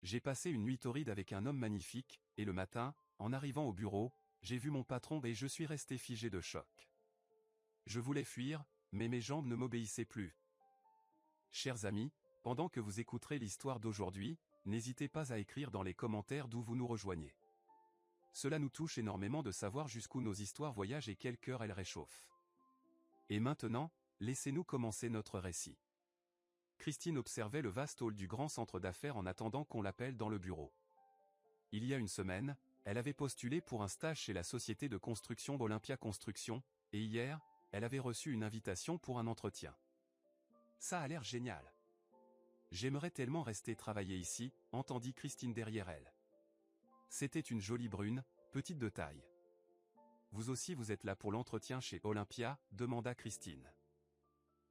J'ai passé une nuit torride avec un homme magnifique, et le matin, en arrivant au bureau, j'ai vu mon patron et je suis resté figé de choc. Je voulais fuir, mais mes jambes ne m'obéissaient plus. Chers amis, pendant que vous écouterez l'histoire d'aujourd'hui, n'hésitez pas à écrire dans les commentaires d'où vous nous rejoignez. Cela nous touche énormément de savoir jusqu'où nos histoires voyagent et quel cœur elles réchauffent. Et maintenant, laissez-nous commencer notre récit. Christine observait le vaste hall du grand centre d'affaires en attendant qu'on l'appelle dans le bureau. Il y a une semaine, elle avait postulé pour un stage chez la société de construction Olympia Construction, et hier, elle avait reçu une invitation pour un entretien. Ça a l'air génial. J'aimerais tellement rester travailler ici, entendit Christine derrière elle. C'était une jolie brune, petite de taille. Vous aussi vous êtes là pour l'entretien chez Olympia, demanda Christine.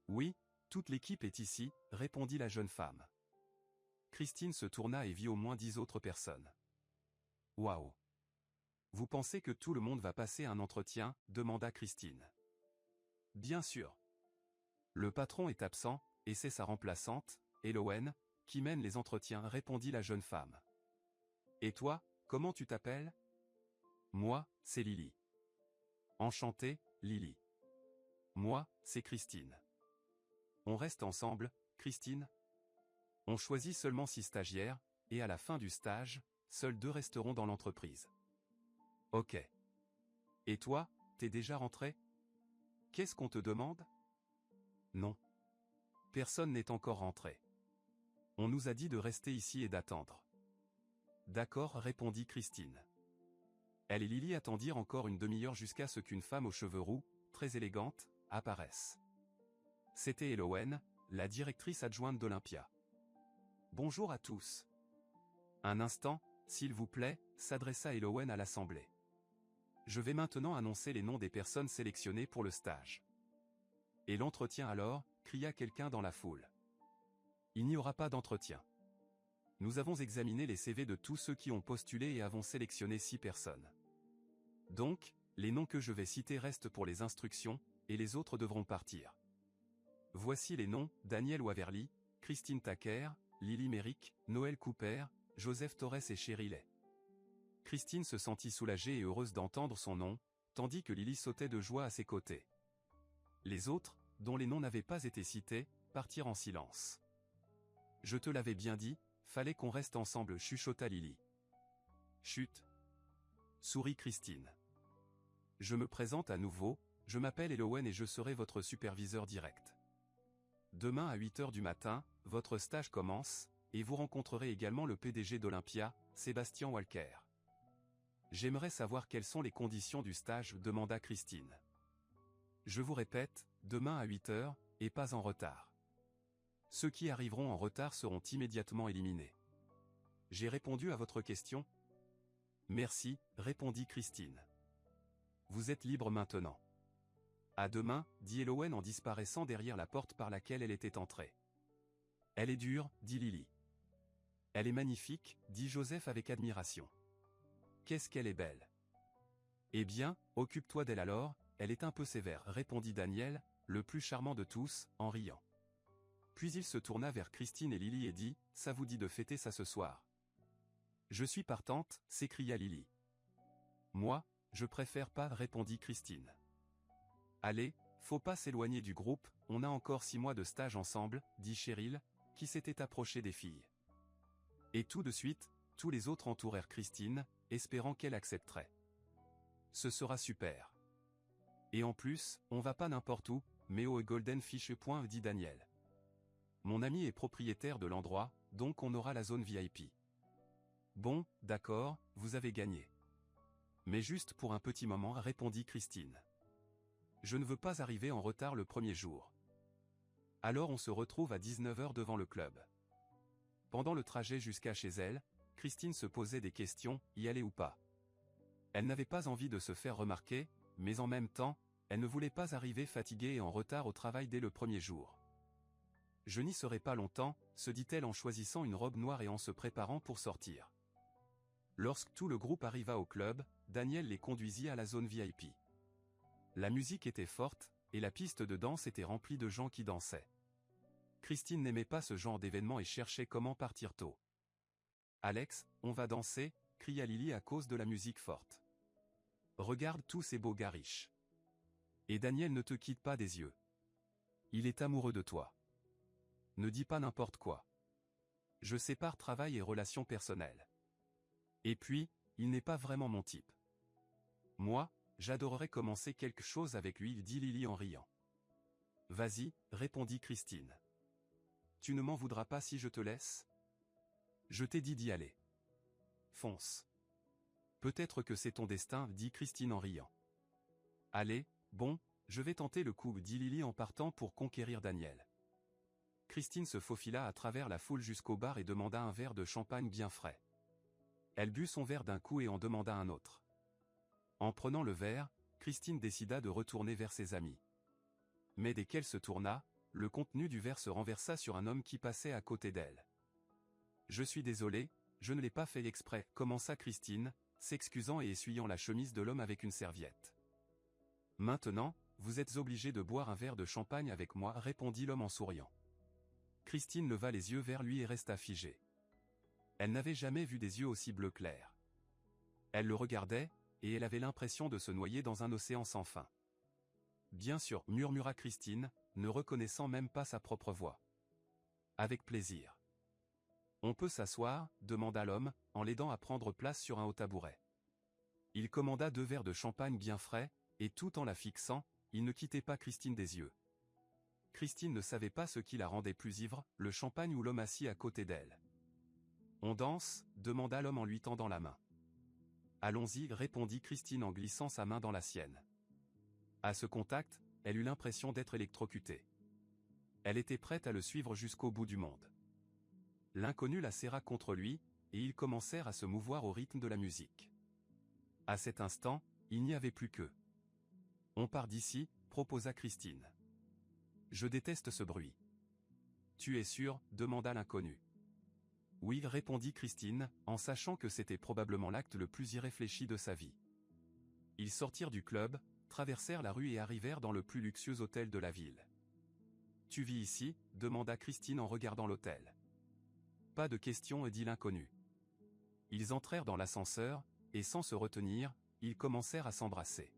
Oui, toute l'équipe est ici, répondit la jeune femme. Christine se tourna et vit au moins 10 autres personnes. Waouh! Vous pensez que tout le monde va passer un entretien, demanda Christine. Bien sûr. Le patron est absent, et c'est sa remplaçante, Elowen, qui mène les entretiens, répondit la jeune femme. Et toi, comment tu t'appelles? Moi, c'est Lily. Enchantée, Lily. Moi, c'est Christine. On reste ensemble, Christine? On choisit seulement 6 stagiaires, et à la fin du stage, seuls 2 resteront dans l'entreprise. Ok. Et toi, t'es déjà rentré? Qu'est-ce qu'on te demande? Non. Personne n'est encore rentré. On nous a dit de rester ici et d'attendre. D'accord, répondit Christine. Elle et Lily attendirent encore une demi-heure jusqu'à ce qu'une femme aux cheveux roux, très élégante, apparaisse. C'était Elowen, la directrice adjointe d'Olympia. Bonjour à tous. Un instant, s'il vous plaît, s'adressa Elowen à l'assemblée. Je vais maintenant annoncer les noms des personnes sélectionnées pour le stage. Et l'entretien alors, cria quelqu'un dans la foule. Il n'y aura pas d'entretien. Nous avons examiné les CV de tous ceux qui ont postulé et avons sélectionné 6 personnes. Donc, les noms que je vais citer restent pour les instructions, et les autres devront partir. Voici les noms: Daniel Waverly, Christine Tacker, Lily Merrick, Noël Cooper, Joseph Torres et Cheryl. Christine se sentit soulagée et heureuse d'entendre son nom, tandis que Lily sautait de joie à ses côtés. Les autres, dont les noms n'avaient pas été cités, partirent en silence. Je te l'avais bien dit, fallait qu'on reste ensemble, chuchota Lily. Chut! Sourit Christine. Je me présente à nouveau, je m'appelle Elowen et je serai votre superviseur direct. Demain à 8 h du matin, votre stage commence, et vous rencontrerez également le PDG d'Olympia, Sébastien Walker. J'aimerais savoir quelles sont les conditions du stage, demanda Christine. Je vous répète, demain à 8 h, et pas en retard. Ceux qui arriveront en retard seront immédiatement éliminés. J'ai répondu à votre question? Merci, répondit Christine. Vous êtes libre maintenant. À demain, dit Elowen en disparaissant derrière la porte par laquelle elle était entrée. Elle est dure, dit Lily. Elle est magnifique, dit Joseph avec admiration. Qu'est-ce qu'elle est belle. Eh bien, occupe-toi d'elle alors, elle est un peu sévère, répondit Daniel, le plus charmant de tous, en riant. Puis il se tourna vers Christine et Lily et dit, ça vous dit de fêter ça ce soir? Je suis partante, s'écria Lily. Moi, je préfère pas, répondit Christine. Allez, faut pas s'éloigner du groupe, on a encore 6 mois de stage ensemble, dit Cheryl, qui s'était approchée des filles. Et tout de suite, tous les autres entourèrent Christine, espérant qu'elle accepterait. Ce sera super. Et en plus, on va pas n'importe où, mais au Golden Fish. Dit Daniel. Mon ami est propriétaire de l'endroit, donc on aura la zone VIP. Bon, d'accord, vous avez gagné. Mais juste pour un petit moment, répondit Christine. Je ne veux pas arriver en retard le premier jour. Alors on se retrouve à 19 h devant le club. Pendant le trajet jusqu'à chez elle, Christine se posait des questions, y aller ou pas. Elle n'avait pas envie de se faire remarquer, mais en même temps, elle ne voulait pas arriver fatiguée et en retard au travail dès le premier jour. Je n'y serai pas longtemps, se dit-elle en choisissant une robe noire et en se préparant pour sortir. Lorsque tout le groupe arriva au club, Daniel les conduisit à la zone VIP. La musique était forte, et la piste de danse était remplie de gens qui dansaient. Christine n'aimait pas ce genre d'événement et cherchait comment partir tôt. Alex, on va danser, cria Lily à cause de la musique forte. Regarde tous ces beaux gars riches. Et Daniel ne te quitte pas des yeux. Il est amoureux de toi. Ne dis pas n'importe quoi. Je sépare travail et relations personnelles. Et puis, il n'est pas vraiment mon type. Moi, j'adorerais commencer quelque chose avec lui, dit Lily en riant. Vas-y, répondit Christine. Tu ne m'en voudras pas si je te laisse? Je t'ai dit d'y aller. Fonce. Peut-être que c'est ton destin, dit Christine en riant. Allez, bon, je vais tenter le coup, dit Lily en partant pour conquérir Daniel. Christine se faufila à travers la foule jusqu'au bar et demanda un verre de champagne bien frais. Elle but son verre d'un coup et en demanda un autre. En prenant le verre, Christine décida de retourner vers ses amis. Mais dès qu'elle se tourna, le contenu du verre se renversa sur un homme qui passait à côté d'elle. « Je suis désolé, je ne l'ai pas fait exprès », commença Christine, s'excusant et essuyant la chemise de l'homme avec une serviette. « Maintenant, vous êtes obligé de boire un verre de champagne avec moi », répondit l'homme en souriant. Christine leva les yeux vers lui et resta figée. Elle n'avait jamais vu des yeux aussi bleu clair. Elle le regardait, et elle avait l'impression de se noyer dans un océan sans fin. « Bien sûr, » murmura Christine, ne reconnaissant même pas sa propre voix. « Avec plaisir. »« On peut s'asseoir » demanda l'homme, en l'aidant à prendre place sur un haut tabouret. Il commanda 2 verres de champagne bien frais, et tout en la fixant, il ne quittait pas Christine des yeux. Christine ne savait pas ce qui la rendait plus ivre, le champagne ou l'homme assis à côté d'elle. « On danse » demanda l'homme en lui tendant la main. « Allons-y » répondit Christine en glissant sa main dans la sienne. À ce contact, elle eut l'impression d'être électrocutée. Elle était prête à le suivre jusqu'au bout du monde. L'inconnu la serra contre lui, et ils commencèrent à se mouvoir au rythme de la musique. À cet instant, il n'y avait plus qu'eux. « On part d'ici » proposa Christine. « Je déteste ce bruit. »« Tu es sûr ?» demanda l'inconnu. « Oui » répondit Christine, en sachant que c'était probablement l'acte le plus irréfléchi de sa vie. Ils sortirent du club, traversèrent la rue et arrivèrent dans le plus luxueux hôtel de la ville. « Tu vis ici » demanda Christine en regardant l'hôtel. « Pas de question » dit l'inconnu. Ils entrèrent dans l'ascenseur, et sans se retenir, ils commencèrent à s'embrasser.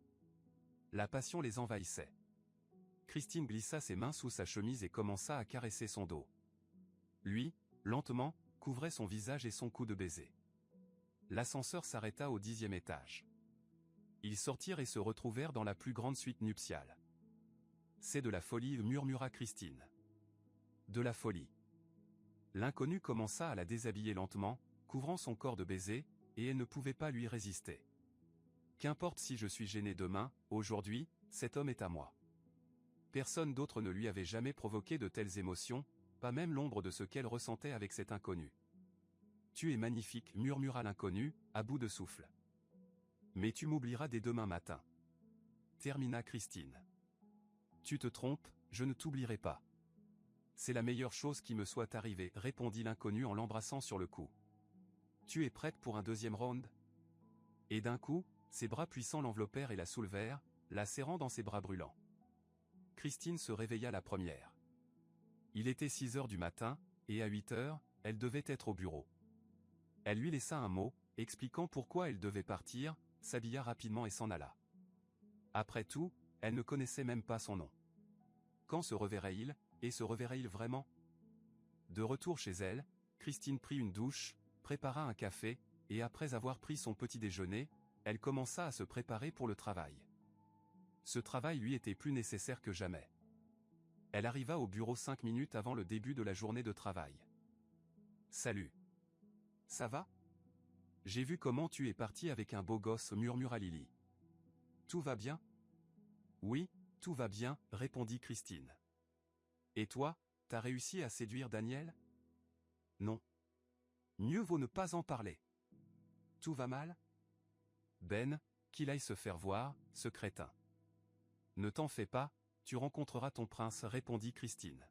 La passion les envahissait. Christine glissa ses mains sous sa chemise et commença à caresser son dos. Lui, lentement, couvrait son visage et son cou de baiser. L'ascenseur s'arrêta au 10e étage. Ils sortirent et se retrouvèrent dans la plus grande suite nuptiale. « C'est de la folie » murmura Christine. « De la folie. » L'inconnu commença à la déshabiller lentement, couvrant son corps de baisers, et elle ne pouvait pas lui résister. « Qu'importe si je suis gênée demain, aujourd'hui, cet homme est à moi. » Personne d'autre ne lui avait jamais provoqué de telles émotions, pas même l'ombre de ce qu'elle ressentait avec cet inconnu. « Tu es magnifique » murmura l'inconnu, à bout de souffle. « Mais tu m'oublieras dès demain matin. » Termina Christine. « Tu te trompes, je ne t'oublierai pas. »« C'est la meilleure chose qui me soit arrivée » répondit l'inconnu en l'embrassant sur le cou. « Tu es prête pour un 2e round ?» Et d'un coup, ses bras puissants l'enveloppèrent et la soulevèrent, la serrant dans ses bras brûlants. Christine se réveilla la première. Il était 6 heures du matin, et à 8 heures, elle devait être au bureau. Elle lui laissa un mot, expliquant pourquoi elle devait partir, s'habilla rapidement et s'en alla. Après tout, elle ne connaissait même pas son nom. Quand se reverrait-il, et se reverrait-il vraiment? De retour chez elle, Christine prit une douche, prépara un café, et après avoir pris son petit déjeuner, elle commença à se préparer pour le travail. Ce travail lui était plus nécessaire que jamais. Elle arriva au bureau 5 minutes avant le début de la journée de travail. « Salut. Ça va? J'ai vu comment tu es parti avec un beau gosse » murmura Lily. « Tout va bien? » « Oui, tout va bien » répondit Christine. « Et toi, t'as réussi à séduire Daniel? » « Non. Mieux vaut ne pas en parler. »« Tout va mal? » Ben, qu'il aille se faire voir, ce crétin. « Ne t'en fais pas, tu rencontreras ton prince » répondit Christine.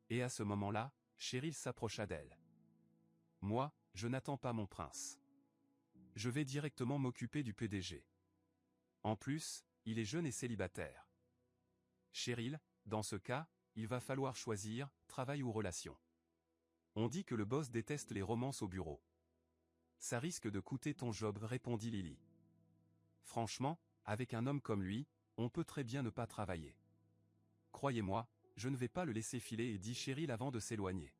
Et à ce moment-là, Cheryl s'approcha d'elle. « Moi, je n'attends pas mon prince. Je vais directement m'occuper du PDG. En plus, il est jeune et célibataire. Cheryl, dans ce cas, il va falloir choisir, travail ou relation. On dit que le boss déteste les romances au bureau. Ça risque de coûter ton job, répondit Lily. Franchement, avec un homme comme lui, on peut très bien ne pas travailler. Croyez-moi, je ne vais pas le laisser filer, dit Cheryl avant de s'éloigner.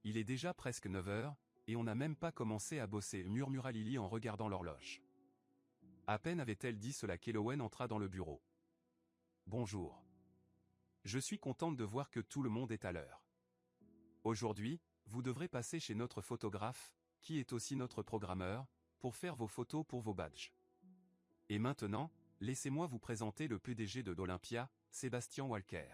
Il est déjà presque 9 heures, et on n'a même pas commencé à bosser, murmura Lily en regardant l'horloge. À peine avait-elle dit cela qu'Elowen entra dans le bureau. Bonjour. Je suis contente de voir que tout le monde est à l'heure. Aujourd'hui, vous devrez passer chez notre photographe, qui est aussi notre programmeur, pour faire vos photos pour vos badges. Et maintenant, laissez-moi vous présenter le PDG de d'Olympia, Sébastien Walker.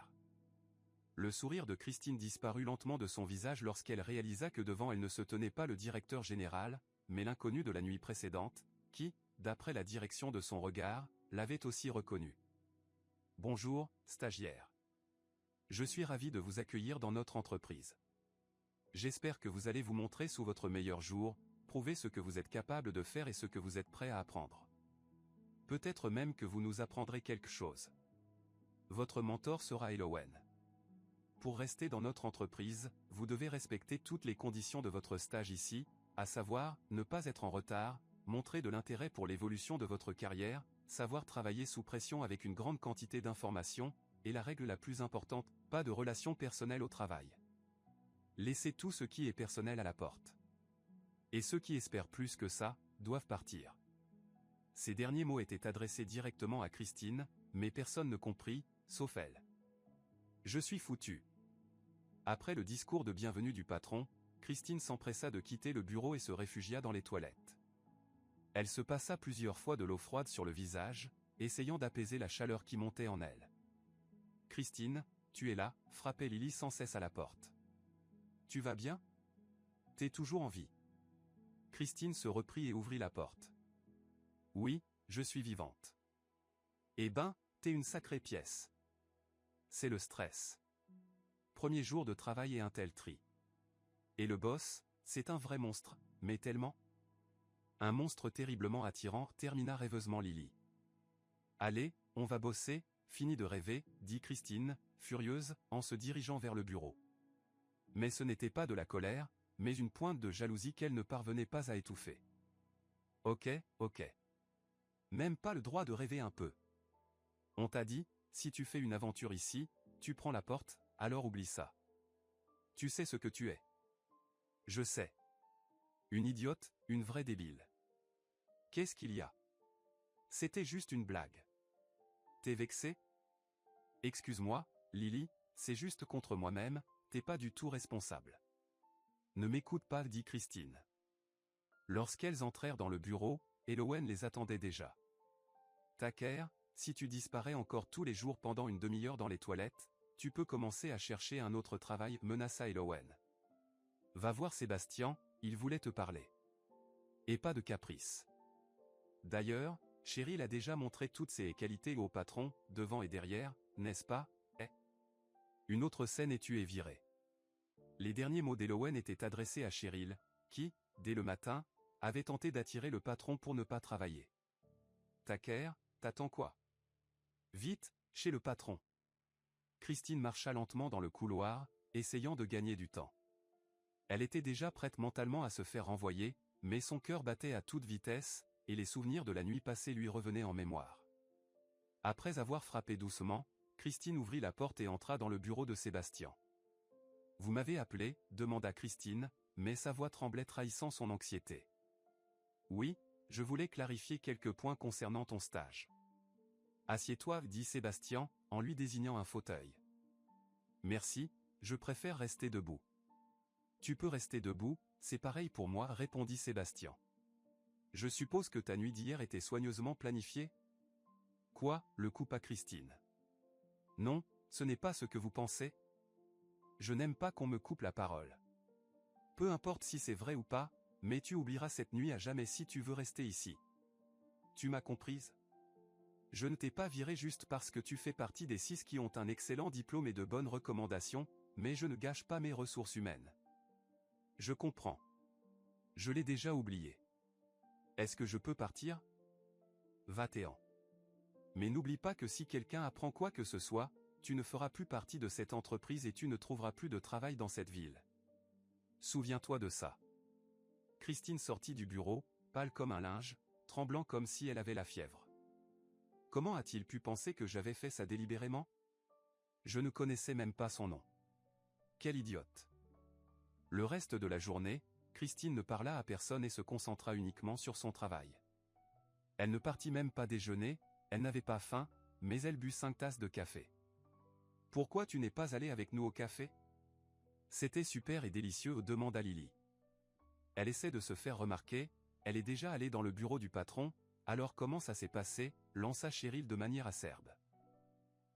Le sourire de Christine disparut lentement de son visage lorsqu'elle réalisa que devant elle ne se tenait pas le directeur général, mais l'inconnu de la nuit précédente, qui, d'après la direction de son regard, l'avait aussi reconnu. Bonjour, stagiaire. Je suis ravi de vous accueillir dans notre entreprise. J'espère que vous allez vous montrer sous votre meilleur jour, prouver ce que vous êtes capable de faire et ce que vous êtes prêt à apprendre. Peut-être même que vous nous apprendrez quelque chose. Votre mentor sera Elowen. Pour rester dans notre entreprise, vous devez respecter toutes les conditions de votre stage ici, à savoir, ne pas être en retard, montrer de l'intérêt pour l'évolution de votre carrière, savoir travailler sous pression avec une grande quantité d'informations, et la règle la plus importante, pas de relations personnelles au travail. Laissez tout ce qui est personnel à la porte. Et ceux qui espèrent plus que ça, doivent partir. Ces derniers mots étaient adressés directement à Christine, mais personne ne comprit, sauf elle. Je suis foutu. Après le discours de bienvenue du patron, Christine s'empressa de quitter le bureau et se réfugia dans les toilettes. Elle se passa plusieurs fois de l'eau froide sur le visage, essayant d'apaiser la chaleur qui montait en elle. « Christine, tu es là » frappait Lily sans cesse à la porte. « Tu vas bien ? T'es toujours en vie ?» Christine se reprit et ouvrit la porte. « Oui, je suis vivante. »« Eh ben, t'es une sacrée pièce. » C'est le stress. Premier jour de travail et un tel tri. Et le boss, c'est un vrai monstre, mais tellement. Un monstre terriblement attirant, termina rêveusement Lily. Allez, on va bosser, fini de rêver, dit Christine, furieuse, en se dirigeant vers le bureau. Mais ce n'était pas de la colère, mais une pointe de jalousie qu'elle ne parvenait pas à étouffer. Ok. Même pas le droit de rêver un peu. On t'a dit, si tu fais une aventure ici, tu prends la porte, alors oublie ça. Tu sais ce que tu es. Je sais. Une idiote, une vraie débile. Qu'est-ce qu'il y a? C'était juste une blague. T'es vexé? Excuse-moi, Lily, c'est juste contre moi-même, t'es pas du tout responsable. Ne m'écoute pas, dit Christine. Lorsqu'elles entrèrent dans le bureau, Elowen les attendait déjà. Taker, si tu disparais encore tous les jours pendant une demi-heure dans les toilettes, tu peux commencer à chercher un autre travail, menaça Elowen. Va voir Sébastien, il voulait te parler. Et pas de caprice. D'ailleurs, Cheryl a déjà montré toutes ses qualités au patron, devant et derrière, n'est-ce pas, Une autre scène et tu es viré. Les derniers mots d'Elowen étaient adressés à Cheryl, qui, dès le matin, avait tenté d'attirer le patron pour ne pas travailler. Taker, t'attends quoi? Vite, chez le patron. Christine marcha lentement dans le couloir, essayant de gagner du temps. Elle était déjà prête mentalement à se faire renvoyer, mais son cœur battait à toute vitesse, et les souvenirs de la nuit passée lui revenaient en mémoire. Après avoir frappé doucement, Christine ouvrit la porte et entra dans le bureau de Sébastien. « Vous m'avez appelé » demanda Christine, mais sa voix tremblait trahissant son anxiété. « Oui, je voulais clarifier quelques points concernant ton stage. »« Assieds-toi » dit Sébastien, en lui désignant un fauteuil. « Merci, je préfère rester debout. »« Tu peux rester debout, c'est pareil pour moi » répondit Sébastien. « Je suppose que ta nuit d'hier était soigneusement planifiée ?» Quoi, le coupa Christine. « Non, ce n'est pas ce que vous pensez. Je n'aime pas qu'on me coupe la parole. Peu importe si c'est vrai ou pas, mais tu oublieras cette nuit à jamais si tu veux rester ici. Tu m'as comprise ? Je ne t'ai pas viré juste parce que tu fais partie des 6 qui ont un excellent diplôme et de bonnes recommandations, mais je ne gâche pas mes ressources humaines. Je comprends. Je l'ai déjà oublié. Est-ce que je peux partir ? Va-t'en. Mais n'oublie pas que si quelqu'un apprend quoi que ce soit, tu ne feras plus partie de cette entreprise et tu ne trouveras plus de travail dans cette ville. Souviens-toi de ça. Christine sortit du bureau, pâle comme un linge, tremblant comme si elle avait la fièvre. Comment a-t-il pu penser que j'avais fait ça délibérément? Je ne connaissais même pas son nom. Quelle idiote! Le reste de la journée, Christine ne parla à personne et se concentra uniquement sur son travail. Elle ne partit même pas déjeuner, elle n'avait pas faim, mais elle but 5 tasses de café. Pourquoi tu n'es pas allé avec nous au café? C'était super et délicieux, demanda Lily. Elle essaie de se faire remarquer, elle est déjà allée dans le bureau du patron, alors comment ça s'est passé, lança Cheryl de manière acerbe.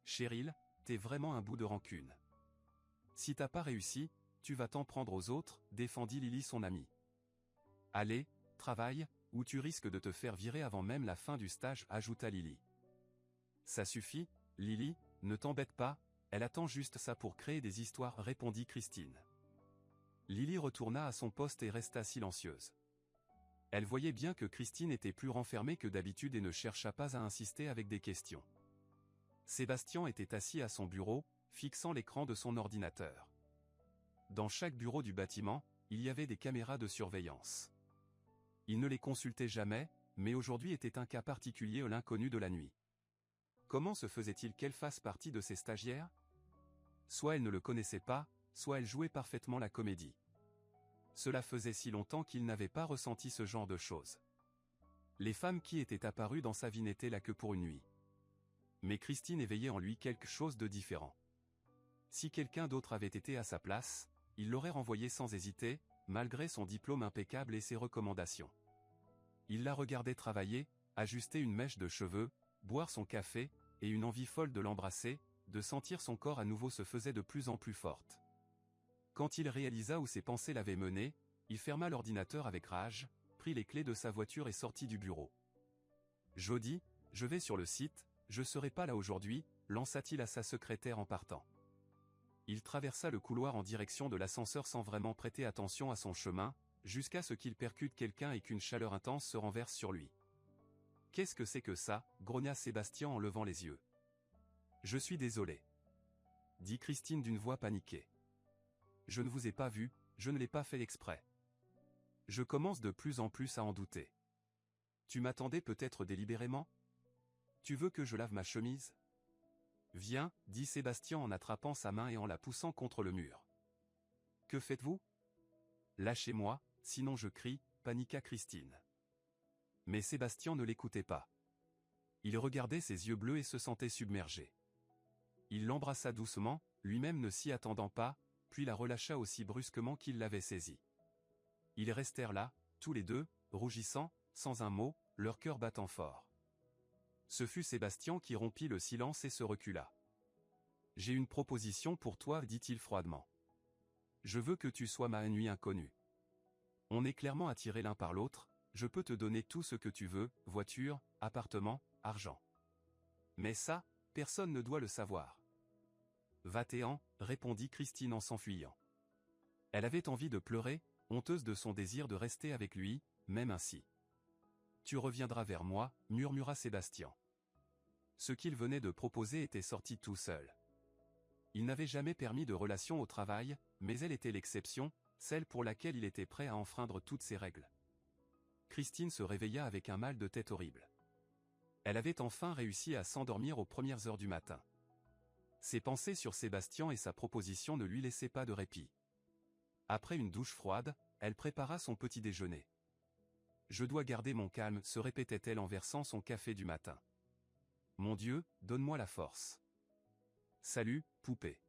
Cheryl, t'es vraiment un bout de rancune. Si t'as pas réussi, tu vas t'en prendre aux autres, défendit Lily son amie. Allez, travaille, ou tu risques de te faire virer avant même la fin du stage, ajouta Lily. Ça suffit, Lily, ne t'embête pas, elle attend juste ça pour créer des histoires, répondit Christine. Lily retourna à son poste et resta silencieuse. Elle voyait bien que Christine était plus renfermée que d'habitude et ne chercha pas à insister avec des questions. Sébastien était assis à son bureau, fixant l'écran de son ordinateur. Dans chaque bureau du bâtiment, il y avait des caméras de surveillance. Il ne les consultait jamais, mais aujourd'hui était un cas particulier, l'inconnu de la nuit. Comment se faisait-il qu'elle fasse partie de ces stagiaires? Soit elle ne le connaissait pas, soit elle jouait parfaitement la comédie. Cela faisait si longtemps qu'il n'avait pas ressenti ce genre de choses. Les femmes qui étaient apparues dans sa vie n'étaient là que pour une nuit. Mais Christine éveillait en lui quelque chose de différent. Si quelqu'un d'autre avait été à sa place, il l'aurait renvoyée sans hésiter, malgré son diplôme impeccable et ses recommandations. Il la regardait travailler, ajuster une mèche de cheveux, boire son café, et une envie folle de l'embrasser, de sentir son corps à nouveau se faisait de plus en plus forte. Quand il réalisa où ses pensées l'avaient mené, il ferma l'ordinateur avec rage, prit les clés de sa voiture et sortit du bureau. Jody, je vais sur le site, je serai pas là aujourd'hui, lança-t-il à sa secrétaire en partant. Il traversa le couloir en direction de l'ascenseur sans vraiment prêter attention à son chemin, jusqu'à ce qu'il percute quelqu'un et qu'une chaleur intense se renverse sur lui. Qu'est-ce que c'est que ça, grogna Sébastien en levant les yeux. Je suis désolé, dit Christine d'une voix paniquée. Je ne vous ai pas vu, je ne l'ai pas fait exprès. Je commence de plus en plus à en douter. Tu m'attendais peut-être délibérément? Tu veux que je lave ma chemise? Viens, dit Sébastien en attrapant sa main et en la poussant contre le mur. Que faites-vous? Lâchez-moi, sinon je crie, paniqua Christine. Mais Sébastien ne l'écoutait pas. Il regardait ses yeux bleus et se sentait submergé. Il l'embrassa doucement, lui-même ne s'y attendant pas, puis la relâcha aussi brusquement qu'il l'avait saisie. Ils restèrent là, tous les deux, rougissant, sans un mot, leur cœur battant fort. Ce fut Sébastien qui rompit le silence et se recula. J'ai une proposition pour toi, dit-il froidement. Je veux que tu sois ma nuit inconnue. On est clairement attirés l'un par l'autre, je peux te donner tout ce que tu veux, voiture, appartement, argent. Mais ça, personne ne doit le savoir. Va-t'en, répondit Christine en s'enfuyant. Elle avait envie de pleurer, honteuse de son désir de rester avec lui, même ainsi. Tu reviendras vers moi, murmura Sébastien. Ce qu'il venait de proposer était sorti tout seul. Il n'avait jamais permis de relation au travail, mais elle était l'exception, celle pour laquelle il était prêt à enfreindre toutes ses règles. Christine se réveilla avec un mal de tête horrible. Elle avait enfin réussi à s'endormir aux premières heures du matin. Ses pensées sur Sébastien et sa proposition ne lui laissaient pas de répit. Après une douche froide, elle prépara son petit déjeuner. Je dois garder mon calme, se répétait-elle en versant son café du matin. Mon Dieu, donne-moi la force. Salut, poupée.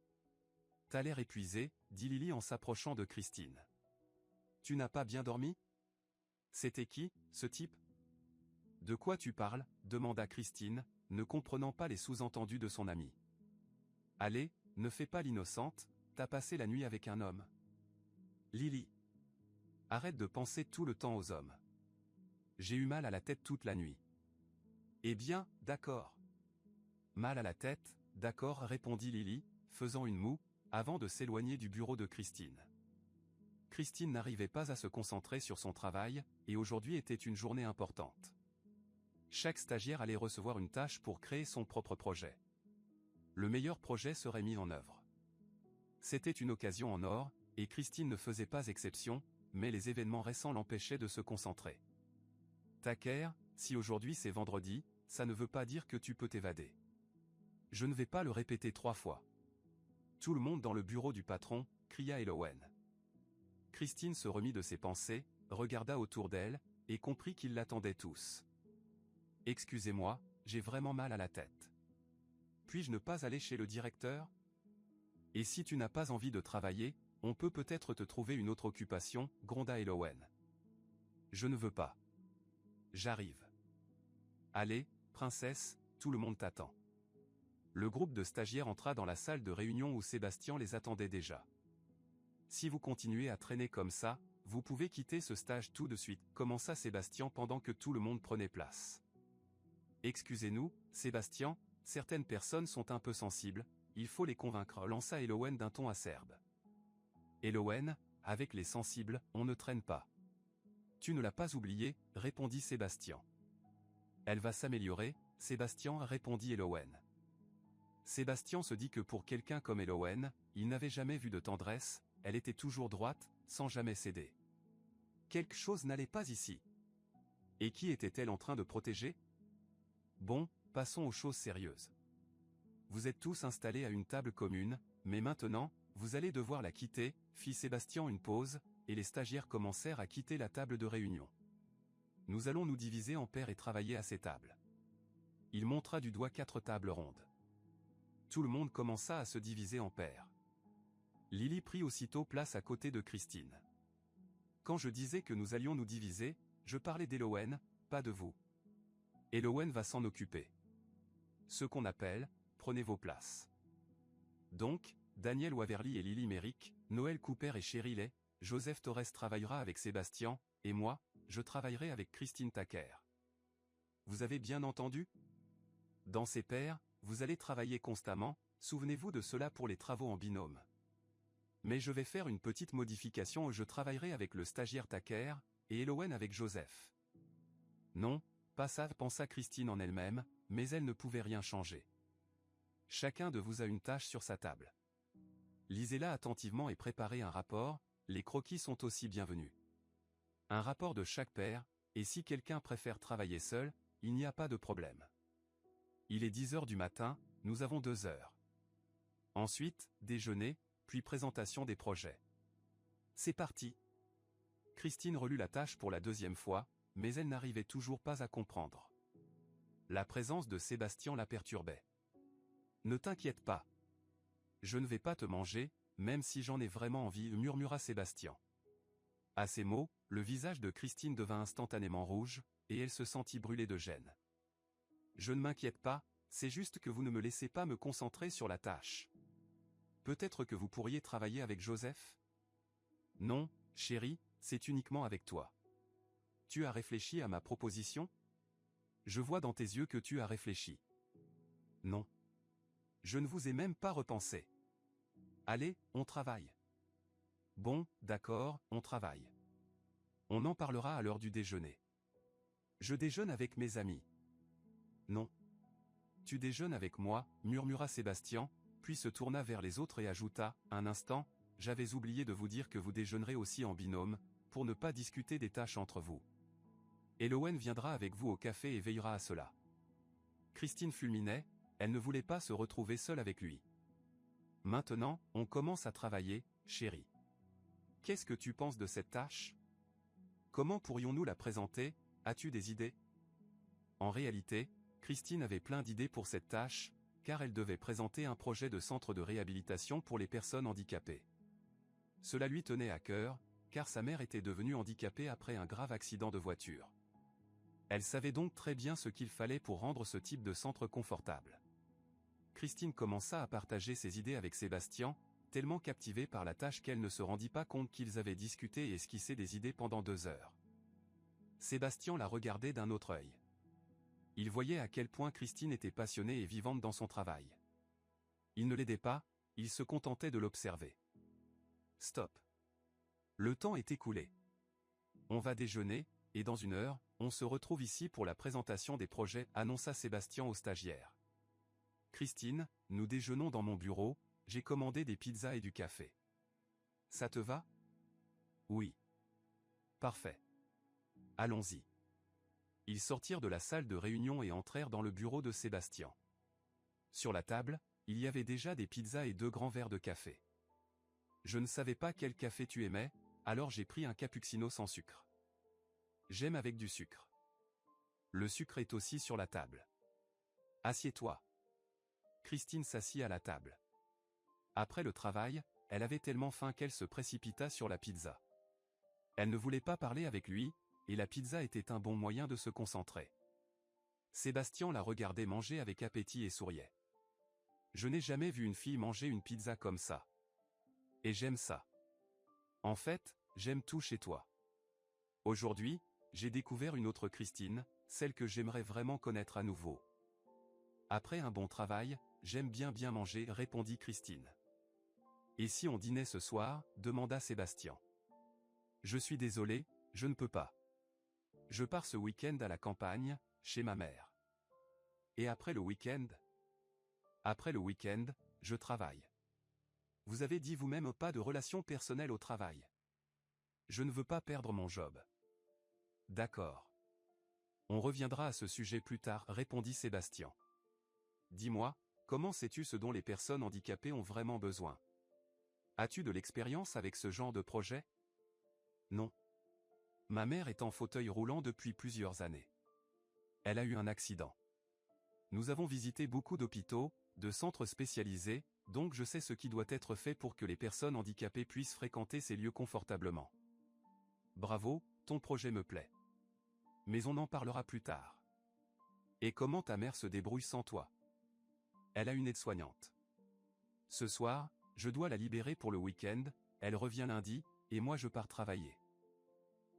T'as l'air épuisé, dit Lily en s'approchant de Christine. Tu n'as pas bien dormi? C'était qui, ce type? De quoi tu parles? Demanda Christine, ne comprenant pas les sous-entendus de son amie. Allez, ne fais pas l'innocente, t'as passé la nuit avec un homme. Lily. Arrête de penser tout le temps aux hommes. J'ai eu mal à la tête toute la nuit. Eh bien, d'accord. Mal à la tête, d'accord, répondit Lily, faisant une moue, avant de s'éloigner du bureau de Christine. Christine n'arrivait pas à se concentrer sur son travail, et aujourd'hui était une journée importante. Chaque stagiaire allait recevoir une tâche pour créer son propre projet. Le meilleur projet serait mis en œuvre. C'était une occasion en or, et Christine ne faisait pas exception, mais les événements récents l'empêchaient de se concentrer. Taker, si aujourd'hui c'est vendredi, ça ne veut pas dire que tu peux t'évader. Je ne vais pas le répéter 3 fois. Tout le monde dans le bureau du patron, cria Elowen. Christine se remit de ses pensées, regarda autour d'elle, et comprit qu'ils l'attendaient tous. Excusez-moi, j'ai vraiment mal à la tête. Puis-je ne pas aller chez le directeur? Et si tu n'as pas envie de travailler, on peut peut-être te trouver une autre occupation, gronda Elowen. Je ne veux pas. J'arrive. Allez, princesse, tout le monde t'attend. Le groupe de stagiaires entra dans la salle de réunion où Sébastien les attendait déjà. Si vous continuez à traîner comme ça, vous pouvez quitter ce stage tout de suite, commença Sébastien pendant que tout le monde prenait place. Excusez-nous, Sébastien, certaines personnes sont un peu sensibles, il faut les convaincre, lança Elowen d'un ton acerbe. Elowen, avec les sensibles, on ne traîne pas. Tu ne l'as pas oublié, répondit Sébastien. Elle va s'améliorer, Sébastien, répondit Elowen. Sébastien se dit que pour quelqu'un comme Elowen, il n'avait jamais vu de tendresse, elle était toujours droite, sans jamais céder. Quelque chose n'allait pas ici. Et qui était-elle en train de protéger? Bon, passons aux choses sérieuses. Vous êtes tous installés à une table commune, mais maintenant, vous allez devoir la quitter, fit Sébastien une pause, et les stagiaires commencèrent à quitter la table de réunion. Nous allons nous diviser en paires et travailler à ces tables. Il montra du doigt 4 tables rondes. Tout le monde commença à se diviser en paires. Lily prit aussitôt place à côté de Christine. Quand je disais que nous allions nous diviser, je parlais d'Elowen, pas de vous. Elowen va s'en occuper. Ce qu'on appelle, prenez vos places. Donc, Daniel Waverly et Lily Merrick, Noël Cooper et Cheryl, Joseph Torres travaillera avec Sébastien, et moi, je travaillerai avec Christine Taker. Vous avez bien entendu? Dans ces paires, vous allez travailler constamment, souvenez-vous de cela pour les travaux en binôme. Mais je vais faire une petite modification, je travaillerai avec le stagiaire Taker, et Elowen avec Joseph. Non, pas ça, pensa Christine en elle-même, mais elle ne pouvait rien changer. Chacun de vous a une tâche sur sa table. Lisez-la attentivement et préparez un rapport, les croquis sont aussi bienvenus. Un rapport de chaque paire, et si quelqu'un préfère travailler seul, il n'y a pas de problème. Il est 10 heures du matin, nous avons 2 heures. Ensuite, déjeuner, puis présentation des projets. C'est parti. Christine relut la tâche pour la 2e fois, mais elle n'arrivait toujours pas à comprendre. La présence de Sébastien la perturbait. Ne t'inquiète pas. Je ne vais pas te manger, même si j'en ai vraiment envie, murmura Sébastien. À ces mots, le visage de Christine devint instantanément rouge, et elle se sentit brûler de gêne. Je ne m'inquiète pas, c'est juste que vous ne me laissez pas me concentrer sur la tâche. Peut-être que vous pourriez travailler avec Joseph? Non, chérie, c'est uniquement avec toi. Tu as réfléchi à ma proposition? Je vois dans tes yeux que tu as réfléchi. Non. Je ne vous ai même pas repensé. Allez, on travaille. Bon, d'accord, on travaille. On en parlera à l'heure du déjeuner. Je déjeune avec mes amis. Non. Tu déjeunes avec moi, murmura Sébastien, puis se tourna vers les autres et ajouta, un instant, j'avais oublié de vous dire que vous déjeunerez aussi en binôme, pour ne pas discuter des tâches entre vous. Elowen viendra avec vous au café et veillera à cela. Christine fulminait, elle ne voulait pas se retrouver seule avec lui. Maintenant, on commence à travailler, chérie. Qu'est-ce que tu penses de cette tâche? Comment pourrions-nous la présenter, as-tu des idées? En réalité, Christine avait plein d'idées pour cette tâche, car elle devait présenter un projet de centre de réhabilitation pour les personnes handicapées. Cela lui tenait à cœur, car sa mère était devenue handicapée après un grave accident de voiture. Elle savait donc très bien ce qu'il fallait pour rendre ce type de centre confortable. Christine commença à partager ses idées avec Sébastien, tellement captivée par la tâche qu'elle ne se rendit pas compte qu'ils avaient discuté et esquissé des idées pendant 2 heures. Sébastien la regardait d'un autre œil. Il voyait à quel point Christine était passionnée et vivante dans son travail. Il ne l'aidait pas, il se contentait de l'observer. Stop. Le temps est écoulé. On va déjeuner, et dans 1 heure, on se retrouve ici pour la présentation des projets, annonça Sébastien aux stagiaires. Christine, nous déjeunons dans mon bureau, j'ai commandé des pizzas et du café. Ça te va? Oui. Parfait. Allons-y. Ils sortirent de la salle de réunion et entrèrent dans le bureau de Sébastien. Sur la table, il y avait déjà des pizzas et 2 grands verres de café. Je ne savais pas quel café tu aimais, alors j'ai pris un cappuccino sans sucre. J'aime avec du sucre. Le sucre est aussi sur la table. Assieds-toi. Christine s'assit à la table. Après le travail, elle avait tellement faim qu'elle se précipita sur la pizza. Elle ne voulait pas parler avec lui, et la pizza était un bon moyen de se concentrer. Sébastien la regardait manger avec appétit et souriait. Je n'ai jamais vu une fille manger une pizza comme ça. Et j'aime ça. En fait, j'aime tout chez toi. Aujourd'hui, j'ai découvert une autre Christine, celle que j'aimerais vraiment connaître à nouveau. Après un bon travail, j'aime bien manger, répondit Christine. Et si on dînait ce soir, demanda Sébastien. Je suis désolé, je ne peux pas. Je pars ce week-end à la campagne, chez ma mère. Et après le week-end? Après le week-end, je travaille. Vous avez dit vous-même pas de relation personnelle au travail. Je ne veux pas perdre mon job. D'accord. On reviendra à ce sujet plus tard, répondit Sébastien. Dis-moi, comment sais-tu ce dont les personnes handicapées ont vraiment besoin? As-tu de l'expérience avec ce genre de projet? Non. Ma mère est en fauteuil roulant depuis plusieurs années. Elle a eu un accident. Nous avons visité beaucoup d'hôpitaux, de centres spécialisés, donc je sais ce qui doit être fait pour que les personnes handicapées puissent fréquenter ces lieux confortablement. Bravo, ton projet me plaît. Mais on en parlera plus tard. Et comment ta mère se débrouille sans toi? Elle a une aide-soignante. Ce soir, je dois la libérer pour le week-end, elle revient lundi, et moi je pars travailler.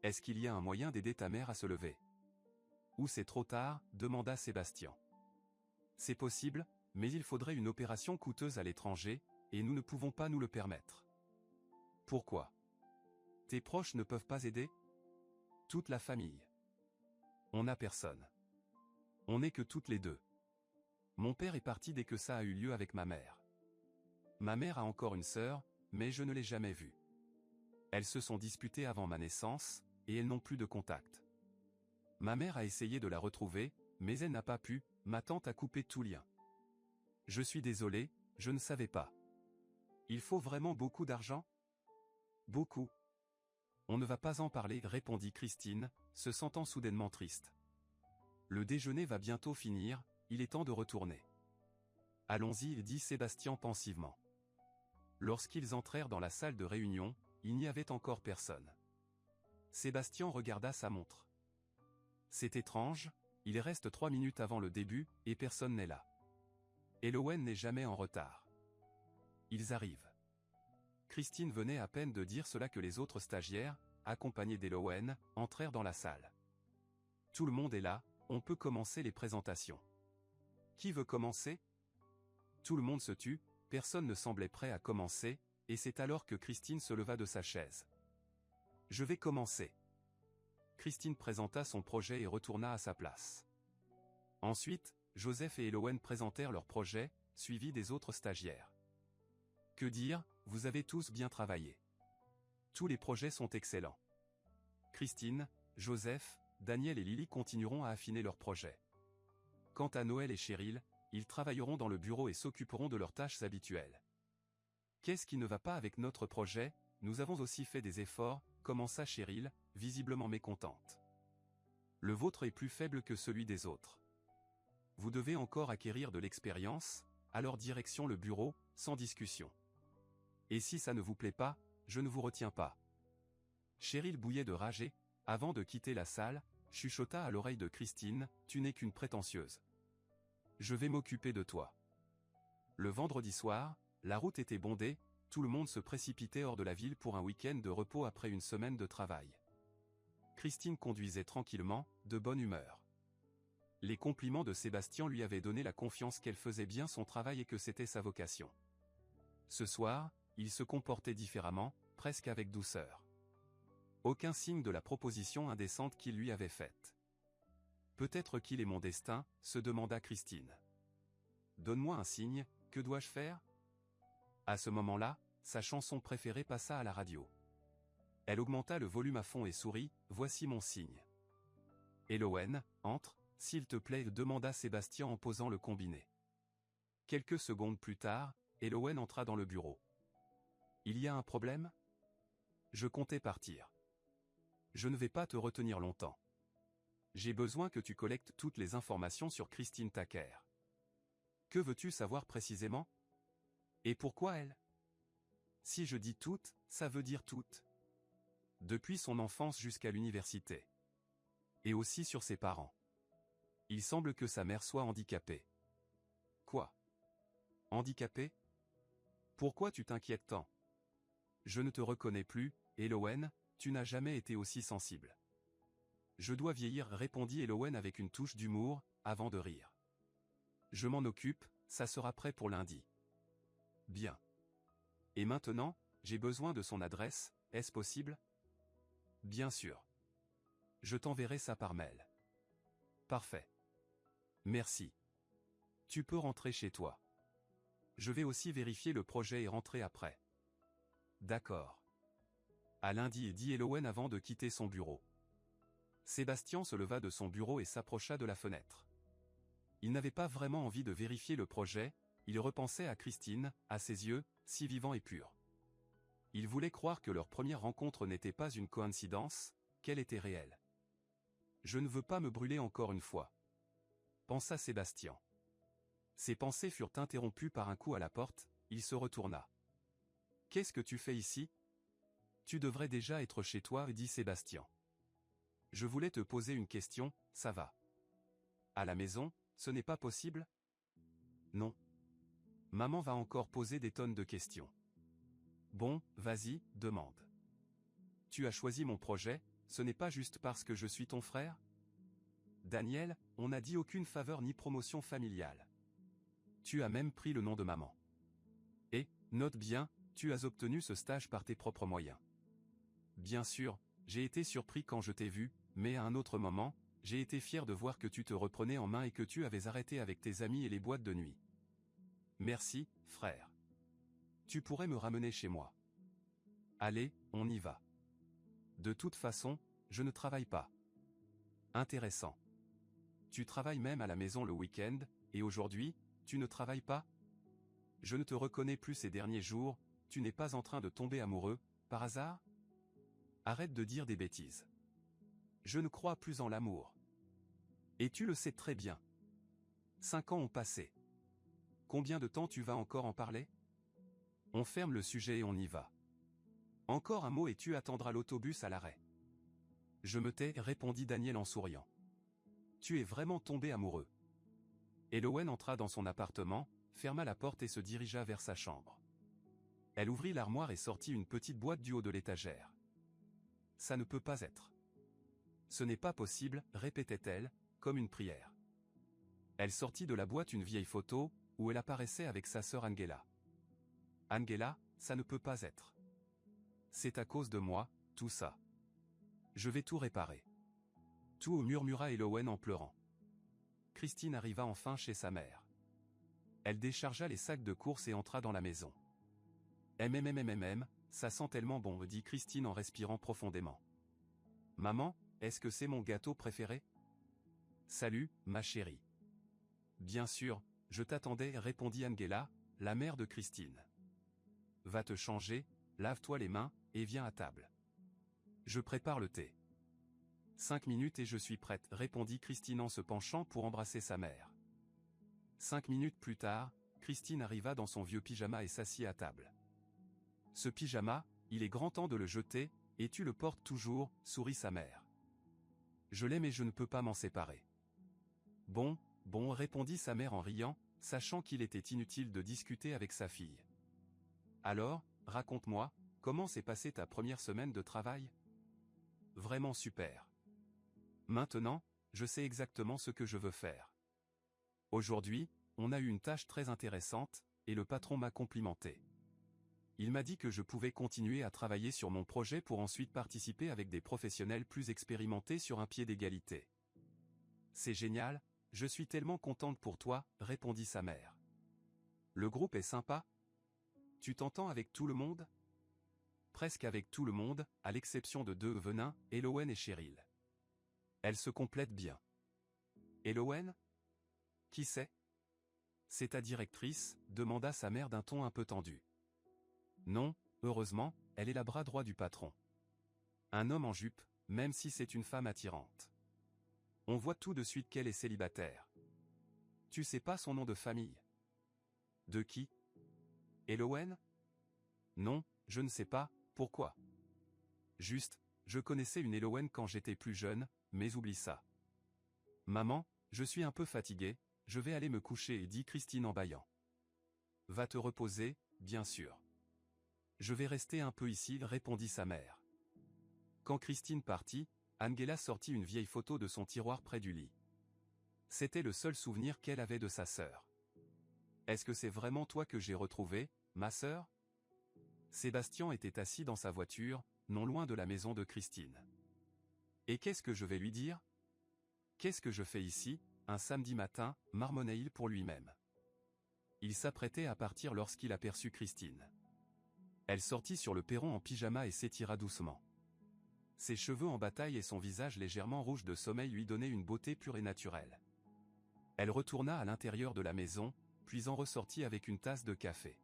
Est-ce qu'il y a un moyen d'aider ta mère à se lever? Ou c'est trop tard, demanda Sébastien. C'est possible, mais il faudrait une opération coûteuse à l'étranger, et nous ne pouvons pas nous le permettre. Pourquoi? Tes proches ne peuvent pas aider? Toute la famille. On n'a personne. On n'est que toutes les deux. Mon père est parti dès que ça a eu lieu avec ma mère. Ma mère a encore une sœur, mais je ne l'ai jamais vue. Elles se sont disputées avant ma naissance, et elles n'ont plus de contact. Ma mère a essayé de la retrouver, mais elle n'a pas pu, ma tante a coupé tout lien. Je suis désolé, je ne savais pas. Il faut vraiment beaucoup d'argent? Beaucoup. On ne va pas en parler, répondit Christine, se sentant soudainement triste. Le déjeuner va bientôt finir, il est temps de retourner. Allons-y, dit Sébastien pensivement. Lorsqu'ils entrèrent dans la salle de réunion, il n'y avait encore personne. Sébastien regarda sa montre. C'est étrange, il reste 3 minutes avant le début, et personne n'est là. Elowen n'est jamais en retard. Ils arrivent. Christine venait à peine de dire cela que les autres stagiaires, accompagnés d'Elowen, entrèrent dans la salle. Tout le monde est là, on peut commencer les présentations. Qui veut commencer? Tout le monde se tut, personne ne semblait prêt à commencer, et c'est alors que Christine se leva de sa chaise. Je vais commencer. Christine présenta son projet et retourna à sa place. Ensuite, Joseph et Elowen présentèrent leur projet, suivis des autres stagiaires. Que dire, vous avez tous bien travaillé. Tous les projets sont excellents. Christine, Joseph, Daniel et Lily continueront à affiner leurs projets. Quant à Noël et Cheryl, ils travailleront dans le bureau et s'occuperont de leurs tâches habituelles. Qu'est-ce qui ne va pas avec notre projet? Nous avons aussi fait des efforts, commença Cheryl, visiblement mécontente. Le vôtre est plus faible que celui des autres. Vous devez encore acquérir de l'expérience, alors direction le bureau, sans discussion. Et si ça ne vous plaît pas, je ne vous retiens pas. Cheryl bouillait de rage et, avant de quitter la salle, chuchota à l'oreille de Christine, tu n'es qu'une prétentieuse. Je vais m'occuper de toi. Le vendredi soir, la route était bondée, tout le monde se précipitait hors de la ville pour un week-end de repos après une semaine de travail. Christine conduisait tranquillement, de bonne humeur. Les compliments de Sébastien lui avaient donné la confiance qu'elle faisait bien son travail et que c'était sa vocation. Ce soir, il se comportait différemment, presque avec douceur. Aucun signe de la proposition indécente qu'il lui avait faite. Peut-être qu'il est mon destin, se demanda Christine. Donne-moi un signe, que dois-je faire? À ce moment-là, sa chanson préférée passa à la radio. Elle augmenta le volume à fond et sourit, voici mon signe. Elowen, entre, s'il te plaît, demanda Sébastien en posant le combiné. Quelques secondes plus tard, Elowen entra dans le bureau. Il y a un problème? Je comptais partir. Je ne vais pas te retenir longtemps. J'ai besoin que tu collectes toutes les informations sur Christine Tacker. Que veux-tu savoir précisément? Et pourquoi elle? Si je dis toutes, ça veut dire toutes. Depuis son enfance jusqu'à l'université. Et aussi sur ses parents. Il semble que sa mère soit handicapée. Quoi? Handicapée? Pourquoi tu t'inquiètes tant? Je ne te reconnais plus, Elowen, tu n'as jamais été aussi sensible. Je dois vieillir, répondit Elowen avec une touche d'humour, avant de rire. Je m'en occupe, ça sera prêt pour lundi. Bien. Et maintenant, j'ai besoin de son adresse, est-ce possible? Bien sûr. Je t'enverrai ça par mail. Parfait. Merci. Tu peux rentrer chez toi. Je vais aussi vérifier le projet et rentrer après. D'accord. À lundi, dit Elowen avant de quitter son bureau. Sébastien se leva de son bureau et s'approcha de la fenêtre. Il n'avait pas vraiment envie de vérifier le projet, il repensait à Christine, à ses yeux, si vivants et purs. Il voulait croire que leur première rencontre n'était pas une coïncidence, qu'elle était réelle. Je ne veux pas me brûler encore une fois. Pensa Sébastien. Ses pensées furent interrompues par un coup à la porte, il se retourna. Qu'est-ce que tu fais ici? Tu devrais déjà être chez toi, dit Sébastien. Je voulais te poser une question, ça va? À la maison, ce n'est pas possible? Non. Maman va encore poser des tonnes de questions. Bon, vas-y, demande. Tu as choisi mon projet, ce n'est pas juste parce que je suis ton frère? Daniel, on n'a dit aucune faveur ni promotion familiale. Tu as même pris le nom de maman. Et, note bien, tu as obtenu ce stage par tes propres moyens. Bien sûr, j'ai été surpris quand je t'ai vu, mais à un autre moment, j'ai été fier de voir que tu te reprenais en main et que tu avais arrêté avec tes amis et les boîtes de nuit. Merci, frère. Tu pourrais me ramener chez moi. Allez, on y va. De toute façon, je ne travaille pas. Intéressant. Tu travailles même à la maison le week-end, et aujourd'hui, tu ne travailles pas? Je ne te reconnais plus ces derniers jours, tu n'es pas en train de tomber amoureux, par hasard? Arrête de dire des bêtises. Je ne crois plus en l'amour. Et tu le sais très bien. 5 ans ont passé. Combien de temps tu vas encore en parler? On ferme le sujet et on y va. Encore un mot et tu attendras l'autobus à l'arrêt. Je me tais, répondit Daniel en souriant. Tu es vraiment tombé amoureux. Elowen entra dans son appartement, ferma la porte et se dirigea vers sa chambre. Elle ouvrit l'armoire et sortit une petite boîte du haut de l'étagère. Ça ne peut pas être. Ce n'est pas possible, répétait-elle, comme une prière. Elle sortit de la boîte une vieille photo, où elle apparaissait avec sa sœur Angela. Angela, ça ne peut pas être. C'est à cause de moi, tout ça. Je vais tout réparer. Tout, murmura Elowen en pleurant. Christine arriva enfin chez sa mère. Elle déchargea les sacs de courses et entra dans la maison. Ça sent tellement bon, dit Christine en respirant profondément. Maman, est-ce que c'est mon gâteau préféré? Salut, ma chérie. Bien sûr, je t'attendais, répondit Angela, la mère de Christine. Va te changer, lave-toi les mains, et viens à table. Je prépare le thé. 5 minutes et je suis prête, répondit Christine en se penchant pour embrasser sa mère. 5 minutes plus tard, Christine arriva dans son vieux pyjama et s'assit à table. Ce pyjama, il est grand temps de le jeter, et tu le portes toujours, sourit sa mère. Je l'aime et je ne peux pas m'en séparer. Bon, répondit sa mère en riant, sachant qu'il était inutile de discuter avec sa fille. Alors, raconte-moi, comment s'est passée ta première semaine de travail? Vraiment super. Maintenant, je sais exactement ce que je veux faire. Aujourd'hui, on a eu une tâche très intéressante, et le patron m'a complimenté. Il m'a dit que je pouvais continuer à travailler sur mon projet pour ensuite participer avec des professionnels plus expérimentés sur un pied d'égalité. C'est génial, je suis tellement contente pour toi, répondit sa mère. Le groupe est sympa? Tu t'entends avec tout le monde? presque avec tout le monde, à l'exception de deux venins, Elowen et Cheryl. Elles se complètent bien. Elowen? Qui c'est? C'est ta directrice, demanda sa mère d'un ton un peu tendu. Non, heureusement, elle est la bras droit du patron. Un homme en jupe, même si c'est une femme attirante. On voit tout de suite qu'elle est célibataire. Tu sais pas son nom de famille? De qui? Elowen? Non, je ne sais pas, pourquoi? Juste, je connaissais une Elowen quand j'étais plus jeune, mais oublie ça. Maman, je suis un peu fatiguée, je vais aller me coucher, dit Christine en bâillant. Va te reposer, bien sûr. Je vais rester un peu ici, répondit sa mère. Quand Christine partit, Angela sortit une vieille photo de son tiroir près du lit. C'était le seul souvenir qu'elle avait de sa sœur. Est-ce que c'est vraiment toi que j'ai retrouvé, ma sœur? Sébastien était assis dans sa voiture, non loin de la maison de Christine. Et qu'est-ce que je vais lui dire? Qu'est-ce que je fais ici, un samedi matin, marmonna-t-il pour lui-même. Il s'apprêtait à partir lorsqu'il aperçut Christine. Elle sortit sur le perron en pyjama et s'étira doucement. Ses cheveux en bataille et son visage légèrement rouge de sommeil lui donnaient une beauté pure et naturelle. Elle retourna à l'intérieur de la maison, puis en ressortit avec une tasse de café.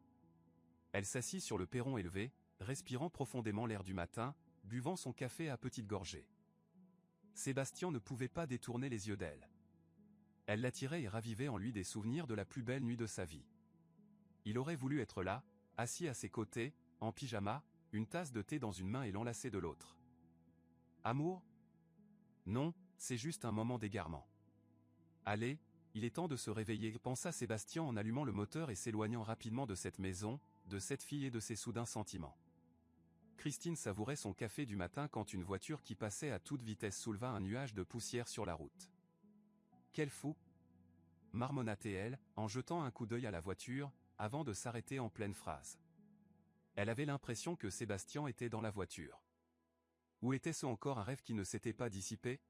Elle s'assit sur le perron élevé, respirant profondément l'air du matin, buvant son café à petites gorgées. Sébastien ne pouvait pas détourner les yeux d'elle. Elle l'attirait et ravivait en lui des souvenirs de la plus belle nuit de sa vie. Il aurait voulu être là, assis à ses côtés, en pyjama, une tasse de thé dans une main et l'enlacer de l'autre. Amour? Non, c'est juste un moment d'égarement. Allez, il est temps de se réveiller, pensa Sébastien en allumant le moteur et s'éloignant rapidement de cette maison, de cette fille et de ses soudains sentiments. Christine savourait son café du matin quand une voiture qui passait à toute vitesse souleva un nuage de poussière sur la route. Quel fou! Marmonna-t-elle, en jetant un coup d'œil à la voiture, avant de s'arrêter en pleine phrase. Elle avait l'impression que Sébastien était dans la voiture. Ou était-ce encore un rêve qui ne s'était pas dissipé?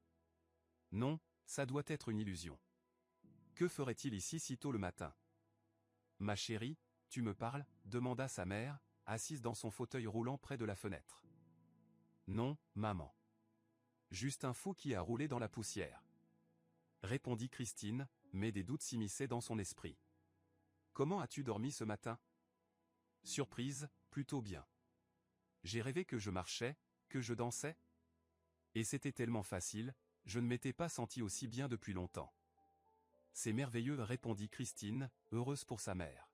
Non, ça doit être une illusion. Que ferait-il ici si tôt le matin? Ma chérie, tu me parles? Demanda sa mère, assise dans son fauteuil roulant près de la fenêtre. Non, maman. Juste un fou qui a roulé dans la poussière. Répondit Christine, mais des doutes s'immisçaient dans son esprit. Comment as-tu dormi ce matin? Surprise, plutôt bien. J'ai rêvé que je marchais, que je dansais. Et c'était tellement facile, je ne m'étais pas senti aussi bien depuis longtemps. C'est merveilleux, répondit Christine, heureuse pour sa mère.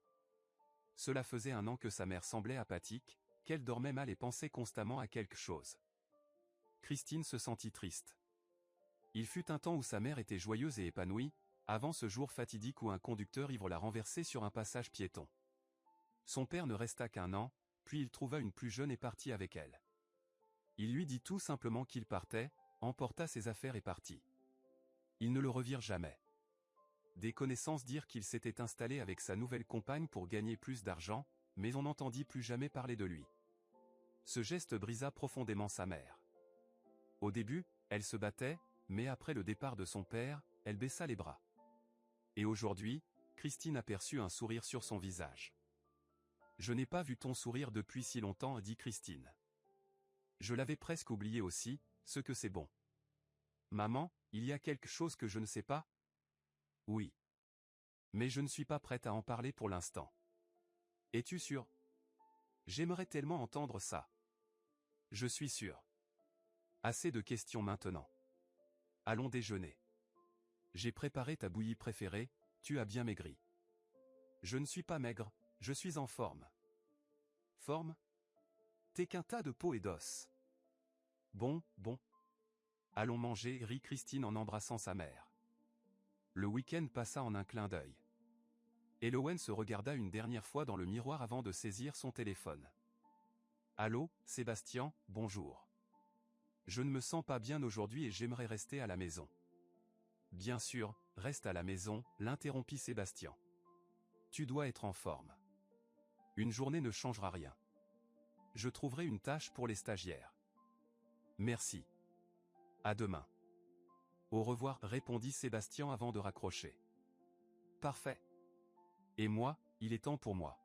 Cela faisait 1 an que sa mère semblait apathique, qu'elle dormait mal et pensait constamment à quelque chose. Christine se sentit triste. Il fut un temps où sa mère était joyeuse et épanouie, avant ce jour fatidique où un conducteur ivre l'a renversée sur un passage piéton. Son père ne resta qu'1 an, puis il trouva une plus jeune et partit avec elle. Il lui dit tout simplement qu'il partait, emporta ses affaires et partit. Ils ne le revirent jamais. Des connaissances dirent qu'il s'était installé avec sa nouvelle compagne pour gagner plus d'argent, mais on n'entendit plus jamais parler de lui. Ce geste brisa profondément sa mère. Au début, elle se battait, mais après le départ de son père, elle baissa les bras. Et aujourd'hui, Christine aperçut un sourire sur son visage. « Je n'ai pas vu ton sourire depuis si longtemps, dit Christine. Je l'avais presque oublié aussi, ce que c'est bon. Maman, il y a quelque chose que je ne sais pas? Oui. Mais je ne suis pas prête à en parler pour l'instant. Es-tu sûre? J'aimerais tellement entendre ça. Je suis sûre. Assez de questions maintenant. Allons déjeuner. J'ai préparé ta bouillie préférée, tu as bien maigri. Je ne suis pas maigre, je suis en forme. Forme? T'es qu'un tas de peau et d'os. Bon. Allons manger, rit Christine en embrassant sa mère. Le week-end passa en un clin d'œil. Elowen se regarda une dernière fois dans le miroir avant de saisir son téléphone. Allô, Sébastien, bonjour. Je ne me sens pas bien aujourd'hui et j'aimerais rester à la maison. Bien sûr, reste à la maison, l'interrompit Sébastien. Tu dois être en forme. Une journée ne changera rien. Je trouverai une tâche pour les stagiaires. Merci. À demain. Au revoir, répondit Sébastien avant de raccrocher. Parfait. Et moi, il est temps pour moi.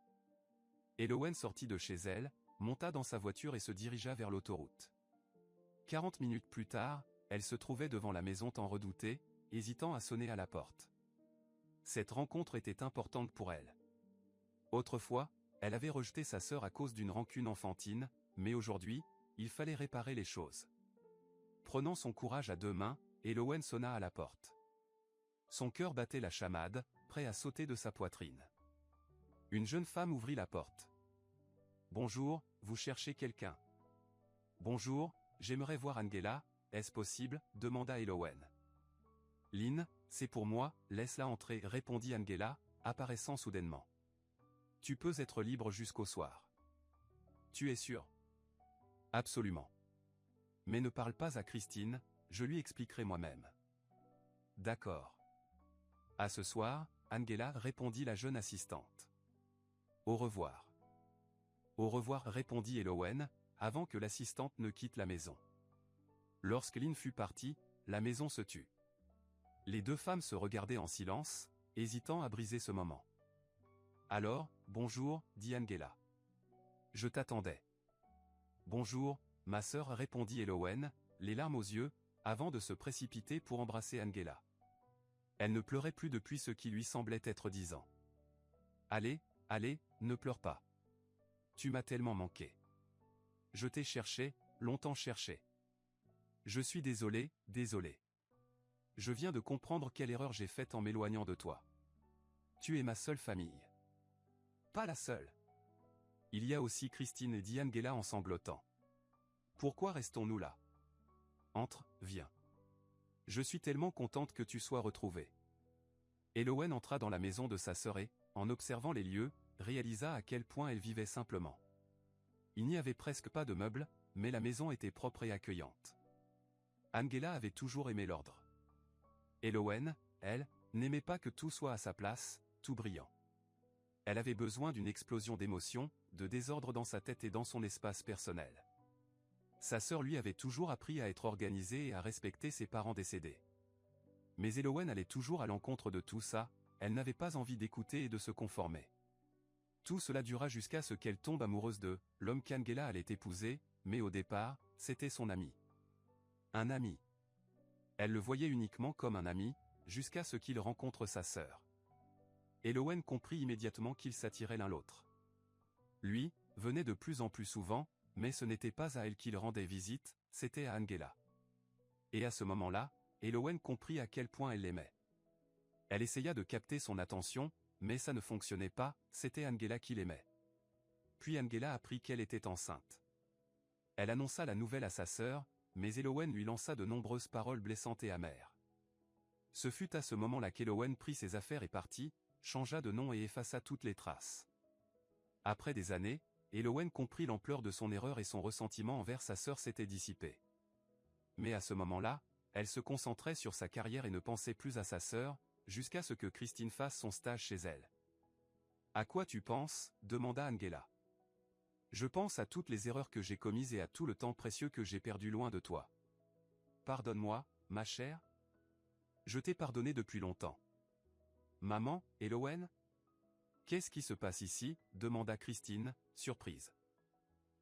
Elowen sortit de chez elle, monta dans sa voiture et se dirigea vers l'autoroute. 40 minutes plus tard, elle se trouvait devant la maison tant redoutée, hésitant à sonner à la porte. Cette rencontre était importante pour elle. Autrefois, elle avait rejeté sa sœur à cause d'une rancune enfantine, mais aujourd'hui, il fallait réparer les choses. Prenant son courage à deux mains, Elowen sonna à la porte. Son cœur battait la chamade, prêt à sauter de sa poitrine. Une jeune femme ouvrit la porte. « Bonjour, vous cherchez quelqu'un ?»« Bonjour, j'aimerais voir Angela, est-ce possible ?» demanda Elowen. « Lynn, c'est pour moi, laisse-la entrer » répondit Angela, apparaissant soudainement. « Tu peux être libre jusqu'au soir. »« Tu es sûr ?»« Absolument. »« Mais ne parle pas à Christine, je lui expliquerai moi-même. »« D'accord. »« À ce soir, Angela, répondit la jeune assistante. « Au revoir. »« Au revoir, répondit Elowen, avant que l'assistante ne quitte la maison. Lorsque Lynn fut partie, la maison se tut. Les deux femmes se regardaient en silence, hésitant à briser ce moment. « Alors, bonjour, dit Angela. Je t'attendais. »« Bonjour, ma sœur, répondit Elowen, les larmes aux yeux, avant de se précipiter pour embrasser Angela. Elle ne pleurait plus depuis ce qui lui semblait être 10 ans. « Allez, allez, ne pleure pas. Tu m'as tellement manqué. Je t'ai cherché, longtemps cherché. Je suis désolé, désolé. Je viens de comprendre quelle erreur j'ai faite en m'éloignant de toi. Tu es ma seule famille. » « Pas la seule. Il y a aussi Christine, dit Angela en sanglotant. Pourquoi restons-nous là? Entre, viens. Je suis tellement contente que tu sois retrouvée. » Elowen entra dans la maison de sa sœur et, en observant les lieux, réalisa à quel point elle vivait simplement. Il n'y avait presque pas de meubles, mais la maison était propre et accueillante. Angela avait toujours aimé l'ordre. Elowen, elle, n'aimait pas que tout soit à sa place, tout brillant. Elle avait besoin d'une explosion d'émotions, de désordre dans sa tête et dans son espace personnel. Sa sœur lui avait toujours appris à être organisée et à respecter ses parents décédés. Mais Elowen allait toujours à l'encontre de tout ça, elle n'avait pas envie d'écouter et de se conformer. Tout cela dura jusqu'à ce qu'elle tombe amoureuse de l'homme qu'Angela allait épouser, mais au départ, c'était son ami. Un ami. Elle le voyait uniquement comme un ami, jusqu'à ce qu'il rencontre sa sœur. Elowen comprit immédiatement qu'ils s'attiraient l'un l'autre. Lui, venait de plus en plus souvent, mais ce n'était pas à elle qu'il rendait visite, c'était à Angela. Et à ce moment-là, Elowen comprit à quel point elle l'aimait. Elle essaya de capter son attention, mais ça ne fonctionnait pas, c'était Angela qui l'aimait. Puis Angela apprit qu'elle était enceinte. Elle annonça la nouvelle à sa sœur, mais Elowen lui lança de nombreuses paroles blessantes et amères. Ce fut à ce moment-là qu'Elowen prit ses affaires et partit, changea de nom et effaça toutes les traces. Après des années, Elowen comprit l'ampleur de son erreur et son ressentiment envers sa sœur s'était dissipé. Mais à ce moment-là, elle se concentrait sur sa carrière et ne pensait plus à sa sœur, jusqu'à ce que Christine fasse son stage chez elle. « À quoi tu penses ?» demanda Angela. « Je pense à toutes les erreurs que j'ai commises et à tout le temps précieux que j'ai perdu loin de toi. Pardonne-moi, ma chère. Je t'ai pardonné depuis longtemps. » « Maman, Elowen ? Qu'est-ce qui se passe ici ?» demanda Christine, surprise.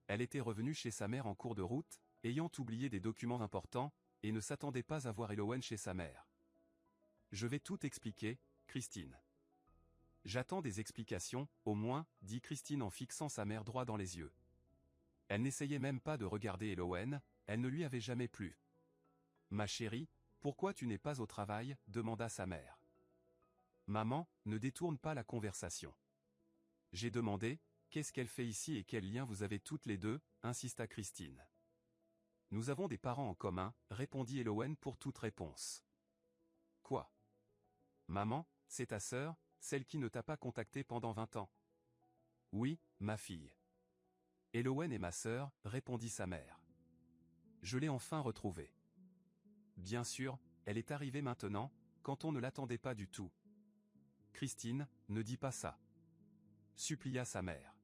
Elle était revenue chez sa mère en cours de route, ayant oublié des documents importants, et ne s'attendait pas à voir Elowen chez sa mère. « Je vais tout expliquer, Christine. »« J'attends des explications, au moins, » dit Christine en fixant sa mère droit dans les yeux. Elle n'essayait même pas de regarder Elowen, elle ne lui avait jamais plu. « Ma chérie, pourquoi tu n'es pas au travail ?» demanda sa mère. « Maman, ne détourne pas la conversation. » J'ai demandé, qu'est-ce qu'elle fait ici et quel lien vous avez toutes les deux, insista Christine. Nous avons des parents en commun, répondit Elowen pour toute réponse. Quoi? Maman, c'est ta sœur, celle qui ne t'a pas contacté pendant 20 ans? Oui, ma fille. Elowen est ma sœur, répondit sa mère. Je l'ai enfin retrouvée. Bien sûr, elle est arrivée maintenant, quand on ne l'attendait pas du tout. Christine, ne dis pas ça. Supplia sa mère.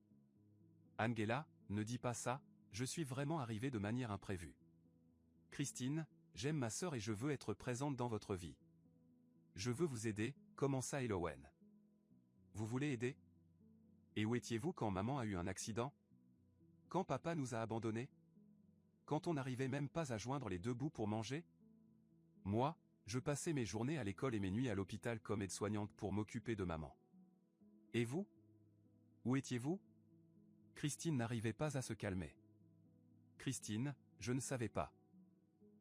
Angela, ne dis pas ça, je suis vraiment arrivée de manière imprévue. Christine, j'aime ma sœur et je veux être présente dans votre vie. Je veux vous aider, commença Elowen. Vous voulez aider? Et où étiez-vous quand maman a eu un accident? Quand papa nous a abandonnés? Quand on n'arrivait même pas à joindre les deux bouts pour manger? Moi, je passais mes journées à l'école et mes nuits à l'hôpital comme aide-soignante pour m'occuper de maman. Et vous? Où étiez-vous? Christine n'arrivait pas à se calmer. Christine, je ne savais pas.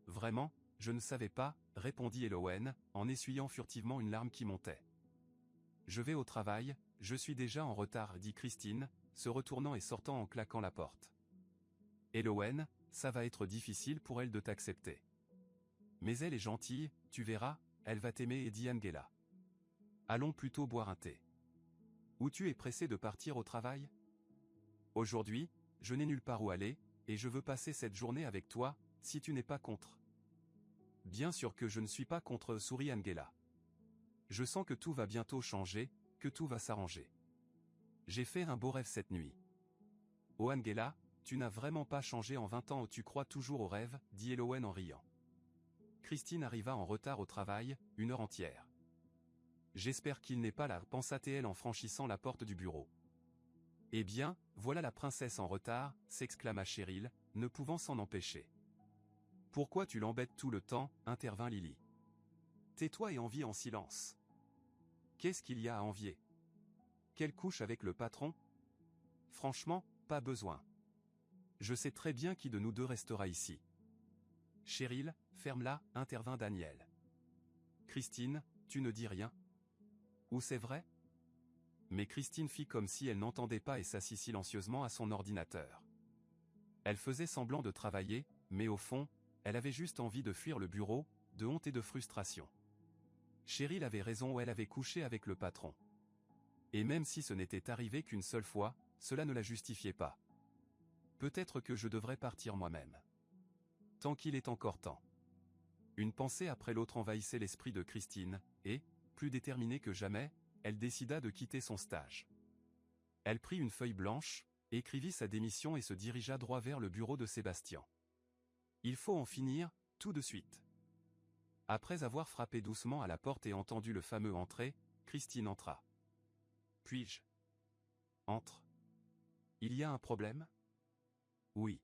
Vraiment, je ne savais pas, répondit Elowen, en essuyant furtivement une larme qui montait. Je vais au travail, je suis déjà en retard, dit Christine, se retournant et sortant en claquant la porte. Elowen, ça va être difficile pour elle de t'accepter. Mais elle est gentille, tu verras, elle va t'aimer, dit Angela. Allons plutôt boire un thé. Où tu es pressé de partir au travail? Aujourd'hui, je n'ai nulle part où aller, et je veux passer cette journée avec toi, si tu n'es pas contre. Bien sûr que je ne suis pas contre, sourit Angela. Je sens que tout va bientôt changer, que tout va s'arranger. J'ai fait un beau rêve cette nuit. Oh Angela, tu n'as vraiment pas changé en 20 ans, tu crois toujours aux rêves, dit Elowen en riant. Christine arriva en retard au travail, 1 heure entière. J'espère qu'il n'est pas là, pensa-t-elle en franchissant la porte du bureau. Eh bien, voilà la princesse en retard, s'exclama Cheryl, ne pouvant s'en empêcher. Pourquoi tu l'embêtes tout le temps, intervint Lily. Tais-toi et envie en silence. Qu'est-ce qu'il y a à envier? Qu'elle couche avec le patron? Franchement, pas besoin. Je sais très bien qui de nous deux restera ici. Cheryl, ferme-la, intervint Daniel. Christine, tu ne dis rien? Ou c'est vrai? Mais Christine fit comme si elle n'entendait pas et s'assit silencieusement à son ordinateur. Elle faisait semblant de travailler, mais au fond, elle avait juste envie de fuir le bureau, de honte et de frustration. Cheryl avait raison, elle avait couché avec le patron. Et même si ce n'était arrivé qu'une seule fois, cela ne la justifiait pas. Peut-être que je devrais partir moi-même. Tant qu'il est encore temps. Une pensée après l'autre envahissait l'esprit de Christine, et, plus déterminée que jamais, elle décida de quitter son stage. Elle prit une feuille blanche, écrivit sa démission et se dirigea droit vers le bureau de Sébastien. Il faut en finir, tout de suite. Après avoir frappé doucement à la porte et entendu le fameux entrer, Christine entra. Puis-je? Entre. Il y a un problème? Oui.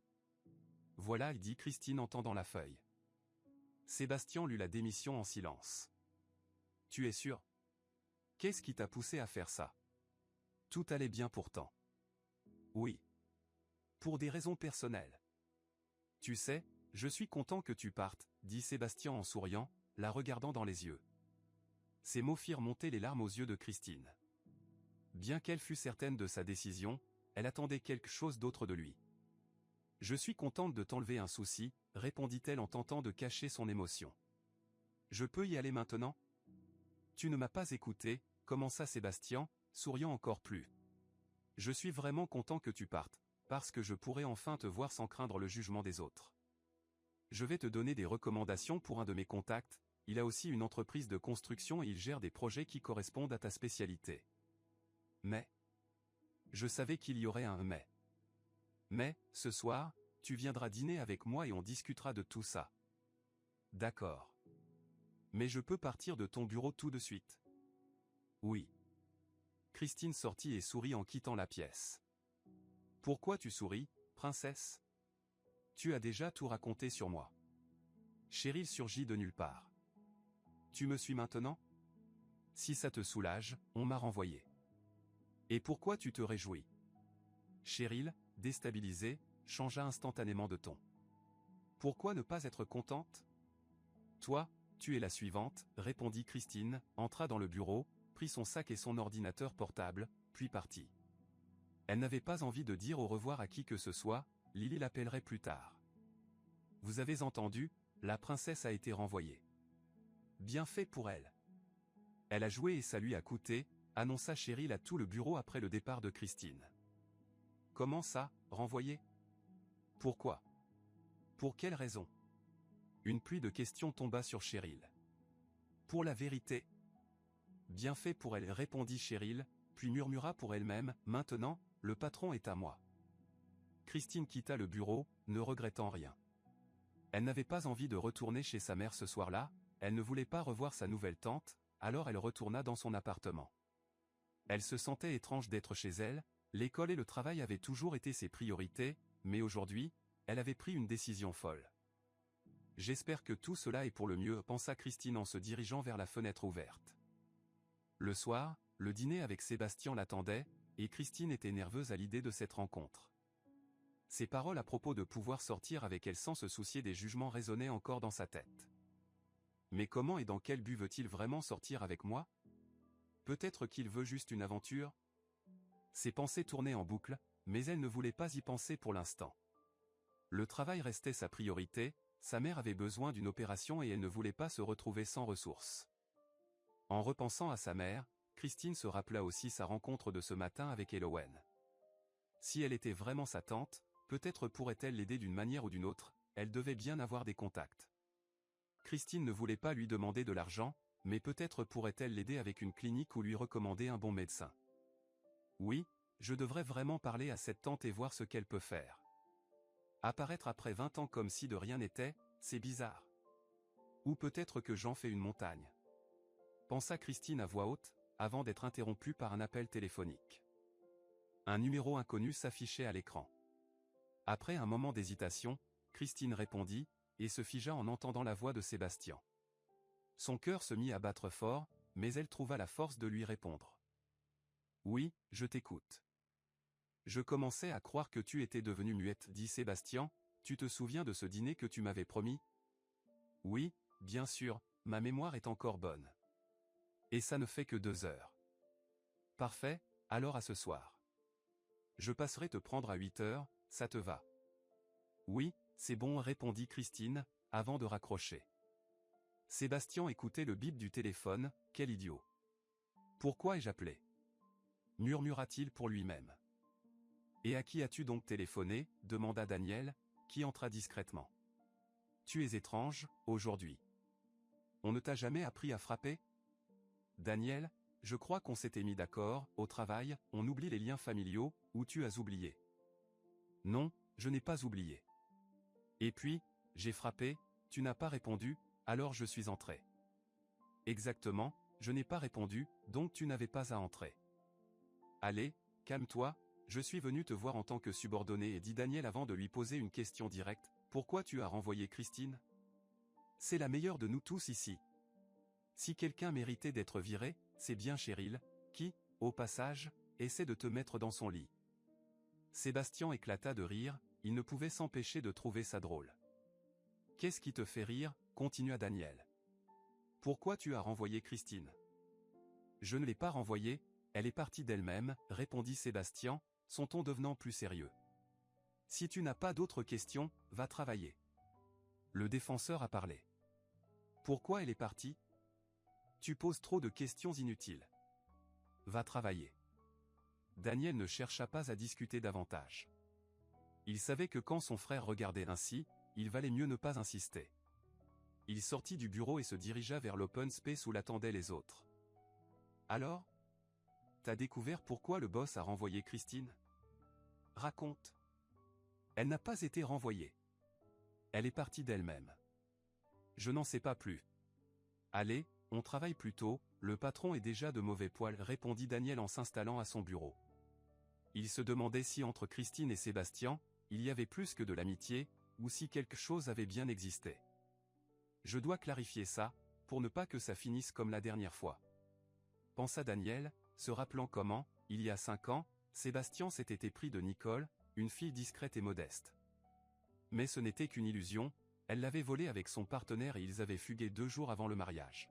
Voilà, dit Christine en tendant la feuille. Sébastien lut la démission en silence. Tu es sûr? Qu'est-ce qui t'a poussé à faire ça? Tout allait bien pourtant. Oui. Pour des raisons personnelles. Tu sais, je suis content que tu partes, dit Sébastien en souriant, la regardant dans les yeux. Ces mots firent monter les larmes aux yeux de Christine. Bien qu'elle fût certaine de sa décision, elle attendait quelque chose d'autre de lui. Je suis contente de t'enlever un souci, répondit-elle en tentant de cacher son émotion. Je peux y aller maintenant? Tu ne m'as pas écouté, commença Sébastien, souriant encore plus. Je suis vraiment content que tu partes, parce que je pourrai enfin te voir sans craindre le jugement des autres. Je vais te donner des recommandations pour un de mes contacts, il a aussi une entreprise de construction et il gère des projets qui correspondent à ta spécialité. Mais je savais qu'il y aurait un mais. Mais, ce soir, tu viendras dîner avec moi et on discutera de tout ça. D'accord. Mais je peux partir de ton bureau tout de suite. Oui. Christine sortit et sourit en quittant la pièce. Pourquoi tu souris, princesse? Tu as déjà tout raconté sur moi. Cheryl surgit de nulle part. Tu me suis maintenant? Si ça te soulage, on m'a renvoyé. Et pourquoi tu te réjouis? Cheryl, déstabilisée, changea instantanément de ton. Pourquoi ne pas être contente? Toi, tu es la suivante, répondit Christine, entra dans le bureau, prit son sac et son ordinateur portable, puis partit. Elle n'avait pas envie de dire au revoir à qui que ce soit, Lily l'appellerait plus tard. Vous avez entendu, la princesse a été renvoyée. Bien fait pour elle. Elle a joué et ça lui a coûté, annonça Cheryl à tout le bureau après le départ de Christine. Comment ça, renvoyée? Pourquoi? Pour quelle raison? Une pluie de questions tomba sur Cheryl. Pour la vérité. Bien fait pour elle, répondit Cheryl, puis murmura pour elle-même, maintenant, le patron est à moi. Christine quitta le bureau, ne regrettant rien. Elle n'avait pas envie de retourner chez sa mère ce soir-là, elle ne voulait pas revoir sa nouvelle tante, alors elle retourna dans son appartement. Elle se sentait étrange d'être chez elle, l'école et le travail avaient toujours été ses priorités, mais aujourd'hui, elle avait pris une décision folle. J'espère que tout cela est pour le mieux, pensa Christine en se dirigeant vers la fenêtre ouverte. Le soir, le dîner avec Sébastien l'attendait, et Christine était nerveuse à l'idée de cette rencontre. Ses paroles à propos de pouvoir sortir avec elle sans se soucier des jugements résonnaient encore dans sa tête. Mais comment et dans quel but veut-il vraiment sortir avec moi? Peut-être qu'il veut juste une aventure? Ses pensées tournaient en boucle, mais elle ne voulait pas y penser pour l'instant. Le travail restait sa priorité, sa mère avait besoin d'une opération et elle ne voulait pas se retrouver sans ressources. En repensant à sa mère, Christine se rappela aussi sa rencontre de ce matin avec Elowen. Si elle était vraiment sa tante, peut-être pourrait-elle l'aider d'une manière ou d'une autre, elle devait bien avoir des contacts. Christine ne voulait pas lui demander de l'argent, mais peut-être pourrait-elle l'aider avec une clinique ou lui recommander un bon médecin. Oui, je devrais vraiment parler à cette tante et voir ce qu'elle peut faire. Apparaître après 20 ans comme si de rien n'était, c'est bizarre. Ou peut-être que j'en fais une montagne. Pensa Christine à voix haute, avant d'être interrompue par un appel téléphonique. Un numéro inconnu s'affichait à l'écran. Après un moment d'hésitation, Christine répondit, et se figea en entendant la voix de Sébastien. Son cœur se mit à battre fort, mais elle trouva la force de lui répondre. « Oui, je t'écoute. » « Je commençais à croire que tu étais devenue muette, dit Sébastien, tu te souviens de ce dîner que tu m'avais promis? » « Oui, bien sûr, ma mémoire est encore bonne. » « Et ça ne fait que 2 heures. »« Parfait, alors à ce soir. Je passerai te prendre à 8 heures, ça te va? » « Oui, c'est bon, répondit Christine, avant de raccrocher. Sébastien écoutait le bip du téléphone, quel idiot. « Pourquoi ai-je appelé » murmura-t-il pour lui-même. « Et à qui as-tu donc téléphoné » demanda Daniel, qui entra discrètement. « Tu es étrange, aujourd'hui. On ne t'a jamais appris à frapper ? » Daniel, je crois qu'on s'était mis d'accord, au travail, on oublie les liens familiaux, ou tu as oublié. Non, je n'ai pas oublié. Et puis, j'ai frappé, tu n'as pas répondu, alors je suis entré. Exactement, je n'ai pas répondu, donc tu n'avais pas à entrer. Allez, calme-toi, je suis venu te voir en tant que subordonné, dit Daniel avant de lui poser une question directe, pourquoi tu as renvoyé Christine? C'est la meilleure de nous tous ici. Si quelqu'un méritait d'être viré, c'est bien Cheryl, qui, au passage, essaie de te mettre dans son lit. Sébastien éclata de rire, il ne pouvait s'empêcher de trouver ça drôle. Qu'est-ce qui te fait rire, continua Daniel. Pourquoi tu as renvoyé Christine? Je ne l'ai pas renvoyée, elle est partie d'elle-même, répondit Sébastien, son ton devenant plus sérieux. Si tu n'as pas d'autres questions, va travailler. Le défenseur a parlé. Pourquoi elle est partie? Tu poses trop de questions inutiles. Va travailler. Daniel ne chercha pas à discuter davantage. Il savait que quand son frère regardait ainsi, il valait mieux ne pas insister. Il sortit du bureau et se dirigea vers l'open space où l'attendaient les autres. Alors? T'as découvert pourquoi le boss a renvoyé Christine? Raconte. Elle n'a pas été renvoyée. Elle est partie d'elle-même. Je n'en sais pas plus. Allez, on travaille plus tôt, le patron est déjà de mauvais poil, répondit Daniel en s'installant à son bureau. Il se demandait si entre Christine et Sébastien, il y avait plus que de l'amitié, ou si quelque chose avait bien existé. Je dois clarifier ça, pour ne pas que ça finisse comme la dernière fois. Pensa Daniel, se rappelant comment, il y a 5 ans, Sébastien s'était épris de Nicole, une fille discrète et modeste. Mais ce n'était qu'une illusion, elle l'avait volée avec son partenaire et ils avaient fugué 2 jours avant le mariage.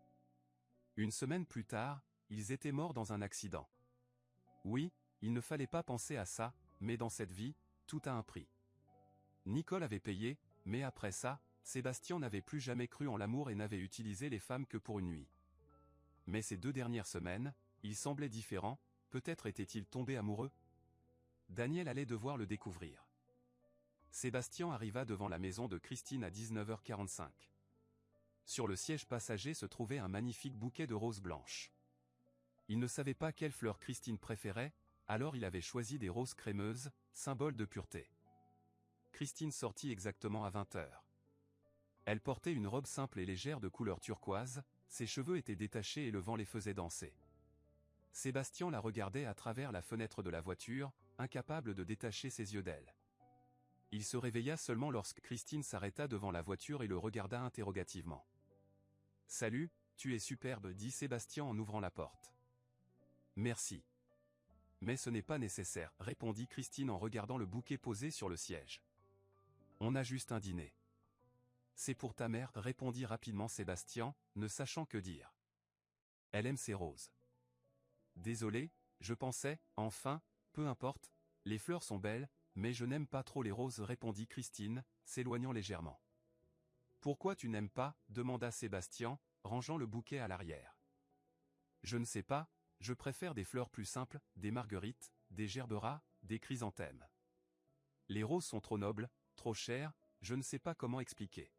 Une semaine plus tard, ils étaient morts dans un accident. Oui, il ne fallait pas penser à ça, mais dans cette vie, tout a un prix. Nicole avait payé, mais après ça, Sébastien n'avait plus jamais cru en l'amour et n'avait utilisé les femmes que pour une nuit. Mais ces 2 dernières semaines, il semblait différent, peut-être était-il tombé amoureux? Daniel allait devoir le découvrir. Sébastien arriva devant la maison de Christine à 19h45. Sur le siège passager se trouvait un magnifique bouquet de roses blanches. Il ne savait pas quelle fleur Christine préférait, alors il avait choisi des roses crémeuses, symbole de pureté. Christine sortit exactement à 20h. Elle portait une robe simple et légère de couleur turquoise, ses cheveux étaient détachés et le vent les faisait danser. Sébastien la regardait à travers la fenêtre de la voiture, incapable de détacher ses yeux d'elle. Il se réveilla seulement lorsque Christine s'arrêta devant la voiture et le regarda interrogativement. « Salut, tu es superbe » dit Sébastien en ouvrant la porte. « Merci. »« Mais ce n'est pas nécessaire » répondit Christine en regardant le bouquet posé sur le siège. « On a juste un dîner. »« C'est pour ta mère » répondit rapidement Sébastien, ne sachant que dire. « Elle aime ses roses. »« Désolé, je pensais, enfin, peu importe, les fleurs sont belles, mais je n'aime pas trop les roses » répondit Christine, s'éloignant légèrement. « Pourquoi tu n'aimes pas » demanda Sébastien, rangeant le bouquet à l'arrière. « Je ne sais pas, je préfère des fleurs plus simples, des marguerites, des gerberas, des chrysanthèmes. Les roses sont trop nobles, trop chères, je ne sais pas comment expliquer. »«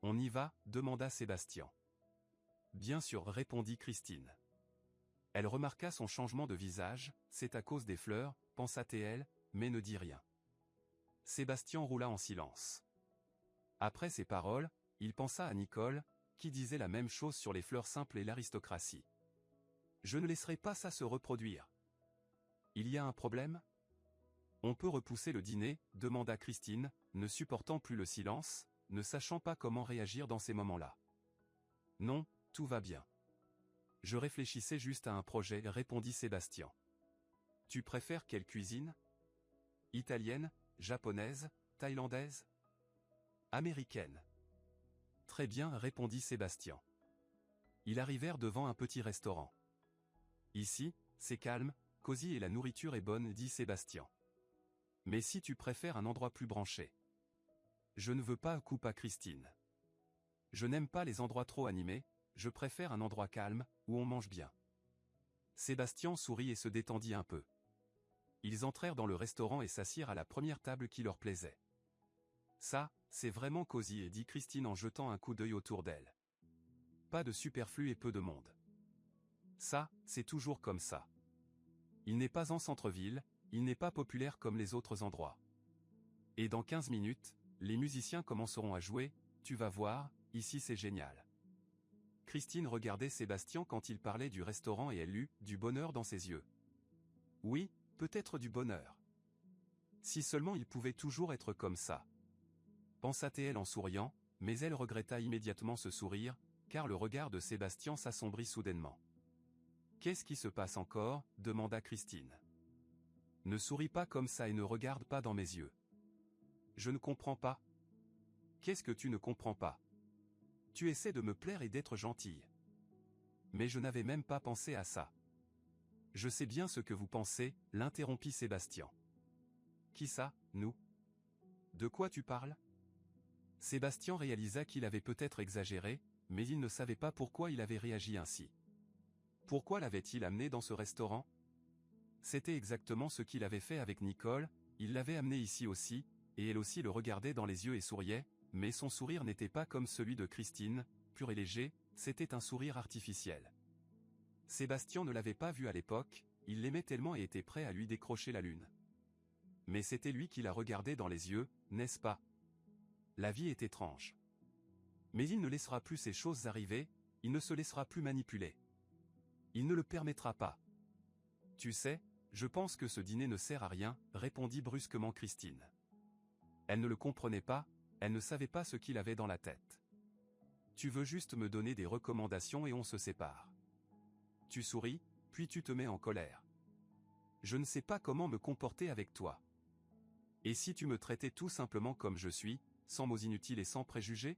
On y va » demanda Sébastien. « Bien sûr » répondit Christine. Elle remarqua son changement de visage, « C'est à cause des fleurs » pensa-t-elle, mais ne dit rien. Sébastien roula en silence. Après ces paroles, il pensa à Nicole, qui disait la même chose sur les fleurs simples et l'aristocratie. « Je ne laisserai pas ça se reproduire. »« Il y a un problème ? » ?»« On peut repousser le dîner » demanda Christine, ne supportant plus le silence, ne sachant pas comment réagir dans ces moments-là. « Non, tout va bien. Je réfléchissais juste à un projet » répondit Sébastien. « Tu préfères quelle cuisine ? Italienne, japonaise, thaïlandaise ? Américaine ? » « Très bien » répondit Sébastien. Ils arrivèrent devant un petit restaurant. « Ici, c'est calme, cosy et la nourriture est bonne » dit Sébastien. « Mais si tu préfères un endroit plus branché ? » « Je ne veux pas » coupa Christine. « Je n'aime pas les endroits trop animés, je préfère un endroit calme, où on mange bien. » Sébastien sourit et se détendit un peu. Ils entrèrent dans le restaurant et s'assirent à la première table qui leur plaisait. « Ça, c'est vraiment cosy » dit Christine en jetant un coup d'œil autour d'elle. Pas de superflu et peu de monde. Ça, c'est toujours comme ça. Il n'est pas en centre-ville, il n'est pas populaire comme les autres endroits. Et dans 15 minutes, les musiciens commenceront à jouer, tu vas voir, ici c'est génial. Christine regardait Sébastien quand il parlait du restaurant et elle eut du bonheur dans ses yeux. Oui, peut-être du bonheur. Si seulement il pouvait toujours être comme ça. Pensa-t-elle en souriant, mais elle regretta immédiatement ce sourire, car le regard de Sébastien s'assombrit soudainement. « Qu'est-ce qui se passe encore » demanda Christine. « Ne souris pas comme ça et ne regarde pas dans mes yeux. » Je ne comprends pas. Qu'est-ce que tu ne comprends pas ? Tu essaies de me plaire et d'être gentille. Mais je n'avais même pas pensé à ça. Je sais bien ce que vous pensez, l'interrompit Sébastien. Qui ça, nous ? De quoi tu parles ? Sébastien réalisa qu'il avait peut-être exagéré, mais il ne savait pas pourquoi il avait réagi ainsi. Pourquoi l'avait-il amené dans ce restaurant ? C'était exactement ce qu'il avait fait avec Nicole, il l'avait amenée ici aussi, et elle aussi le regardait dans les yeux et souriait, mais son sourire n'était pas comme celui de Christine, pur et léger, c'était un sourire artificiel. Sébastien ne l'avait pas vu à l'époque, il l'aimait tellement et était prêt à lui décrocher la lune. Mais c'était lui qui la regardait dans les yeux, n'est-ce pas ? La vie est étrange. Mais il ne laissera plus ces choses arriver, il ne se laissera plus manipuler. Il ne le permettra pas. Tu sais, je pense que ce dîner ne sert à rien, répondit brusquement Christine. Elle ne le comprenait pas, elle ne savait pas ce qu'il avait dans la tête. Tu veux juste me donner des recommandations et on se sépare. Tu souris, puis tu te mets en colère. Je ne sais pas comment me comporter avec toi. Et si tu me traitais tout simplement comme je suis, sans mots inutiles et sans préjugés ?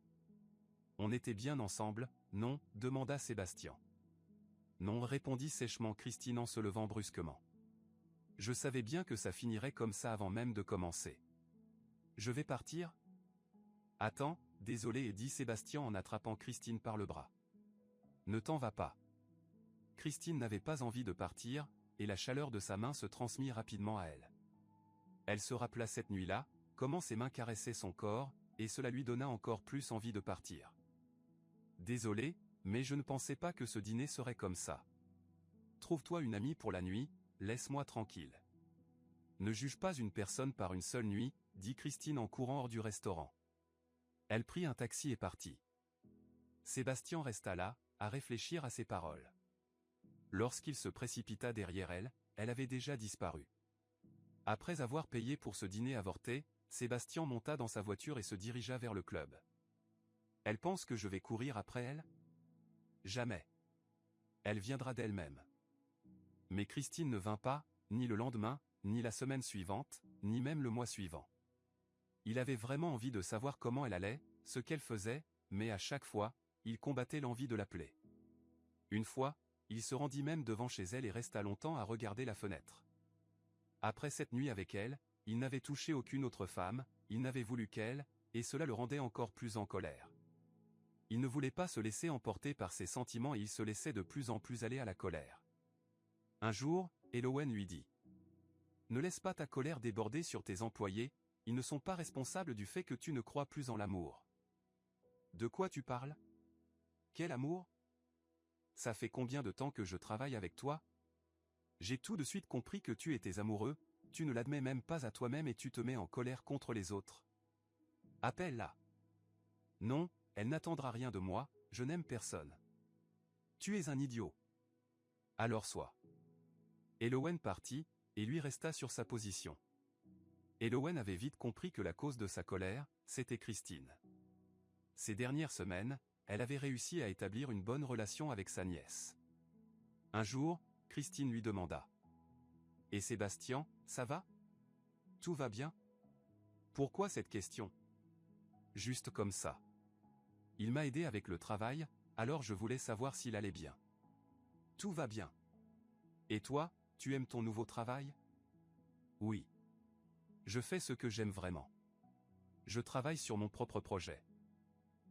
On était bien ensemble, non ? demanda Sébastien. Non, répondit sèchement Christine en se levant brusquement. Je savais bien que ça finirait comme ça avant même de commencer. Je vais partir ? Attends, désolé, dit Sébastien en attrapant Christine par le bras. Ne t'en va pas. Christine n'avait pas envie de partir, et la chaleur de sa main se transmit rapidement à elle. Elle se rappela cette nuit-là, comment ses mains caressaient son corps, et cela lui donna encore plus envie de partir. Désolé, mais je ne pensais pas que ce dîner serait comme ça. Trouve-toi une amie pour la nuit, laisse-moi tranquille. Ne juge pas une personne par une seule nuit, dit Christine en courant hors du restaurant. Elle prit un taxi et partit. Sébastien resta là, à réfléchir à ses paroles. Lorsqu'il se précipita derrière elle, elle avait déjà disparu. Après avoir payé pour ce dîner avorté, Sébastien monta dans sa voiture et se dirigea vers le club. Elle pense que je vais courir après elle? Jamais. Elle viendra d'elle-même. Mais Christine ne vint pas, ni le lendemain, ni la semaine suivante, ni même le mois suivant. Il avait vraiment envie de savoir comment elle allait, ce qu'elle faisait, mais à chaque fois, il combattait l'envie de l'appeler. Une fois, il se rendit même devant chez elle et resta longtemps à regarder la fenêtre. Après cette nuit avec elle, il n'avait touché aucune autre femme, il n'avait voulu qu'elle, et cela le rendait encore plus en colère. Il ne voulait pas se laisser emporter par ses sentiments et il se laissait de plus en plus aller à la colère. Un jour, Elowen lui dit: « Ne laisse pas ta colère déborder sur tes employés, ils ne sont pas responsables du fait que tu ne crois plus en l'amour. » « De quoi tu parles? Quel amour? Ça fait combien de temps que je travaille avec toi? J'ai tout de suite compris que tu étais amoureux, tu ne l'admets même pas à toi-même et tu te mets en colère contre les autres. Appelle-la. Non, elle n'attendra rien de moi, je n'aime personne. Tu es un idiot. Alors sois. Elowen partit, et lui resta sur sa position. Elowen avait vite compris que la cause de sa colère, c'était Christine. Ces dernières semaines, elle avait réussi à établir une bonne relation avec sa nièce. Un jour, Christine lui demanda: « Et Sébastien, ça va? Tout va bien? Pourquoi cette question? Juste comme ça. Il m'a aidé avec le travail, alors je voulais savoir s'il allait bien. Tout va bien. Et toi, tu aimes ton nouveau travail? Oui. Je fais ce que j'aime vraiment. Je travaille sur mon propre projet.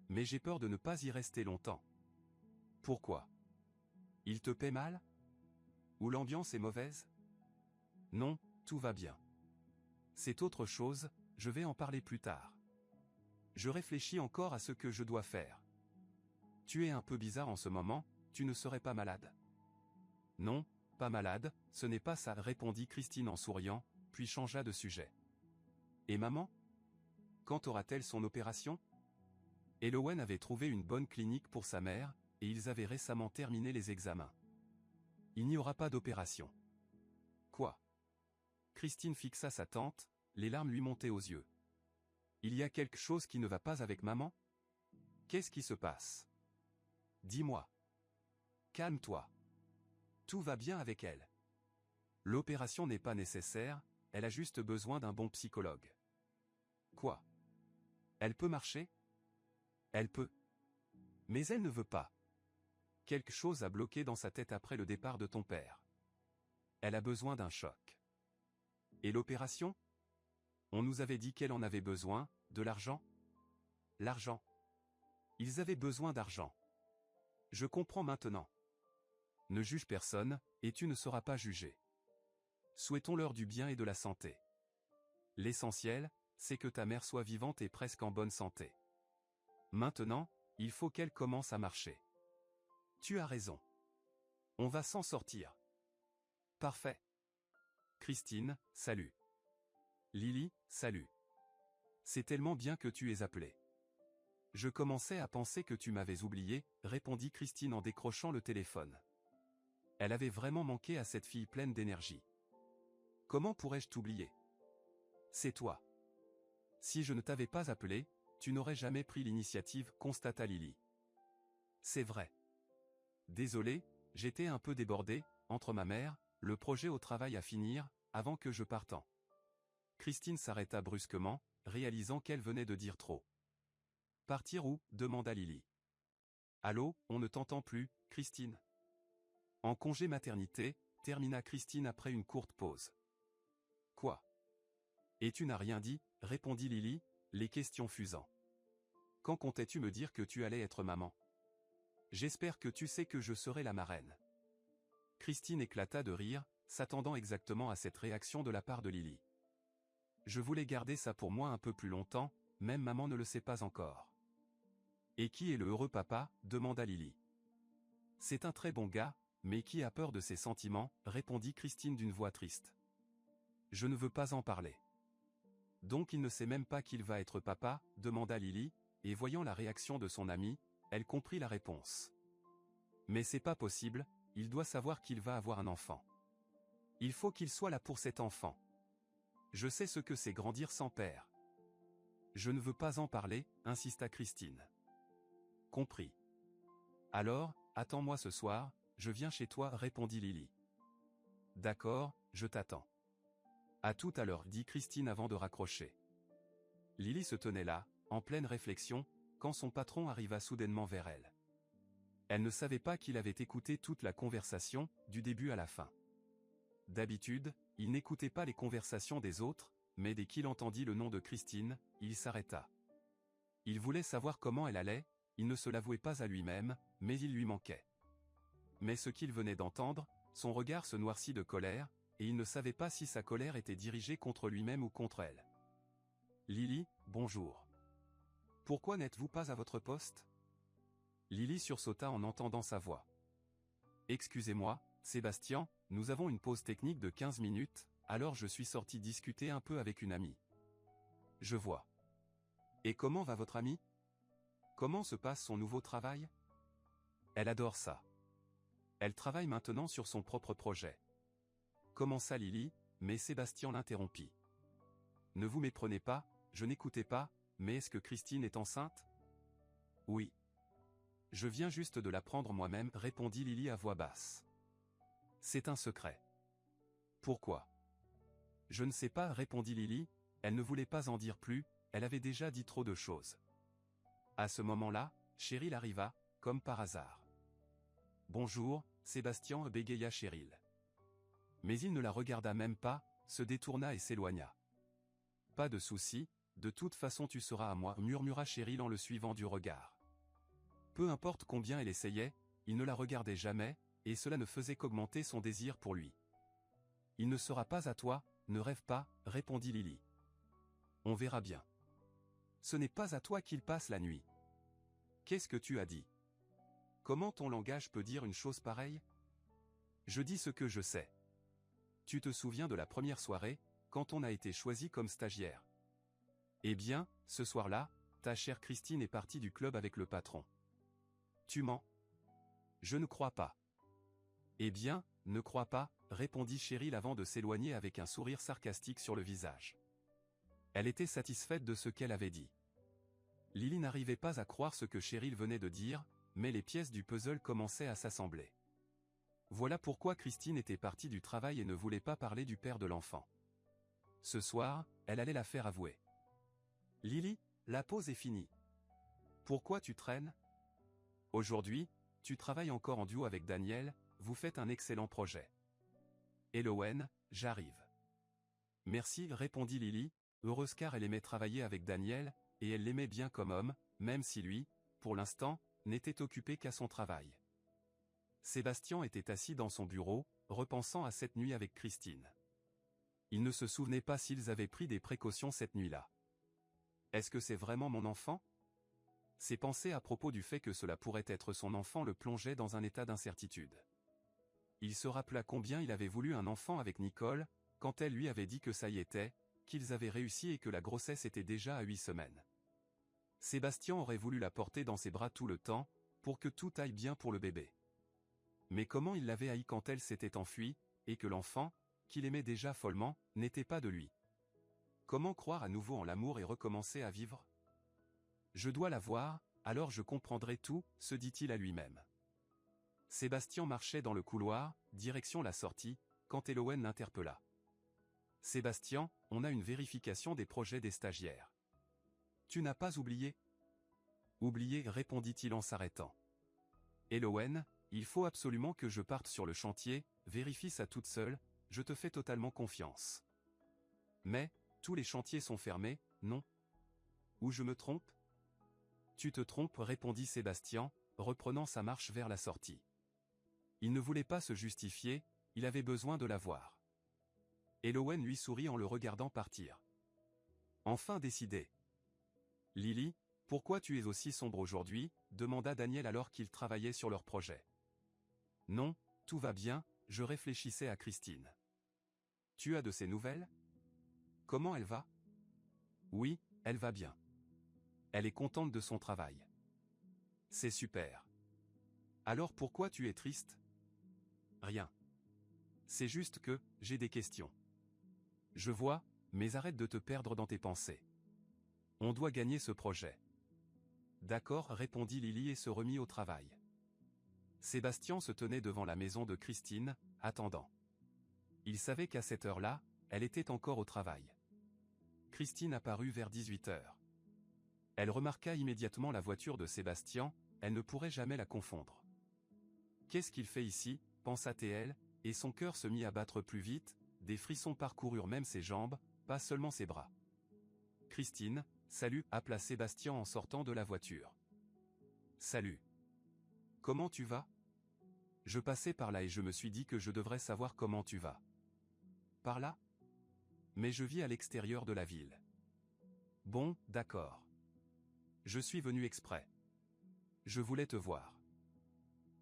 Mais j'ai peur de ne pas y rester longtemps. Pourquoi? Il te paie mal? Ou l'ambiance est mauvaise? Non, tout va bien. C'est autre chose, je vais en parler plus tard. Je réfléchis encore à ce que je dois faire. Tu es un peu bizarre en ce moment, tu ne serais pas malade? Non, pas malade, ce n'est pas ça, répondit Christine en souriant, puis changea de sujet. Et maman? Quand aura-t-elle son opération? Elowen avait trouvé une bonne clinique pour sa mère, et ils avaient récemment terminé les examens. Il n'y aura pas d'opération. Quoi? Christine fixa sa tante, les larmes lui montaient aux yeux. Il y a quelque chose qui ne va pas avec maman? Qu'est-ce qui se passe? Dis-moi. Calme-toi. Tout va bien avec elle. L'opération n'est pas nécessaire, elle a juste besoin d'un bon psychologue. Quoi? Elle peut marcher? Elle peut. Mais elle ne veut pas. Quelque chose a bloqué dans sa tête après le départ de ton père. Elle a besoin d'un choc. Et l'opération? On nous avait dit qu'elle en avait besoin, de l'argent? L'argent. Ils avaient besoin d'argent. Je comprends maintenant. Ne juge personne, et tu ne seras pas jugé. Souhaitons-leur du bien et de la santé. L'essentiel, c'est que ta mère soit vivante et presque en bonne santé. Maintenant, il faut qu'elle commence à marcher. Tu as raison. On va s'en sortir. Parfait. Christine, salut. Lily, salut. C'est tellement bien que tu aies appelé. Je commençais à penser que tu m'avais oublié, répondit Christine en décrochant le téléphone. Elle avait vraiment manqué à cette fille pleine d'énergie. Comment pourrais-je t'oublier? C'est toi. Si je ne t'avais pas appelé, tu n'aurais jamais pris l'initiative, constata Lily. C'est vrai. Désolé, j'étais un peu débordé, entre ma mère, le projet au travail à finir, avant que je partant. Christine s'arrêta brusquement, réalisant qu'elle venait de dire trop. Partir où? Demanda Lily. Allô, on ne t'entend plus, Christine. En congé maternité, termina Christine après une courte pause. Quoi? Et tu n'as rien dit, répondit Lily, les questions fusant. Quand comptais-tu me dire que tu allais être maman? J'espère que tu sais que je serai la marraine. Christine éclata de rire, s'attendant exactement à cette réaction de la part de Lily. Je voulais garder ça pour moi un peu plus longtemps, même maman ne le sait pas encore. Et qui est le heureux papa? Demanda Lily. C'est un très bon gars, mais qui a peur de ses sentiments, répondit Christine d'une voix triste. Je ne veux pas en parler. Donc il ne sait même pas qu'il va être papa? Demanda Lily, et voyant la réaction de son amie, elle comprit la réponse. Mais c'est pas possible, il doit savoir qu'il va avoir un enfant. Il faut qu'il soit là pour cet enfant. Je sais ce que c'est grandir sans père. Je ne veux pas en parler, insista Christine. Compris. Alors, attends-moi ce soir, je viens chez toi, répondit Lily. D'accord, je t'attends. À tout à l'heure, dit Christine avant de raccrocher. Lily se tenait là, en pleine réflexion, quand son patron arriva soudainement vers elle. Elle ne savait pas qu'il avait écouté toute la conversation, du début à la fin. D'habitude, il n'écoutait pas les conversations des autres, mais dès qu'il entendit le nom de Christine, il s'arrêta. Il voulait savoir comment elle allait, il ne se l'avouait pas à lui-même, mais il lui manquait. Mais ce qu'il venait d'entendre, son regard se noircit de colère, et il ne savait pas si sa colère était dirigée contre lui-même ou contre elle. « Lily, bonjour. Pourquoi n'êtes-vous pas à votre poste ?» Lily sursauta en entendant sa voix. « Excusez-moi, Sébastien, nous avons une pause technique de 15 minutes, alors je suis sorti discuter un peu avec une amie. » « Je vois. Et comment va votre amie? Comment se passe son nouveau travail? » « Elle adore ça. Elle travaille maintenant sur son propre projet. » Commença Lily, mais Sébastien l'interrompit. « Ne vous méprenez pas, je n'écoutais pas, mais est-ce que Christine est enceinte? » « Oui. Je viens juste de l'apprendre moi-même, répondit Lily à voix basse. « C'est un secret. » « Pourquoi? » « Je ne sais pas, répondit Lily, elle ne voulait pas en dire plus, elle avait déjà dit trop de choses. À ce moment-là, Cheryl arriva, comme par hasard. « Bonjour, Sébastien, bégaya Cheryl. Mais il ne la regarda même pas, se détourna et s'éloigna. « Pas de souci, de toute façon tu seras à moi, murmura Cheryl en le suivant du regard. Peu importe combien elle essayait, il ne la regardait jamais, et cela ne faisait qu'augmenter son désir pour lui. « Il ne sera pas à toi, ne rêve pas, répondit Lily. On verra bien. Ce n'est pas à toi qu'il passe la nuit. Qu'est-ce que tu as dit? Comment ton langage peut dire une chose pareille? Je dis ce que je sais. Tu te souviens de la première soirée, quand on a été choisi comme stagiaire? Eh bien, ce soir-là, ta chère Christine est partie du club avec le patron. Tu mens? Je ne crois pas. Eh bien, ne crois pas, répondit Cheryl avant de s'éloigner avec un sourire sarcastique sur le visage. Elle était satisfaite de ce qu'elle avait dit. Lily n'arrivait pas à croire ce que Cheryl venait de dire, mais les pièces du puzzle commençaient à s'assembler. Voilà pourquoi Christine était partie du travail et ne voulait pas parler du père de l'enfant. Ce soir, elle allait la faire avouer. « Lily, la pause est finie. Pourquoi tu traînes? Aujourd'hui, tu travailles encore en duo avec Daniel, vous faites un excellent projet. Elowen, j'arrive. » Merci, répondit Lily, heureuse car elle aimait travailler avec Daniel, et elle l'aimait bien comme homme, même si lui, pour l'instant, n'était occupé qu'à son travail. Sébastien était assis dans son bureau, repensant à cette nuit avec Christine. Il ne se souvenait pas s'ils avaient pris des précautions cette nuit-là. Est-ce que c'est vraiment mon enfant? Ses pensées à propos du fait que cela pourrait être son enfant le plongeaient dans un état d'incertitude. Il se rappela combien il avait voulu un enfant avec Nicole, quand elle lui avait dit que ça y était, qu'ils avaient réussi et que la grossesse était déjà à 8 semaines. Sébastien aurait voulu la porter dans ses bras tout le temps, pour que tout aille bien pour le bébé. Mais comment il l'avait haï quand elle s'était enfuie, et que l'enfant, qu'il aimait déjà follement, n'était pas de lui. Comment croire à nouveau en l'amour et recommencer à vivre? Je dois la voir, alors je comprendrai tout, se dit-il à lui-même. Sébastien marchait dans le couloir, direction la sortie, quand Elowen l'interpella. « Sébastien, on a une vérification des projets des stagiaires. Tu n'as pas oublié? » Oublié, répondit-il en s'arrêtant. Elowen, il faut absolument que je parte sur le chantier, vérifie ça toute seule, je te fais totalement confiance. Mais, tous les chantiers sont fermés, non? Ou je me trompe? Tu te trompes, répondit Sébastien, reprenant sa marche vers la sortie. Il ne voulait pas se justifier, il avait besoin de la voir. Elowen lui sourit en le regardant partir. Enfin décidé. Lily, pourquoi tu es aussi sombre aujourd'hui? Demanda Daniel alors qu'ils travaillaient sur leur projet. Non, tout va bien, je réfléchissais à Christine. Tu as de ses nouvelles? Comment elle va? Oui, elle va bien. Elle est contente de son travail. C'est super. Alors pourquoi tu es triste? Rien. C'est juste que, j'ai des questions. Je vois, mais arrête de te perdre dans tes pensées. On doit gagner ce projet. D'accord, répondit Lily et se remit au travail. Sébastien se tenait devant la maison de Christine, attendant. Il savait qu'à cette heure-là, elle était encore au travail. Christine apparut vers 18 heures. Elle remarqua immédiatement la voiture de Sébastien, elle ne pourrait jamais la confondre. Qu'est-ce qu'il fait ici, pensa-t-elle, et son cœur se mit à battre plus vite, des frissons parcoururent même ses jambes, pas seulement ses bras. Christine, salut, appela Sébastien en sortant de la voiture. Salut. Comment tu vas? Je passais par là et je me suis dit que je devrais savoir comment tu vas. Par là? Mais je vis à l'extérieur de la ville. Bon, d'accord. Je suis venu exprès. Je voulais te voir.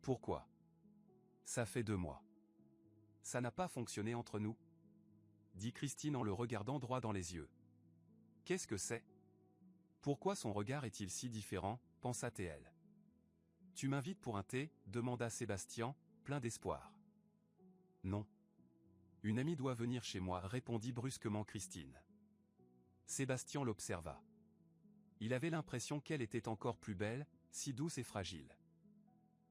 Pourquoi? Ça fait 2 mois. Ça n'a pas fonctionné entre nous? Dit Christine en le regardant droit dans les yeux. Qu'est-ce que c'est? Pourquoi son regard est-il si différent, pensa-t-elle. Tu m'invites pour un thé? Demanda Sébastien, plein d'espoir. Non. Une amie doit venir chez moi, répondit brusquement Christine. Sébastien l'observa. Il avait l'impression qu'elle était encore plus belle, si douce et fragile.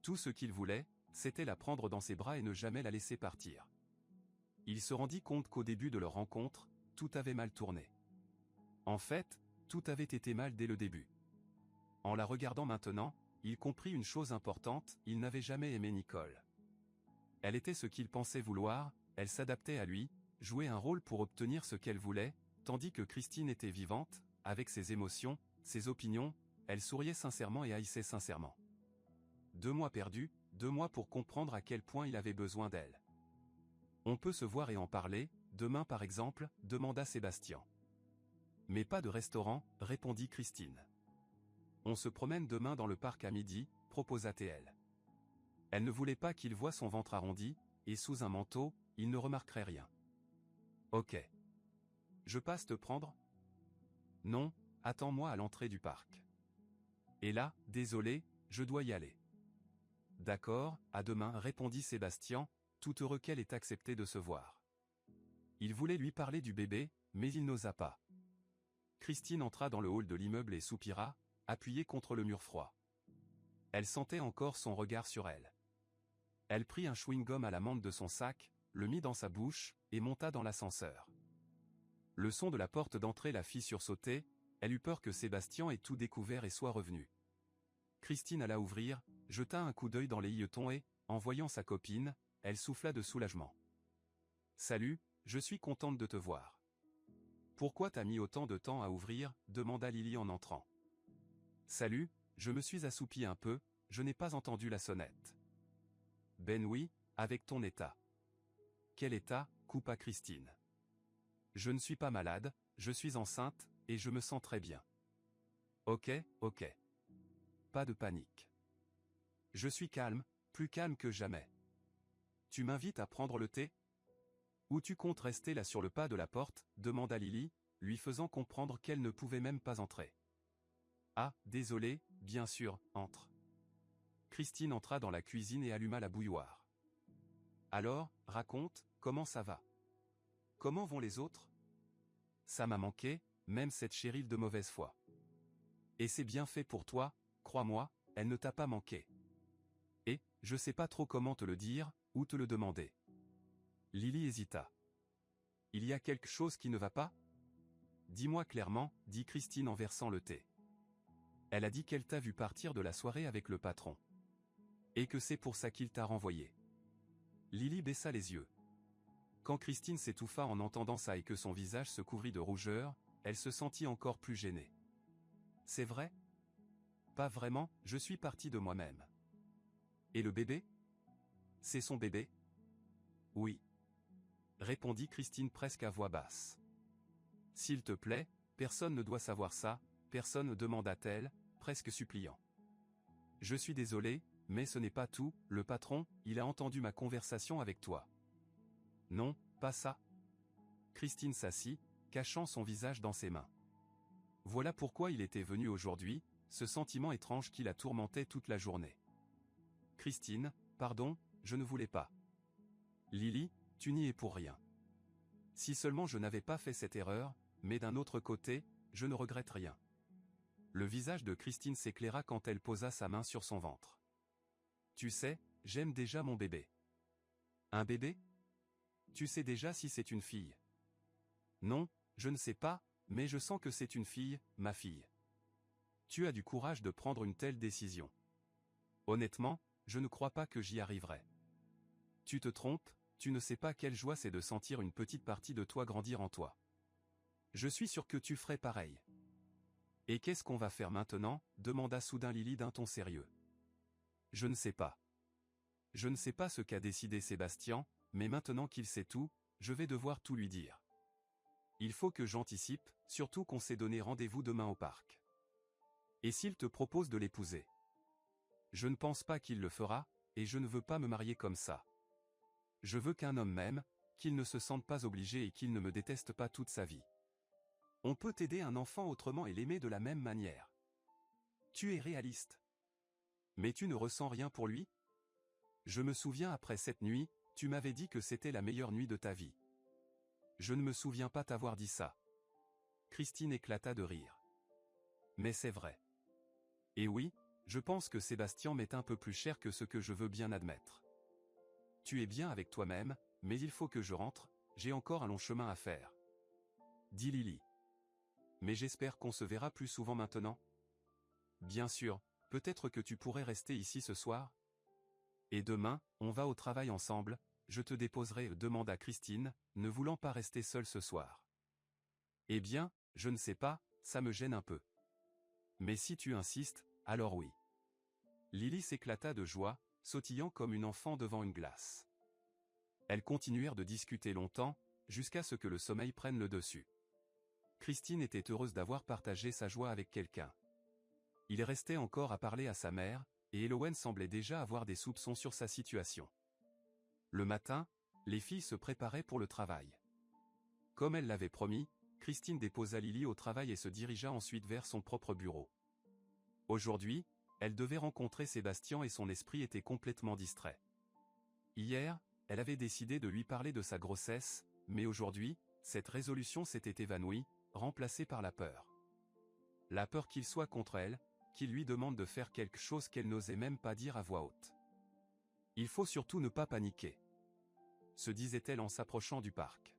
Tout ce qu'il voulait, c'était la prendre dans ses bras et ne jamais la laisser partir. Il se rendit compte qu'au début de leur rencontre, tout avait mal tourné. En fait, tout avait été mal dès le début. En la regardant maintenant, il comprit une chose importante, il n'avait jamais aimé Nicole. Elle était ce qu'il pensait vouloir, elle s'adaptait à lui, jouait un rôle pour obtenir ce qu'elle voulait, tandis que Christine était vivante, avec ses émotions, ses opinions, elle souriait sincèrement et haïssait sincèrement. 2 mois perdus, 2 mois pour comprendre à quel point il avait besoin d'elle. On peut se voir et en parler, demain par exemple, demanda Sébastien. Mais pas de restaurant, répondit Christine. On se promène demain dans le parc à midi, proposa-t-elle. Elle ne voulait pas qu'il voie son ventre arrondi, et sous un manteau, il ne remarquerait rien. Ok. Je passe te prendre? Non, attends-moi à l'entrée du parc. Et là, désolé, je dois y aller. D'accord, à demain, répondit Sébastien, tout heureux qu'elle ait accepté de se voir. Il voulait lui parler du bébé, mais il n'osa pas. Christine entra dans le hall de l'immeuble et soupira, appuyée contre le mur froid. Elle sentait encore son regard sur elle. Elle prit un chewing-gum à l'amande de son sac, le mit dans sa bouche, et monta dans l'ascenseur. Le son de la porte d'entrée la fit sursauter, elle eut peur que Sébastien ait tout découvert et soit revenu. Christine alla ouvrir, jeta un coup d'œil dans les yeux-tons et, en voyant sa copine, elle souffla de soulagement. « Salut, je suis contente de te voir. »« Pourquoi t'as mis autant de temps à ouvrir ?» demanda Lily en entrant. « Salut, je me suis assoupie un peu, je n'ai pas entendu la sonnette. »« Ben oui, avec ton état. »« Quel état ?» coupa Christine. « Je ne suis pas malade, je suis enceinte, et je me sens très bien. »« Ok, ok. Pas de panique. Je suis calme, plus calme que jamais. Tu m'invites à prendre le thé? Ou tu comptes rester là sur le pas de la porte? Demanda Lily, lui faisant comprendre qu'elle ne pouvait même pas entrer. Ah, désolé, bien sûr, entre. Christine entra dans la cuisine et alluma la bouilloire. Alors, raconte, comment ça va? Comment vont les autres? Ça m'a manqué, même cette chérie de mauvaise foi. Et c'est bien fait pour toi, crois-moi, elle ne t'a pas manqué. Et, je sais pas trop comment te le dire, ou te le demander. Lily hésita. Il y a quelque chose qui ne va pas? Dis-moi clairement, dit Christine en versant le thé. Elle a dit qu'elle t'a vu partir de la soirée avec le patron. Et que c'est pour ça qu'il t'a renvoyé. Lily baissa les yeux. Quand Christine s'étouffa en entendant ça et que son visage se couvrit de rougeur, elle se sentit encore plus gênée. C'est vrai? Pas vraiment, je suis partie de moi-même. Et le bébé? C'est son bébé? Oui. Répondit Christine presque à voix basse. S'il te plaît, personne ne doit savoir ça, personne, demanda-t-elle, presque suppliant. Je suis désolée, mais ce n'est pas tout, le patron, il a entendu ma conversation avec toi. Non, pas ça. Christine s'assit, cachant son visage dans ses mains. Voilà pourquoi il était venu aujourd'hui, ce sentiment étrange qui la tourmentait toute la journée. Christine, pardon, je ne voulais pas. Lily, tu n'y es pour rien. Si seulement je n'avais pas fait cette erreur, mais d'un autre côté, je ne regrette rien. Le visage de Christine s'éclaira quand elle posa sa main sur son ventre. Tu sais, j'aime déjà mon bébé. Un bébé? Tu sais déjà si c'est une fille? Non, je ne sais pas, mais je sens que c'est une fille, ma fille. Tu as du courage de prendre une telle décision. Honnêtement, je ne crois pas que j'y arriverai. Tu te trompes, tu ne sais pas quelle joie c'est de sentir une petite partie de toi grandir en toi. Je suis sûr que tu ferais pareil. Et qu'est-ce qu'on va faire maintenant? Demanda soudain Lily d'un ton sérieux. Je ne sais pas. Je ne sais pas ce qu'a décidé Sébastien, mais maintenant qu'il sait tout, je vais devoir tout lui dire. Il faut que j'anticipe, surtout qu'on s'est donné rendez-vous demain au parc. Et s'il te propose de l'épouser? Je ne pense pas qu'il le fera, et je ne veux pas me marier comme ça. Je veux qu'un homme m'aime, qu'il ne se sente pas obligé et qu'il ne me déteste pas toute sa vie. On peut aider un enfant autrement et l'aimer de la même manière. Tu es réaliste. Mais tu ne ressens rien pour lui? Je me souviens après cette nuit, tu m'avais dit que c'était la meilleure nuit de ta vie. Je ne me souviens pas t'avoir dit ça. Christine éclata de rire. Mais c'est vrai. Et oui, je pense que Sébastien m'est un peu plus cher que ce que je veux bien admettre. Tu es bien avec toi-même, mais il faut que je rentre, j'ai encore un long chemin à faire. Dit Lily. Mais j'espère qu'on se verra plus souvent maintenant. Bien sûr, peut-être que tu pourrais rester ici ce soir? Et demain, on va au travail ensemble, je te déposerai, demanda Christine, ne voulant pas rester seule ce soir. Eh bien, je ne sais pas, ça me gêne un peu. Mais si tu insistes, alors oui. Lily s'éclata de joie, sautillant comme une enfant devant une glace. Elles continuèrent de discuter longtemps, jusqu'à ce que le sommeil prenne le dessus. Christine était heureuse d'avoir partagé sa joie avec quelqu'un. Il restait encore à parler à sa mère, et Elowen semblait déjà avoir des soupçons sur sa situation. Le matin, les filles se préparaient pour le travail. Comme elle l'avait promis, Christine déposa Lily au travail et se dirigea ensuite vers son propre bureau. Aujourd'hui, elle devait rencontrer Sébastien et son esprit était complètement distrait. Hier, elle avait décidé de lui parler de sa grossesse, mais aujourd'hui, cette résolution s'était évanouie, remplacée par la peur. La peur qu'il soit contre elle, qu'il lui demande de faire quelque chose qu'elle n'osait même pas dire à voix haute. Il faut surtout ne pas paniquer, se disait-elle en s'approchant du parc.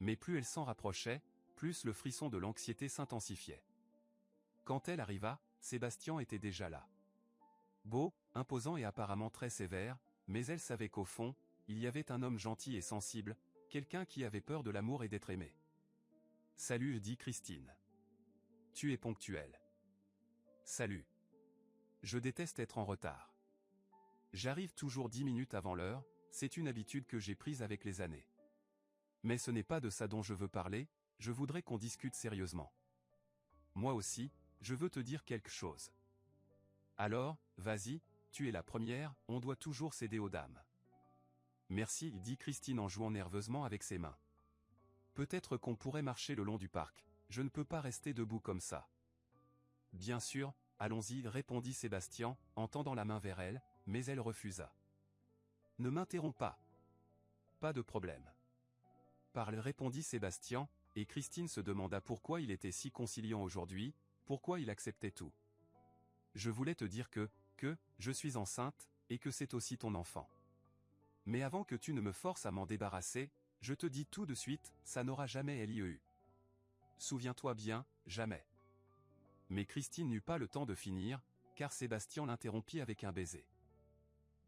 Mais plus elle s'en rapprochait, plus le frisson de l'anxiété s'intensifiait. Quand elle arriva, Sébastien était déjà là. Beau, imposant et apparemment très sévère, mais elle savait qu'au fond, il y avait un homme gentil et sensible, quelqu'un qui avait peur de l'amour et d'être aimé. « Salut » dit Christine. « Tu es ponctuel. »« Salut. Je déteste être en retard. J'arrive toujours 10 minutes avant l'heure, c'est une habitude que j'ai prise avec les années. Mais ce n'est pas de ça dont je veux parler, je voudrais qu'on discute sérieusement. Moi aussi, je veux te dire quelque chose. Alors, vas-y, tu es la première, on doit toujours céder aux dames. Merci, dit Christine en jouant nerveusement avec ses mains. Peut-être qu'on pourrait marcher le long du parc, je ne peux pas rester debout comme ça. Bien sûr, allons-y, répondit Sébastien, en tendant la main vers elle, mais elle refusa. Ne m'interromps pas. Pas de problème. Parle, répondit Sébastien, et Christine se demanda pourquoi il était si conciliant aujourd'hui, pourquoi il acceptait tout. Je voulais te dire que je suis enceinte, et que c'est aussi ton enfant. Mais avant que tu ne me forces à m'en débarrasser, je te dis tout de suite, ça n'aura jamais lieu. Souviens-toi bien, jamais. Mais Christine n'eut pas le temps de finir, car Sébastien l'interrompit avec un baiser.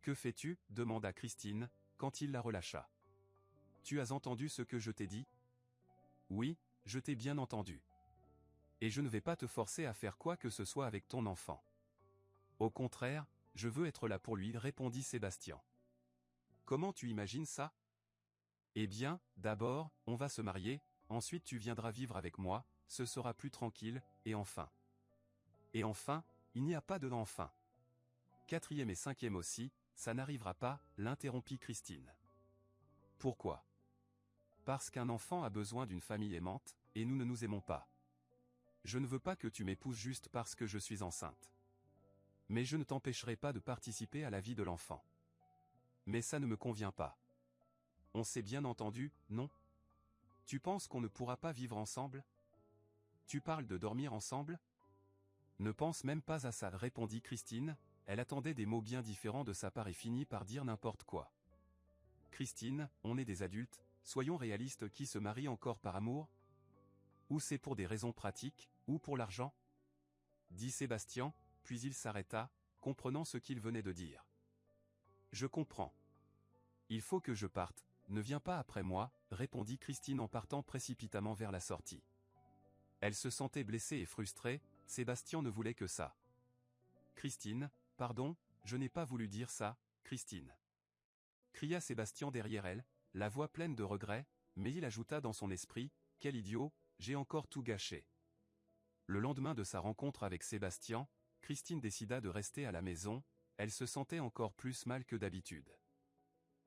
Que fais-tu? Demanda Christine, quand il la relâcha. Tu as entendu ce que je t'ai dit? Oui, je t'ai bien entendu. Et je ne vais pas te forcer à faire quoi que ce soit avec ton enfant. Au contraire, je veux être là pour lui, répondit Sébastien. Comment tu imagines ça? Eh bien, d'abord, on va se marier, ensuite tu viendras vivre avec moi, ce sera plus tranquille, et enfin. Et enfin, il n'y a pas de enfin. Quatrième et cinquième aussi, ça n'arrivera pas, l'interrompit Christine. Pourquoi? Parce qu'un enfant a besoin d'une famille aimante, et nous ne nous aimons pas. Je ne veux pas que tu m'épouses juste parce que je suis enceinte. Mais je ne t'empêcherai pas de participer à la vie de l'enfant. Mais ça ne me convient pas. On s'est bien entendu, non? Tu penses qu'on ne pourra pas vivre ensemble? Tu parles de dormir ensemble? Ne pense même pas à ça, répondit Christine. Elle attendait des mots bien différents de sa part et finit par dire n'importe quoi. Christine, on est des adultes, soyons réalistes, qui se marient encore par amour? Ou c'est pour des raisons pratiques, ou pour l'argent? Dit Sébastien, puis il s'arrêta, comprenant ce qu'il venait de dire. Je comprends. Il faut que je parte, ne viens pas après moi, répondit Christine en partant précipitamment vers la sortie. Elle se sentait blessée et frustrée, Sébastien ne voulait que ça. Christine, pardon, je n'ai pas voulu dire ça, Christine. Cria Sébastien derrière elle, la voix pleine de regret, mais il ajouta dans son esprit, quel idiot, j'ai encore tout gâché. Le lendemain de sa rencontre avec Sébastien, Christine décida de rester à la maison, elle se sentait encore plus mal que d'habitude.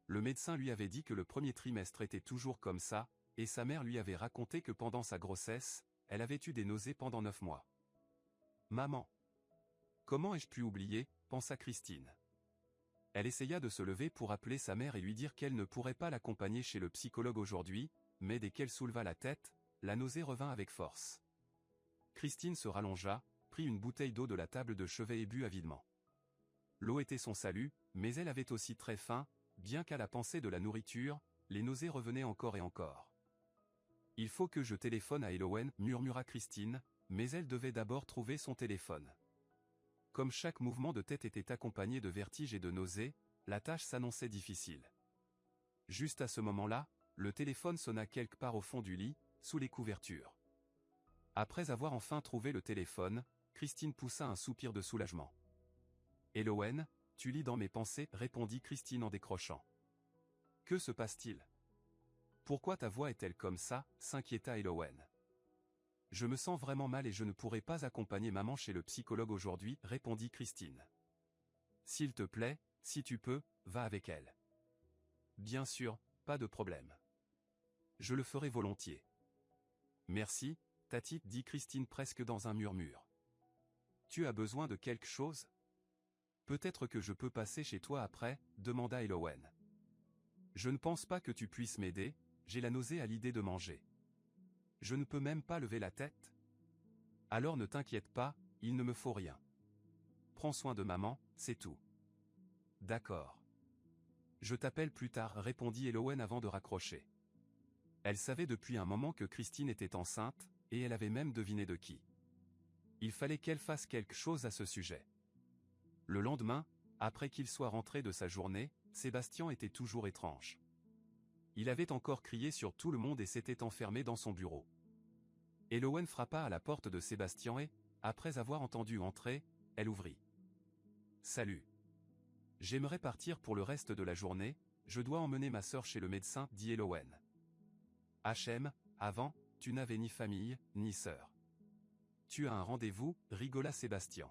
Le médecin lui avait dit que le premier trimestre était toujours comme ça, et sa mère lui avait raconté que pendant sa grossesse, elle avait eu des nausées pendant 9 mois. Maman! Comment ai-je pu oublier, pensa Christine. Elle essaya de se lever pour appeler sa mère et lui dire qu'elle ne pourrait pas l'accompagner chez le psychologue aujourd'hui, mais dès qu'elle souleva la tête, la nausée revint avec force. Christine se rallongea, prit une bouteille d'eau de la table de chevet et but avidement. L'eau était son salut, mais elle avait aussi très faim, bien qu'à la pensée de la nourriture, les nausées revenaient encore et encore. Il faut que je téléphone à Elowen, murmura Christine, mais elle devait d'abord trouver son téléphone. Comme chaque mouvement de tête était accompagné de vertiges et de nausées, la tâche s'annonçait difficile. Juste à ce moment-là, le téléphone sonna quelque part au fond du lit, sous les couvertures. Après avoir enfin trouvé le téléphone, Christine poussa un soupir de soulagement. « Elowen, tu lis dans mes pensées, répondit Christine en décrochant. Que se passe-t-il? Pourquoi ta voix est-elle comme ça, s'inquiéta Elowen. Je me sens vraiment mal et je ne pourrai pas accompagner maman chez le psychologue aujourd'hui, répondit Christine. S'il te plaît, si tu peux, va avec elle. Bien sûr, pas de problème. Je le ferai volontiers. Merci, Tati, dit Christine presque dans un murmure. Tu as besoin de quelque chose? Peut-être que je peux passer chez toi après, demanda Elowen. Je ne pense pas que tu puisses m'aider, j'ai la nausée à l'idée de manger. Je ne peux même pas lever la tête. Alors ne t'inquiète pas, il ne me faut rien. Prends soin de maman, c'est tout. D'accord. Je t'appelle plus tard, répondit Elowen avant de raccrocher. Elle savait depuis un moment que Christine était enceinte, et elle avait même deviné de qui. Il fallait qu'elle fasse quelque chose à ce sujet. Le lendemain, après qu'il soit rentré de sa journée, Sébastien était toujours étrange. Il avait encore crié sur tout le monde et s'était enfermé dans son bureau. Elowen frappa à la porte de Sébastien et, après avoir entendu entrer, elle ouvrit. « Salut. J'aimerais partir pour le reste de la journée, je dois emmener ma sœur chez le médecin, dit Elowen. H.M., avant, tu n'avais ni famille, ni sœur. Tu as un rendez-vous, rigola Sébastien.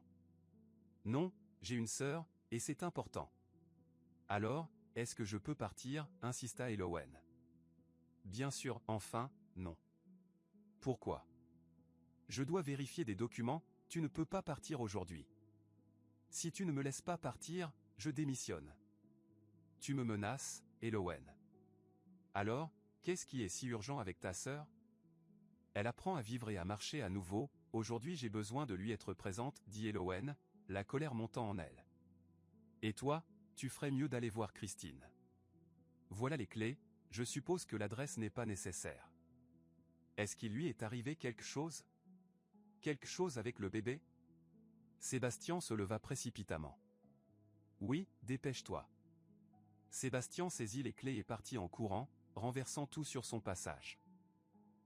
Non, j'ai une sœur, et c'est important. Alors, est-ce que je peux partir, insista Elowen. Bien sûr, enfin, non. Pourquoi? Je dois vérifier des documents, tu ne peux pas partir aujourd'hui. Si tu ne me laisses pas partir, je démissionne. Tu me menaces, Elowen. Alors, qu'est-ce qui est si urgent avec ta sœur? Elle apprend à vivre et à marcher à nouveau, aujourd'hui j'ai besoin de lui être présente, dit Elowen, la colère montant en elle. Et toi, tu ferais mieux d'aller voir Christine. Voilà les clés, je suppose que l'adresse n'est pas nécessaire. Est-ce qu'il lui est arrivé quelque chose? Quelque chose avec le bébé? Sébastien se leva précipitamment. Oui, dépêche-toi. Sébastien saisit les clés et partit en courant, renversant tout sur son passage.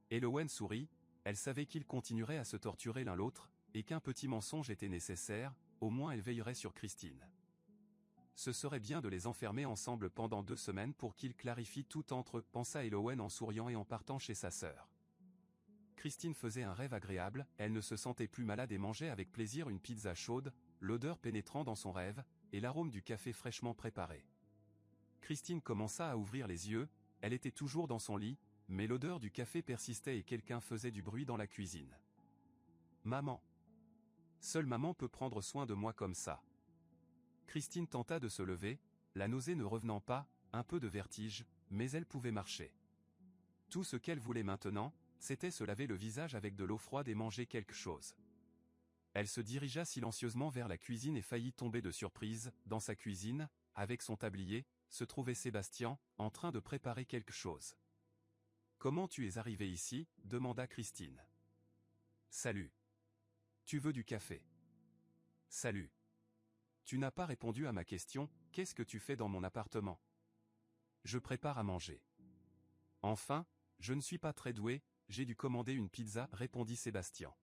Elowen sourit, elle savait qu'ils continueraient à se torturer l'un l'autre, et qu'un petit mensonge était nécessaire, au moins elle veillerait sur Christine. Ce serait bien de les enfermer ensemble pendant 2 semaines pour qu'ils clarifient tout entre eux, pensa Elowen en souriant et en partant chez sa sœur. Christine faisait un rêve agréable, elle ne se sentait plus malade et mangeait avec plaisir une pizza chaude, l'odeur pénétrant dans son rêve, et l'arôme du café fraîchement préparé. Christine commença à ouvrir les yeux, elle était toujours dans son lit, mais l'odeur du café persistait et quelqu'un faisait du bruit dans la cuisine. Maman. Seule maman peut prendre soin de moi comme ça. Christine tenta de se lever, la nausée ne revenant pas, un peu de vertige, mais elle pouvait marcher. Tout ce qu'elle voulait maintenant, c'était se laver le visage avec de l'eau froide et manger quelque chose. Elle se dirigea silencieusement vers la cuisine et faillit tomber de surprise. Dans sa cuisine, avec son tablier, se trouvait Sébastien, en train de préparer quelque chose. « Comment tu es arrivé ici ?» demanda Christine. « Salut. Tu veux du café ? » « Salut. Tu n'as pas répondu à ma question, qu'est-ce que tu fais dans mon appartement ? » ?»« Je prépare à manger. »« Enfin, je ne suis pas très doué, j'ai dû commander une pizza, répondit Sébastien. »«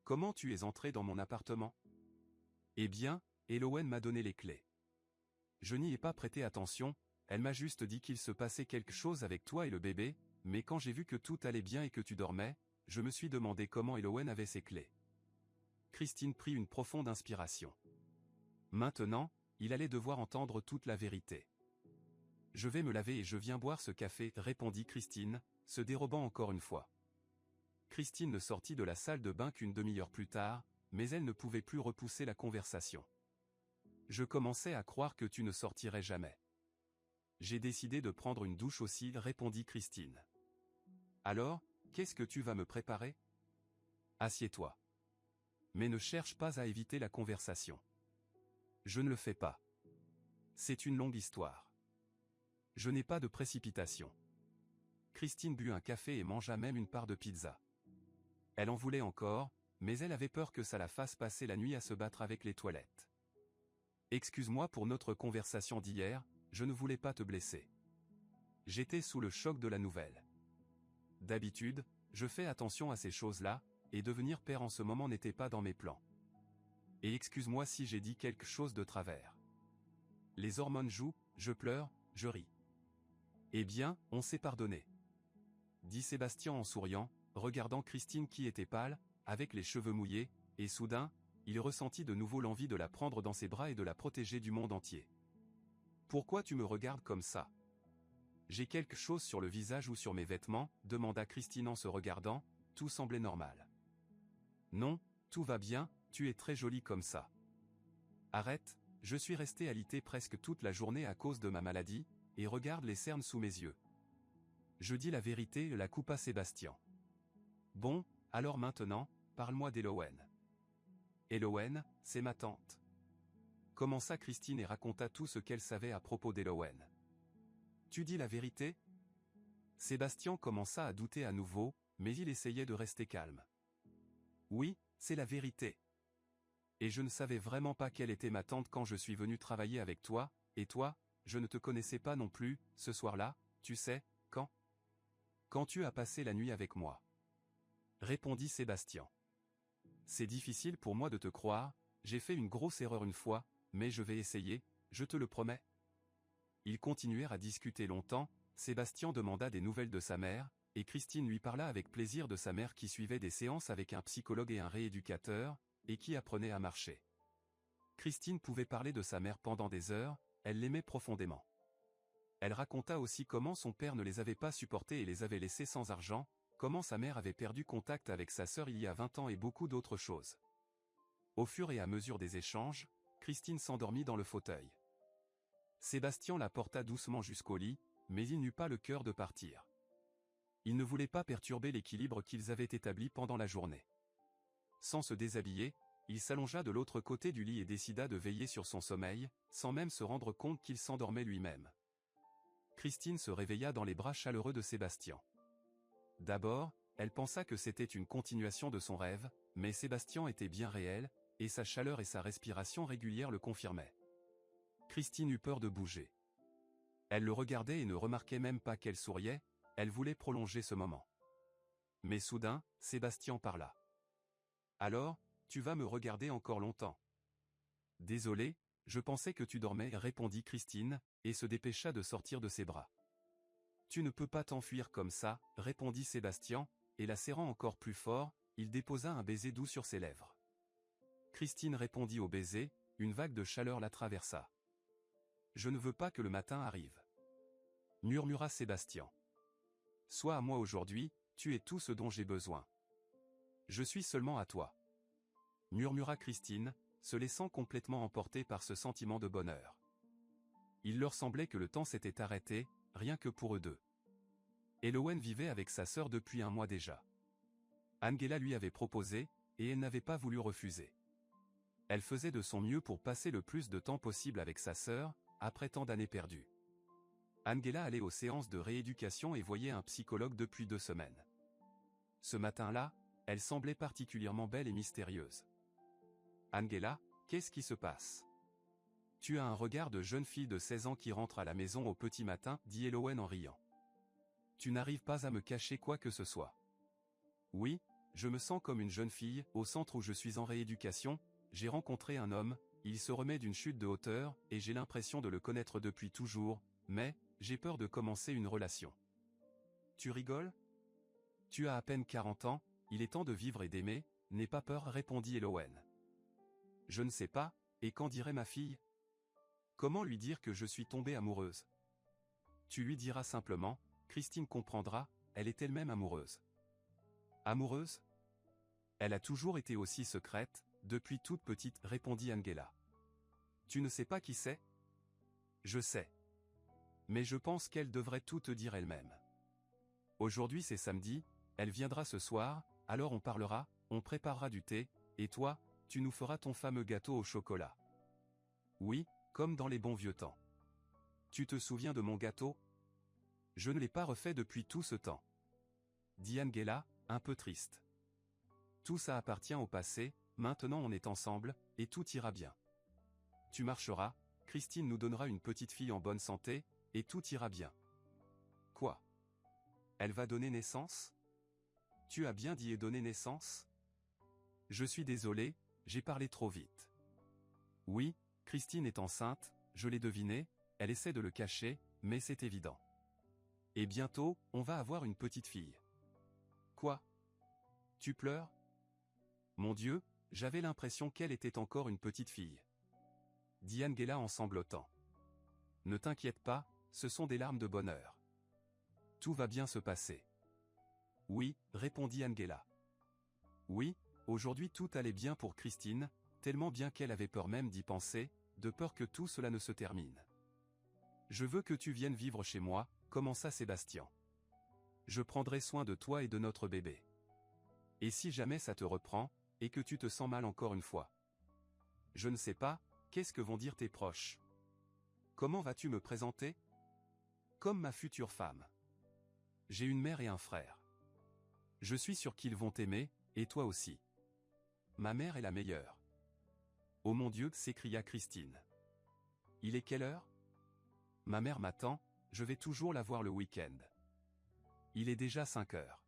Comment tu es entré dans mon appartement ? » ?»« Eh bien, Elowen m'a donné les clés. Je n'y ai pas prêté attention, elle m'a juste dit qu'il se passait quelque chose avec toi et le bébé, mais quand j'ai vu que tout allait bien et que tu dormais, je me suis demandé comment Elowen avait ses clés. » Christine prit une profonde inspiration. Maintenant, il allait devoir entendre toute la vérité. « Je vais me laver et je viens boire ce café, répondit Christine, se dérobant encore une fois. Christine ne sortit de la salle de bain qu'une demi-heure plus tard, mais elle ne pouvait plus repousser la conversation. « Je commençais à croire que tu ne sortirais jamais. J'ai décidé de prendre une douche aussi, répondit Christine. Alors, qu'est-ce que tu vas me préparer ? Assieds-toi. Mais ne cherche pas à éviter la conversation. Je ne le fais pas. C'est une longue histoire. Je n'ai pas de précipitation. » Christine but un café et mangea même une part de pizza. Elle en voulait encore, mais elle avait peur que ça la fasse passer la nuit à se battre avec les toilettes. « Excuse-moi pour notre conversation d'hier, je ne voulais pas te blesser. J'étais sous le choc de la nouvelle. D'habitude, je fais attention à ces choses-là, et devenir père en ce moment n'était pas dans mes plans. Et excuse-moi si j'ai dit quelque chose de travers. Les hormones jouent, je pleure, je ris. Eh bien, on s'est pardonné. » dit Sébastien en souriant, regardant Christine qui était pâle, avec les cheveux mouillés, et soudain, il ressentit de nouveau l'envie de la prendre dans ses bras et de la protéger du monde entier. « Pourquoi tu me regardes comme ça ? J'ai quelque chose sur le visage ou sur mes vêtements ?» demanda Christine en se regardant, tout semblait normal. « Non, tout va bien, tu es très jolie comme ça. » « Arrête, je suis resté alité presque toute la journée à cause de ma maladie, et regarde les cernes sous mes yeux. » Je dis la vérité, la coupa Sébastien. « Bon, alors maintenant, parle-moi d'Elowen. »« Elowen, c'est ma tante. » Commença Christine et raconta tout ce qu'elle savait à propos d'Elowen. « Tu dis la vérité ?» Sébastien commença à douter à nouveau, mais il essayait de rester calme. « Oui, c'est la vérité. Et je ne savais vraiment pas quelle était ma tante quand je suis venu travailler avec toi, et toi, je ne te connaissais pas non plus, ce soir-là, tu sais, quand ? Quand tu as passé la nuit avec moi. » Répondit Sébastien. « C'est difficile pour moi de te croire, j'ai fait une grosse erreur une fois, mais je vais essayer, je te le promets. » Ils continuèrent à discuter longtemps, Sébastien demanda des nouvelles de sa mère, et Christine lui parla avec plaisir de sa mère qui suivait des séances avec un psychologue et un rééducateur, et qui apprenait à marcher. Christine pouvait parler de sa mère pendant des heures, elle l'aimait profondément. Elle raconta aussi comment son père ne les avait pas supportés et les avait laissés sans argent, comment sa mère avait perdu contact avec sa sœur il y a 20 ans et beaucoup d'autres choses. Au fur et à mesure des échanges, Christine s'endormit dans le fauteuil. Sébastien la porta doucement jusqu'au lit, mais il n'eut pas le cœur de partir. Il ne voulait pas perturber l'équilibre qu'ils avaient établi pendant la journée. Sans se déshabiller, il s'allongea de l'autre côté du lit et décida de veiller sur son sommeil, sans même se rendre compte qu'il s'endormait lui-même. Christine se réveilla dans les bras chaleureux de Sébastien. D'abord, elle pensa que c'était une continuation de son rêve, mais Sébastien était bien réel, et sa chaleur et sa respiration régulière le confirmaient. Christine eut peur de bouger. Elle le regardait et ne remarquait même pas qu'elle souriait, elle voulait prolonger ce moment. Mais soudain, Sébastien parla. « Alors, tu vas me regarder encore longtemps. »« Désolé, je pensais que tu dormais, » répondit Christine, et se dépêcha de sortir de ses bras. « Tu ne peux pas t'enfuir comme ça, » répondit Sébastien, et la serrant encore plus fort, il déposa un baiser doux sur ses lèvres. Christine répondit au baiser, une vague de chaleur la traversa. « Je ne veux pas que le matin arrive. » murmura Sébastien. « Sois à moi aujourd'hui, tu es tout ce dont j'ai besoin. Je suis seulement à toi. » murmura Christine, se laissant complètement emporter par ce sentiment de bonheur. Il leur semblait que le temps s'était arrêté, rien que pour eux deux. Elowen vivait avec sa sœur depuis un mois déjà. Angela lui avait proposé, et elle n'avait pas voulu refuser. Elle faisait de son mieux pour passer le plus de temps possible avec sa sœur, après tant d'années perdues. Angela allait aux séances de rééducation et voyait un psychologue depuis 2 semaines. Ce matin-là, elle semblait particulièrement belle et mystérieuse. « Angela, qu'est-ce qui se passe ? » « Tu as un regard de jeune fille de 16 ans qui rentre à la maison au petit matin, dit Elowen en riant. Tu n'arrives pas à me cacher quoi que ce soit. Oui, je me sens comme une jeune fille, au centre où je suis en rééducation, j'ai rencontré un homme, il se remet d'une chute de hauteur, et j'ai l'impression de le connaître depuis toujours, mais, j'ai peur de commencer une relation. Tu rigoles ? Tu as à peine 40 ans, il est temps de vivre et d'aimer, n'aie pas peur, répondit Elowen. Je ne sais pas, et qu'en dirait ma fille ? Comment lui dire que je suis tombée amoureuse ? Tu lui diras simplement, Christine comprendra, elle est elle-même amoureuse. Amoureuse ? Elle a toujours été aussi secrète, depuis toute petite, répondit Angela. Tu ne sais pas qui c'est ? Je sais. Mais je pense qu'elle devrait tout te dire elle-même. Aujourd'hui c'est samedi, elle viendra ce soir, alors on parlera, on préparera du thé, et toi, tu nous feras ton fameux gâteau au chocolat. Oui, comme dans les bons vieux temps. Tu te souviens de mon gâteau ? Je ne l'ai pas refait depuis tout ce temps. Dit Angela, un peu triste. Tout ça appartient au passé, maintenant on est ensemble, et tout ira bien. Tu marcheras, Christine nous donnera une petite fille en bonne santé, et tout ira bien. Quoi ? Elle va donner naissance ? Tu as bien dit et donner naissance ? Je suis désolé, j'ai parlé trop vite. Oui, Christine est enceinte, je l'ai deviné, elle essaie de le cacher, mais c'est évident. Et bientôt, on va avoir une petite fille. Quoi ? Tu pleures ? Mon Dieu, j'avais l'impression qu'elle était encore une petite fille. Dit Angela en sanglotant. Ne t'inquiète pas, ce sont des larmes de bonheur. Tout va bien se passer. Oui, répondit Angela. Oui, aujourd'hui tout allait bien pour Christine, tellement bien qu'elle avait peur même d'y penser, de peur que tout cela ne se termine. Je veux que tu viennes vivre chez moi, commença Sébastien. Je prendrai soin de toi et de notre bébé. Et si jamais ça te reprend, et que tu te sens mal encore une fois? Je ne sais pas, qu'est-ce que vont dire tes proches? Comment vas-tu me présenter? Comme ma future femme. J'ai une mère et un frère. Je suis sûr qu'ils vont t'aimer, et toi aussi. Ma mère est la meilleure. Oh mon Dieu, s'écria Christine. Il est quelle heure? Ma mère m'attend, je vais toujours la voir le week-end. Il est déjà 5 heures.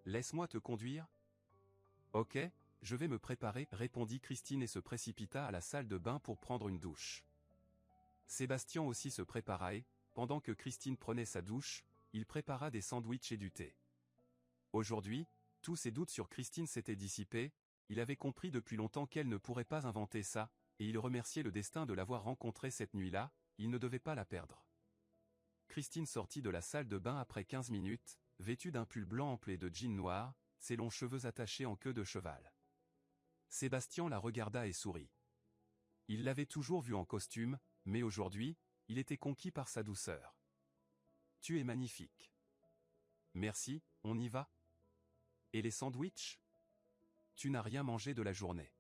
Laisse-moi te conduire? Ok, je vais me préparer, répondit Christine et se précipita à la salle de bain pour prendre une douche. Sébastien aussi se prépara et, pendant que Christine prenait sa douche, il prépara des sandwichs et du thé. Aujourd'hui, tous ses doutes sur Christine s'étaient dissipés, il avait compris depuis longtemps qu'elle ne pourrait pas inventer ça, et il remerciait le destin de l'avoir rencontrée cette nuit-là, il ne devait pas la perdre. Christine sortit de la salle de bain après 15 minutes, vêtue d'un pull blanc empli de jean noir, ses longs cheveux attachés en queue de cheval. Sébastien la regarda et sourit. Il l'avait toujours vue en costume, mais aujourd'hui, il était conquis par sa douceur. Tu es magnifique. Merci, on y va? Et les sandwichs? Tu n'as rien mangé de la journée.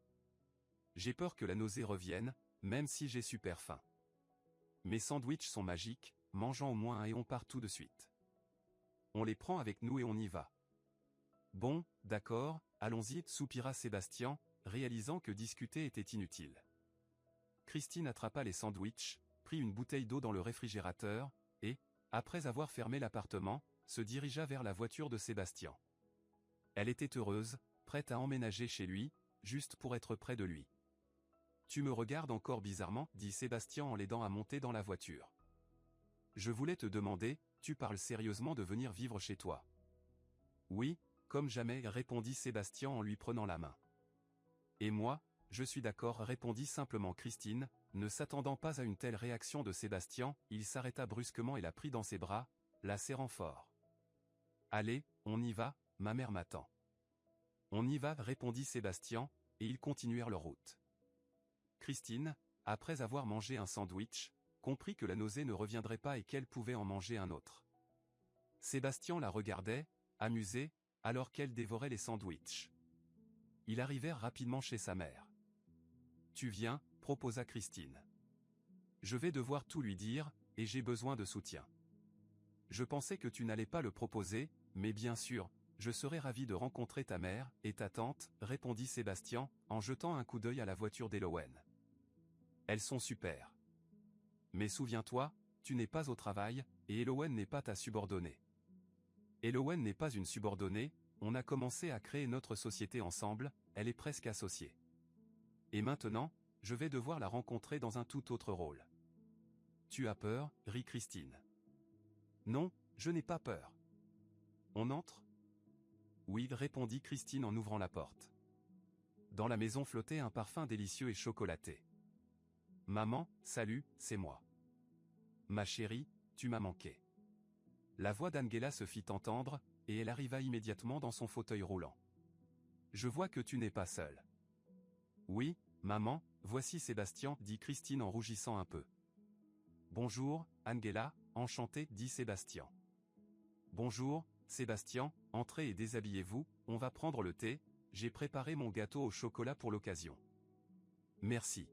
J'ai peur que la nausée revienne, même si j'ai super faim. Mes sandwichs sont magiques, mangeons au moins un et on part tout de suite. On les prend avec nous et on y va. Bon, d'accord, allons-y, soupira Sébastien, réalisant que discuter était inutile. Christine attrapa les sandwichs, prit une bouteille d'eau dans le réfrigérateur, et, après avoir fermé l'appartement, se dirigea vers la voiture de Sébastien. Elle était heureuse, prête à emménager chez lui, juste pour être près de lui. Tu me regardes encore bizarrement, dit Sébastien en l'aidant à monter dans la voiture. Je voulais te demander, tu parles sérieusement de venir vivre chez toi? Oui, comme jamais, répondit Sébastien en lui prenant la main. Et moi, je suis d'accord, répondit simplement Christine, ne s'attendant pas à une telle réaction de Sébastien, il s'arrêta brusquement et la prit dans ses bras, la serrant fort. Allez, on y va, ma mère m'attend. On y va, répondit Sébastien, et ils continuèrent leur route. Christine, après avoir mangé un sandwich, comprit que la nausée ne reviendrait pas et qu'elle pouvait en manger un autre. Sébastien la regardait, amusé, alors qu'elle dévorait les sandwichs. ils arrivèrent rapidement chez sa mère. « Tu viens » proposa Christine. « Je vais devoir tout lui dire, et j'ai besoin de soutien. » « Je pensais que tu n'allais pas le proposer, mais bien sûr, je serais ravi de rencontrer ta mère et ta tante, répondit Sébastien, en jetant un coup d'œil à la voiture d'Elowen. Elles sont super. Mais souviens-toi, tu n'es pas au travail, et Elowen n'est pas ta subordonnée. Elowen n'est pas une subordonnée, on a commencé à créer notre société ensemble, elle est presque associée. Et maintenant, je vais devoir la rencontrer dans un tout autre rôle. Tu as peur, rit Christine. Non, je n'ai pas peur. On entre ? Oui, répondit Christine en ouvrant la porte. Dans la maison flottait un parfum délicieux et chocolaté. Maman, salut, c'est moi. Ma chérie, tu m'as manqué. La voix d'Angela se fit entendre, et elle arriva immédiatement dans son fauteuil roulant. Je vois que tu n'es pas seule. Oui, maman, voici Sébastien, dit Christine en rougissant un peu. Bonjour, Angela, enchanté, dit Sébastien. Bonjour, Sébastien, entrez et déshabillez-vous, on va prendre le thé, j'ai préparé mon gâteau au chocolat pour l'occasion. Merci.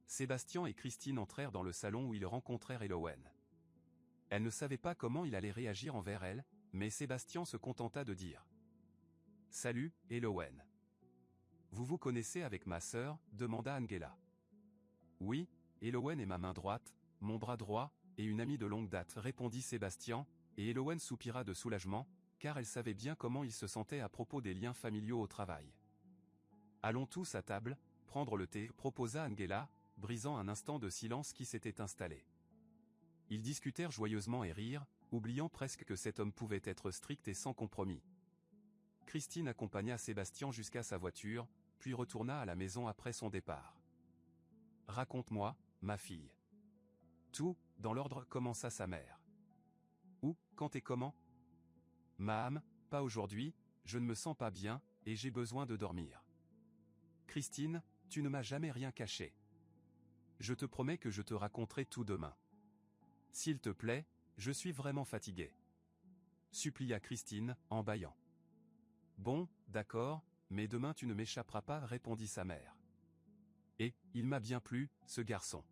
Sébastien et Christine entrèrent dans le salon où ils rencontrèrent Elowen. Elle ne savait pas comment il allait réagir envers elle, mais Sébastien se contenta de dire. « Salut, Elowen. Vous vous connaissez avec ma sœur ?» demanda Angela. « Oui, Elowen est ma main droite, mon bras droit, et une amie de longue date, répondit Sébastien, et Elowen soupira de soulagement, car elle savait bien comment il se sentait à propos des liens familiaux au travail. Allons tous à table, prendre le thé, proposa Angela, brisant un instant de silence qui s'était installé. Ils discutèrent joyeusement et rirent, oubliant presque que cet homme pouvait être strict et sans compromis. Christine accompagna Sébastien jusqu'à sa voiture, puis retourna à la maison après son départ. « Raconte-moi, ma fille. » Tout, dans l'ordre, commença sa mère. « Où, quand et comment ? » « Maham, pas aujourd'hui, je ne me sens pas bien, et j'ai besoin de dormir. » « Christine, tu ne m'as jamais rien caché. Je te promets que je te raconterai tout demain. S'il te plaît, je suis vraiment fatigué. » supplia Christine, en bâillant. « Bon, d'accord, mais demain tu ne m'échapperas pas, répondit sa mère. Et, il m'a bien plu, ce garçon.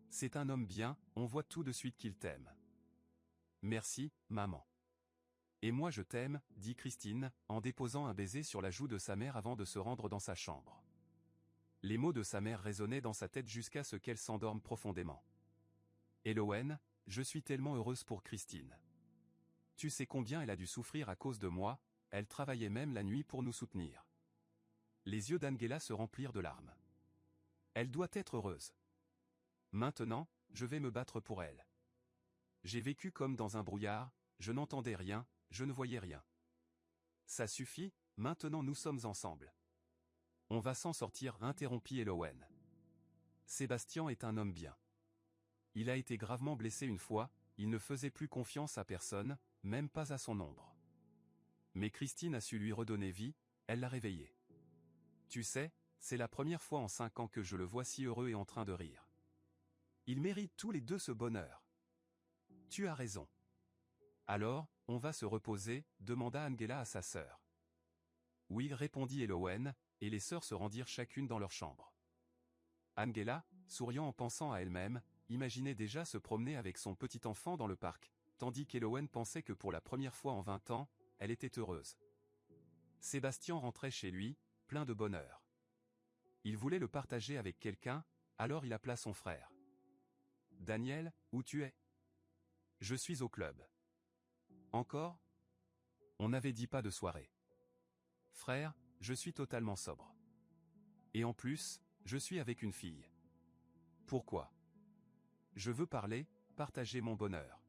C'est un homme bien, on voit tout de suite qu'il t'aime. Merci, maman. Et moi je t'aime, dit Christine, en déposant un baiser sur la joue de sa mère avant de se rendre dans sa chambre. Les mots de sa mère résonnaient dans sa tête jusqu'à ce qu'elle s'endorme profondément. Elowen, je suis tellement heureuse pour Christine. Tu sais combien elle a dû souffrir à cause de moi, elle travaillait même la nuit pour nous soutenir. Les yeux d'Angela se remplirent de larmes. Elle doit être heureuse. Maintenant, je vais me battre pour elle. J'ai vécu comme dans un brouillard, je n'entendais rien, je ne voyais rien. Ça suffit, maintenant nous sommes ensemble. On va s'en sortir, interrompit Elowen. Sébastien est un homme bien. Il a été gravement blessé une fois, il ne faisait plus confiance à personne, même pas à son ombre. Mais Christine a su lui redonner vie, elle l'a réveillé. Tu sais, c'est la première fois en 5 ans que je le vois si heureux et en train de rire. Ils méritent tous les deux ce bonheur. Tu as raison. Alors, on va se reposer, demanda Angela à sa sœur. Oui, répondit Elowen, et les sœurs se rendirent chacune dans leur chambre. Angela, souriant en pensant à elle-même, imaginait déjà se promener avec son petit enfant dans le parc, tandis qu'Elowen pensait que pour la première fois en 20 ans, elle était heureuse. Sébastien rentrait chez lui, plein de bonheur. Il voulait le partager avec quelqu'un, alors il appela son frère. « Daniel, où tu es ? » « Je suis au club. »« Encore ? » On n'avait dit pas de soirée. « Frère, je suis totalement sobre. Et en plus, je suis avec une fille. »« Pourquoi ? » ?»« Je veux parler, partager mon bonheur. »«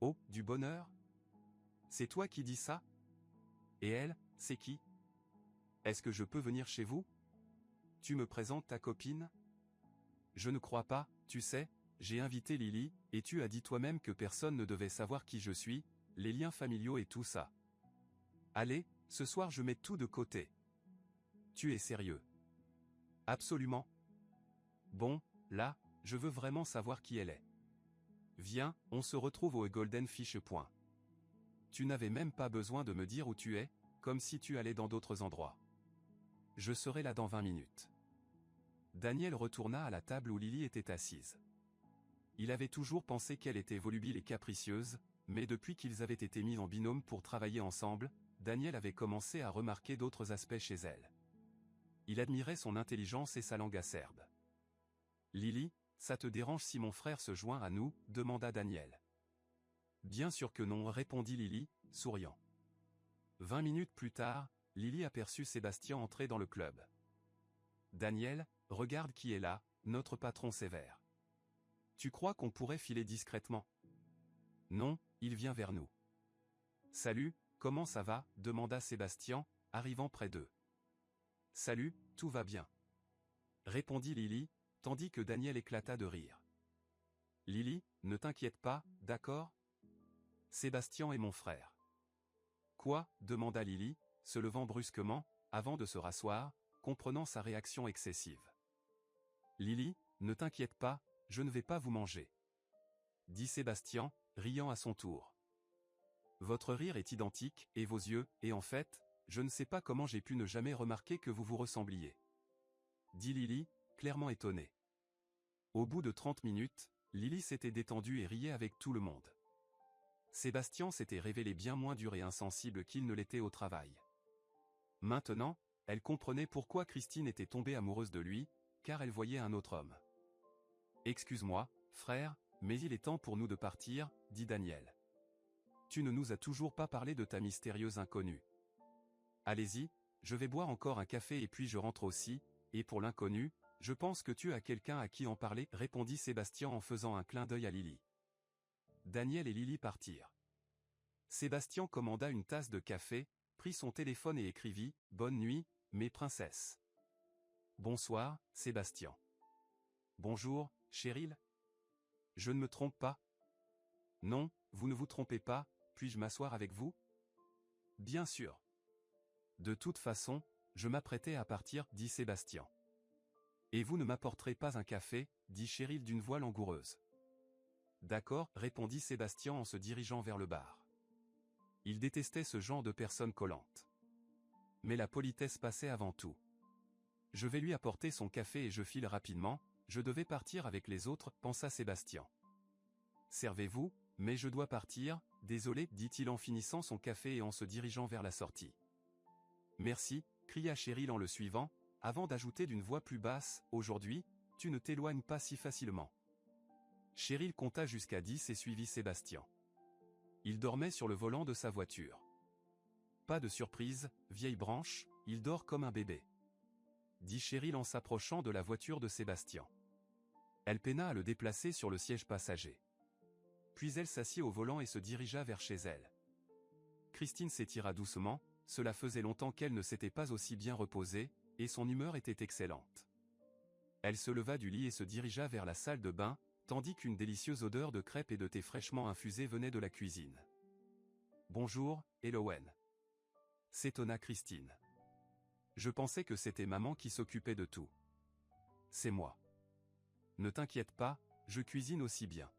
Oh, du bonheur ? C'est toi qui dis ça ? Et elle, c'est qui ? Est-ce que je peux venir chez vous ? Tu me présentes ta copine ? Je ne crois pas, tu sais, j'ai invité Lily, et tu as dit toi-même que personne ne devait savoir qui je suis, les liens familiaux et tout ça. Allez, ce soir je mets tout de côté. Tu es sérieux ? Absolument. Bon, là, je veux vraiment savoir qui elle est. Viens, on se retrouve au Golden Fish Point. Tu n'avais même pas besoin de me dire où tu es, comme si tu allais dans d'autres endroits. Je serai là dans 20 minutes. Daniel retourna à la table où Lily était assise. Il avait toujours pensé qu'elle était volubile et capricieuse, mais depuis qu'ils avaient été mis en binôme pour travailler ensemble, Daniel avait commencé à remarquer d'autres aspects chez elle. Il admirait son intelligence et sa langue acerbe. « Lily, ça te dérange si mon frère se joint à nous ?» demanda Daniel. « Bien sûr que non » répondit Lily, souriant. 20 minutes plus tard, Lily aperçut Sébastien entrer dans le club. « Daniel, regarde qui est là, notre patron sévère. Tu crois qu'on pourrait filer discrètement ? » « Non, il vient vers nous. »« Salut, comment ça va ?» demanda Sébastien, arrivant près d'eux. « Salut, tout va bien. » répondit Lily, tandis que Daniel éclata de rire. « Lily, ne t'inquiète pas, d'accord ? Sébastien est mon frère. »« Quoi ?» demanda Lily, se levant brusquement, avant de se rasseoir, comprenant sa réaction excessive. « Lily, ne t'inquiète pas, je ne vais pas vous manger. » dit Sébastien, riant à son tour. « Votre rire est identique, et vos yeux, et en fait, je ne sais pas comment j'ai pu ne jamais remarquer que vous vous ressembliez. » dit Lily, clairement étonnée. Au bout de 30 minutes, Lily s'était détendue et riait avec tout le monde. Sébastien s'était révélé bien moins dur et insensible qu'il ne l'était au travail. Maintenant, elle comprenait pourquoi Christine était tombée amoureuse de lui, car elle voyait un autre homme. « Excuse-moi, frère, mais il est temps pour nous de partir, » dit Daniel. « Tu ne nous as toujours pas parlé de ta mystérieuse inconnue. »« Allez-y, je vais boire encore un café et puis je rentre aussi, et pour l'inconnu, je pense que tu as quelqu'un à qui en parler, » répondit Sébastien en faisant un clin d'œil à Lily. Daniel et Lily partirent. Sébastien commanda une tasse de café, prit son téléphone et écrivit « Bonne nuit, mes princesses. »« Bonsoir, Sébastien. »« Bonjour, Cheryl. »« Je ne me trompe pas ? » ?»« Non, vous ne vous trompez pas, puis-je m'asseoir avec vous ? » ?»« Bien sûr. »« De toute façon, je m'apprêtais à partir, » dit Sébastien. « Et vous ne m'apporterez pas un café, » dit Cheryl d'une voix langoureuse. « D'accord, » répondit Sébastien en se dirigeant vers le bar. Il détestait ce genre de personnes collantes. Mais la politesse passait avant tout. « Je vais lui apporter son café et je file rapidement, je devais partir avec les autres, » pensa Sébastien. « Servez-vous, mais je dois partir, désolé, » dit-il en finissant son café et en se dirigeant vers la sortie. « Merci, » cria Cheryl en le suivant, avant d'ajouter d'une voix plus basse, « Aujourd'hui, tu ne t'éloignes pas si facilement. » Cheryl compta jusqu'à 10 et suivit Sébastien. Il dormait sur le volant de sa voiture. « Pas de surprise, vieille branche, il dort comme un bébé. » dit Cheryl en s'approchant de la voiture de Sébastien. Elle peina à le déplacer sur le siège passager. Puis elle s'assit au volant et se dirigea vers chez elle. Christine s'étira doucement, cela faisait longtemps qu'elle ne s'était pas aussi bien reposée, et son humeur était excellente. Elle se leva du lit et se dirigea vers la salle de bain, tandis qu'une délicieuse odeur de crêpes et de thé fraîchement infusé venait de la cuisine. « Bonjour, Elowen. » s'étonna Christine. « Je pensais que c'était maman qui s'occupait de tout. »« C'est moi. »« Ne t'inquiète pas, je cuisine aussi bien. »«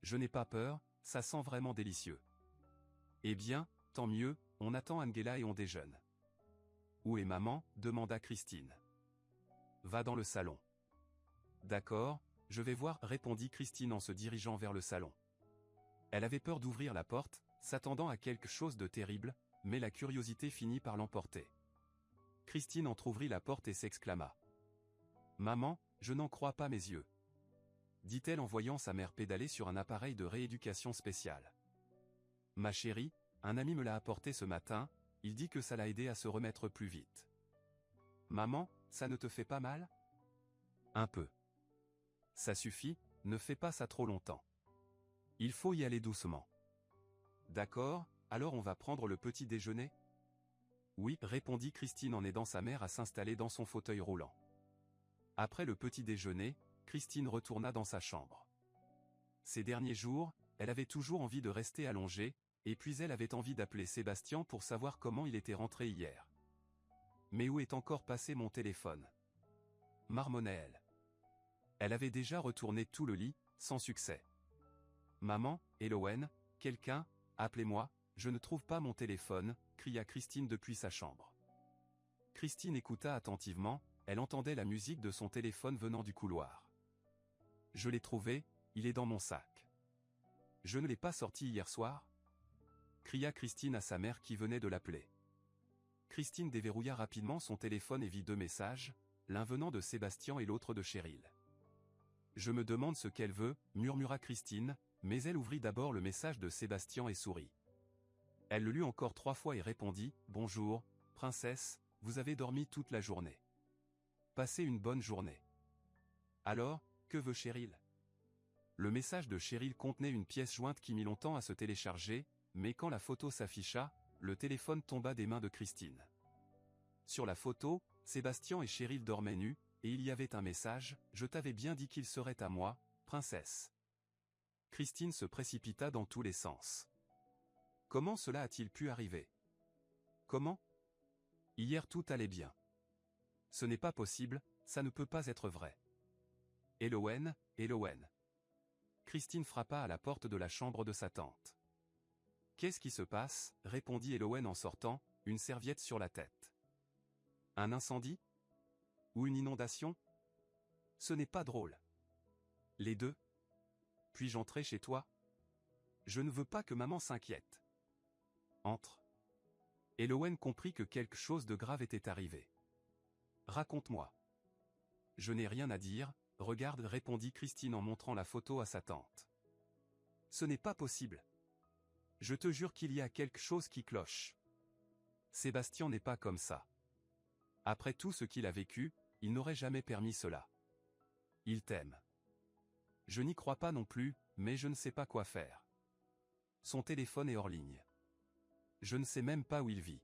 Je n'ai pas peur, ça sent vraiment délicieux. »« Eh bien, tant mieux, on attend Angela et on déjeune. »« Où est maman ?» demanda Christine. « Va dans le salon. »« D'accord, je vais voir, » répondit Christine en se dirigeant vers le salon. Elle avait peur d'ouvrir la porte, s'attendant à quelque chose de terrible, mais la curiosité finit par l'emporter. Christine entr'ouvrit la porte et s'exclama. « Maman, je n'en crois pas mes yeux. » dit-elle en voyant sa mère pédaler sur un appareil de rééducation spéciale. « Ma chérie, un ami me l'a apporté ce matin, il dit que ça l'a aidé à se remettre plus vite. »« Maman, ça ne te fait pas mal ? » ?»« Un peu. »« Ça suffit, ne fais pas ça trop longtemps. Il faut y aller doucement. »« D'accord, alors on va prendre le petit déjeuner ? » « Oui, » répondit Christine en aidant sa mère à s'installer dans son fauteuil roulant. Après le petit déjeuner, Christine retourna dans sa chambre. Ces derniers jours, elle avait toujours envie de rester allongée, et puis elle avait envie d'appeler Sébastien pour savoir comment il était rentré hier. « Mais où est encore passé mon téléphone ? » marmonnait-elle. Elle avait déjà retourné tout le lit, sans succès. « Maman, Elowen, quelqu'un, appelez-moi, je ne trouve pas mon téléphone » cria Christine depuis sa chambre. Christine écouta attentivement, elle entendait la musique de son téléphone venant du couloir. Je l'ai trouvé, il est dans mon sac. Je ne l'ai pas sorti hier soir? Cria Christine à sa mère qui venait de l'appeler. Christine déverrouilla rapidement son téléphone et vit 2 messages, l'un venant de Sébastien et l'autre de Cheryl. Je me demande ce qu'elle veut, murmura Christine, mais elle ouvrit d'abord le message de Sébastien et sourit. Elle le lut encore 3 fois et répondit « Bonjour, princesse, vous avez dormi toute la journée. Passez une bonne journée. Alors, que veut Cheryl ?» Le message de Cheryl contenait une pièce jointe qui mit longtemps à se télécharger, mais quand la photo s'afficha, le téléphone tomba des mains de Christine. Sur la photo, Sébastien et Cheryl dormaient nus, et il y avait un message « Je t'avais bien dit qu'il serait à moi, princesse. » Christine se précipita dans tous les sens. Comment cela a-t-il pu arriver? Comment? Hier tout allait bien. Ce n'est pas possible, ça ne peut pas être vrai. Elowen, Elowen. Christine frappa à la porte de la chambre de sa tante. Qu'est-ce qui se passe? Répondit Elowen en sortant, une serviette sur la tête. Un incendie? Ou une inondation? Ce n'est pas drôle. Les deux? Puis-je entrer chez toi? Je ne veux pas que maman s'inquiète. Entre. Elowen comprit que quelque chose de grave était arrivé. Raconte-moi. Je n'ai rien à dire, regarde, répondit Christine en montrant la photo à sa tante. Ce n'est pas possible. Je te jure qu'il y a quelque chose qui cloche. Sébastien n'est pas comme ça. Après tout ce qu'il a vécu, il n'aurait jamais permis cela. Il t'aime. Je n'y crois pas non plus, mais je ne sais pas quoi faire. Son téléphone est hors ligne. Je ne sais même pas où il vit.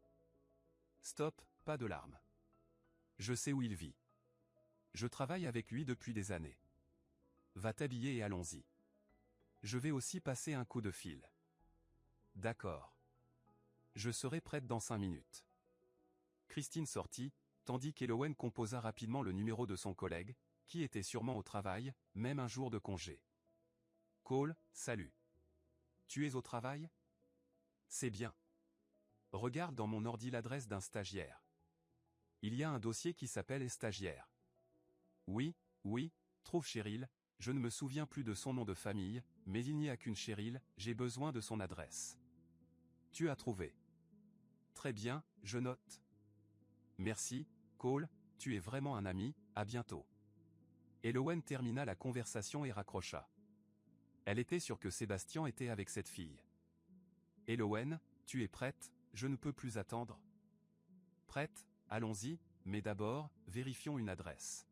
Stop, pas de larmes. Je sais où il vit. Je travaille avec lui depuis des années. Va t'habiller et allons-y. Je vais aussi passer un coup de fil. D'accord. Je serai prête dans 5 minutes. Christine sortit, tandis qu'Elowen composa rapidement le numéro de son collègue, qui était sûrement au travail, même un jour de congé. Cole, salut. Tu es au travail? C'est bien. Regarde dans mon ordi l'adresse d'un stagiaire. Il y a un dossier qui s'appelle stagiaire. Oui, trouve Cheryl, je ne me souviens plus de son nom de famille, mais il n'y a qu'une Cheryl, j'ai besoin de son adresse. Tu as trouvé. Très bien, je note. Merci, Cole, tu es vraiment un ami, à bientôt. Elowen termina la conversation et raccrocha. Elle était sûre que Sébastien était avec cette fille. Elowen, tu es prête? Je ne peux plus attendre. Prête? Allons-y, mais d'abord, vérifions une adresse.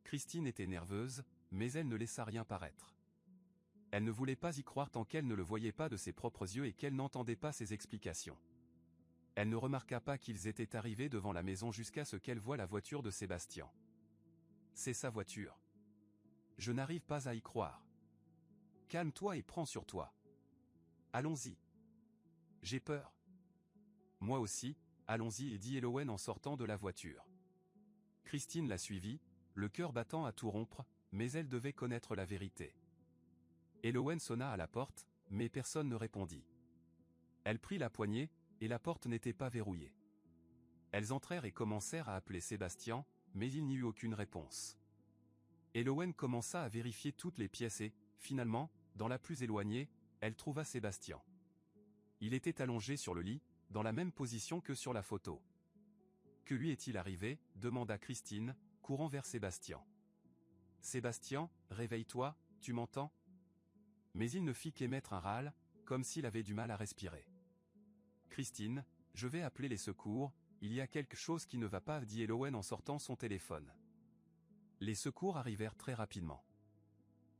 Christine était nerveuse, mais elle ne laissa rien paraître. Elle ne voulait pas y croire tant qu'elle ne le voyait pas de ses propres yeux et qu'elle n'entendait pas ses explications. Elle ne remarqua pas qu'ils étaient arrivés devant la maison jusqu'à ce qu'elle voie la voiture de Sébastien. C'est sa voiture. Je n'arrive pas à y croire. Calme-toi et prends sur toi. Allons-y. J'ai peur. Moi aussi, allons-y, dit Elowen en sortant de la voiture. Christine la suivit, le cœur battant à tout rompre, mais elle devait connaître la vérité. Elowen sonna à la porte, mais personne ne répondit. Elle prit la poignée, et la porte n'était pas verrouillée. Elles entrèrent et commencèrent à appeler Sébastien, mais il n'y eut aucune réponse. Elowen commença à vérifier toutes les pièces et, finalement, dans la plus éloignée, elle trouva Sébastien. Il était allongé sur le lit, dans la même position que sur la photo. Que lui est-il arrivé? Demanda Christine, courant vers Sébastien. Sébastien, réveille-toi, tu m'entends? Mais il ne fit qu'émettre un râle, comme s'il avait du mal à respirer. Christine, je vais appeler les secours, il y a quelque chose qui ne va pas, dit Elowen en sortant son téléphone. Les secours arrivèrent très rapidement.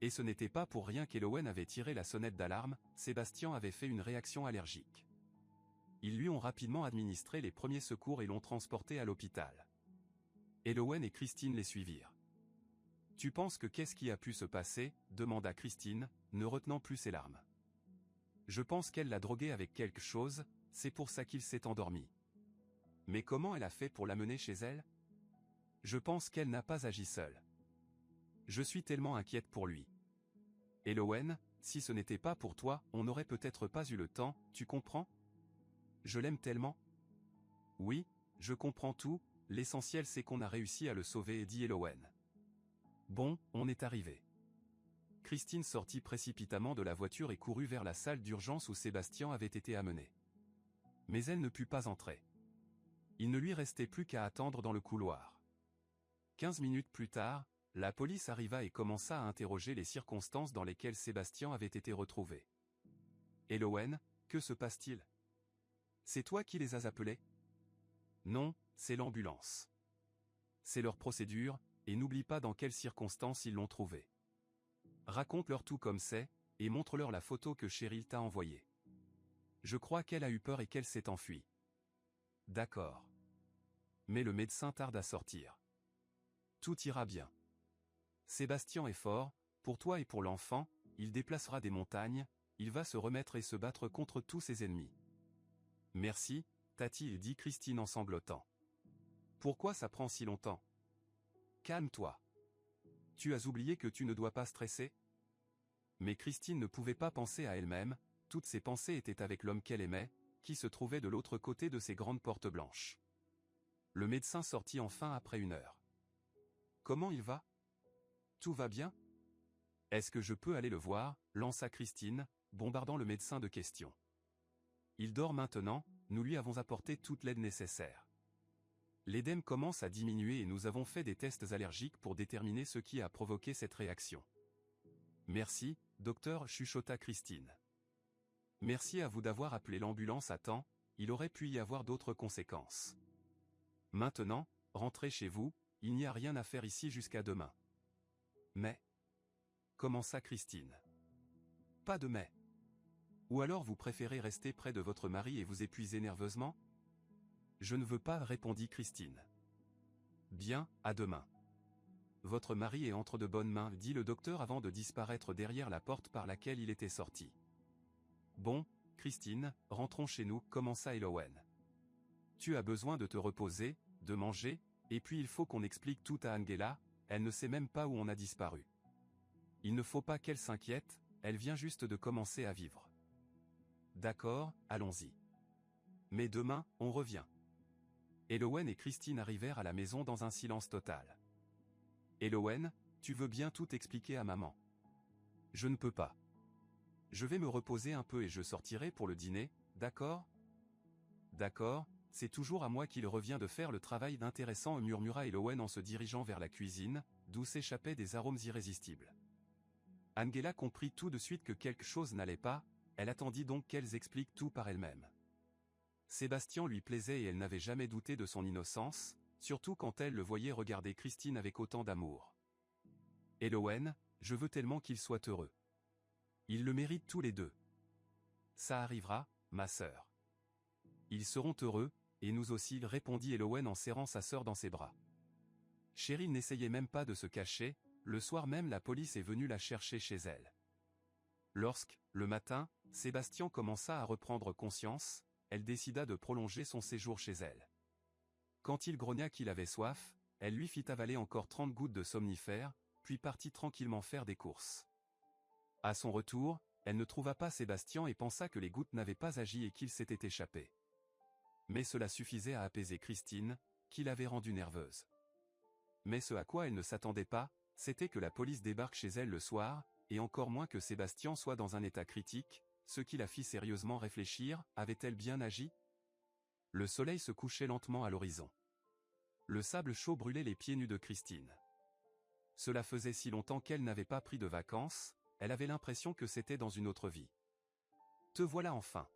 Et ce n'était pas pour rien qu'Elowen avait tiré la sonnette d'alarme, Sébastien avait fait une réaction allergique. Ils lui ont rapidement administré les premiers secours et l'ont transporté à l'hôpital. Elowen et Christine les suivirent. Tu penses que qu'est-ce qui a pu se passer? Demanda Christine, ne retenant plus ses larmes. Je pense qu'elle l'a drogué avec quelque chose, c'est pour ça qu'il s'est endormi. Mais comment elle a fait pour l'amener chez elle? Je pense qu'elle n'a pas agi seule. Je suis tellement inquiète pour lui. Elowen, si ce n'était pas pour toi, on n'aurait peut-être pas eu le temps, tu comprends? Je l'aime tellement. Oui, Je comprends tout, l'essentiel c'est qu'on a réussi à le sauver, dit Elowen. Bon, on est arrivé. Christine sortit précipitamment de la voiture et courut vers la salle d'urgence où Sébastien avait été amené. Mais elle ne put pas entrer. Il ne lui restait plus qu'à attendre dans le couloir. 15 minutes plus tard, la police arriva et commença à interroger les circonstances dans lesquelles Sébastien avait été retrouvé. Elowen, que se passe-t-il? C'est toi qui les as appelés? Non, c'est l'ambulance. C'est leur procédure, et n'oublie pas dans quelles circonstances ils l'ont trouvé. Raconte-leur tout comme c'est, et montre-leur la photo que Cheryl t'a envoyée. Je crois qu'elle a eu peur et qu'elle s'est enfuie. D'accord. Mais le médecin tarde à sortir. Tout ira bien. Sébastien est fort, pour toi et pour l'enfant, il déplacera des montagnes, il va se remettre et se battre contre tous ses ennemis. Merci, Tati, dit Christine en sanglotant. Pourquoi ça prend si longtemps? Calme-toi. Tu as oublié que tu ne dois pas stresser? Mais Christine ne pouvait pas penser à elle-même, toutes ses pensées étaient avec l'homme qu'elle aimait, qui se trouvait de l'autre côté de ces grandes portes blanches. Le médecin sortit enfin après 1 heure. Comment il va? Tout va bien? Est-ce que je peux aller le voir? Lança Christine, bombardant le médecin de questions. Il dort maintenant, nous lui avons apporté toute l'aide nécessaire. L'édème commence à diminuer et nous avons fait des tests allergiques pour déterminer ce qui a provoqué cette réaction. Merci, docteur, chuchota Christine. Merci à vous d'avoir appelé l'ambulance à temps, il aurait pu y avoir d'autres conséquences. Maintenant, rentrez chez vous, il n'y a rien à faire ici jusqu'à demain. Mais... commença Christine. Pas de mais. Ou alors vous préférez rester près de votre mari et vous épuiser nerveusement? Je ne veux pas, répondit Christine. Bien, à demain. Votre mari est entre de bonnes mains, dit le docteur avant de disparaître derrière la porte par laquelle il était sorti. Bon, Christine, rentrons chez nous, commença Elowen. Tu as besoin de te reposer, de manger, et puis il faut qu'on explique tout à Angela, elle ne sait même pas où on a disparu. Il ne faut pas qu'elle s'inquiète, elle vient juste de commencer à vivre. D'accord, allons-y. Mais demain, on revient. Elowen et Christine arrivèrent à la maison dans un silence total. Elowen, tu veux bien tout expliquer à maman? Je ne peux pas. Je vais me reposer un peu et je sortirai pour le dîner, d'accord? D'accord, c'est toujours à moi qu'il revient de faire le travail d'intéressant, murmura Elowen en se dirigeant vers la cuisine, d'où s'échappaient des arômes irrésistibles. Angela comprit tout de suite que quelque chose n'allait pas, elle attendit donc qu'elles expliquent tout par elles-mêmes. Sébastien lui plaisait et elle n'avait jamais douté de son innocence, surtout quand elle le voyait regarder Christine avec autant d'amour. Elowen, je veux tellement qu'ils soient heureux. Ils le méritent tous les deux. Ça arrivera, ma sœur. Ils seront heureux, et nous aussi, répondit Elowen en serrant sa sœur dans ses bras. Cheryl n'essayait même pas de se cacher, le soir même la police est venue la chercher chez elle. Lorsque, le matin, Sébastien commença à reprendre conscience, elle décida de prolonger son séjour chez elle. Quand il grogna qu'il avait soif, elle lui fit avaler encore 30 gouttes de somnifère, puis partit tranquillement faire des courses. À son retour, elle ne trouva pas Sébastien et pensa que les gouttes n'avaient pas agi et qu'il s'était échappé. Mais cela suffisait à apaiser Christine, qui l'avait rendue nerveuse. Mais ce à quoi elle ne s'attendait pas, c'était que la police débarque chez elle le soir, et encore moins que Sébastien soit dans un état critique, ce qui la fit sérieusement réfléchir, avait-elle bien agi? Le soleil se couchait lentement à l'horizon. Le sable chaud brûlait les pieds nus de Christine. Cela faisait si longtemps qu'elle n'avait pas pris de vacances, elle avait l'impression que c'était dans une autre vie. Te voilà enfin.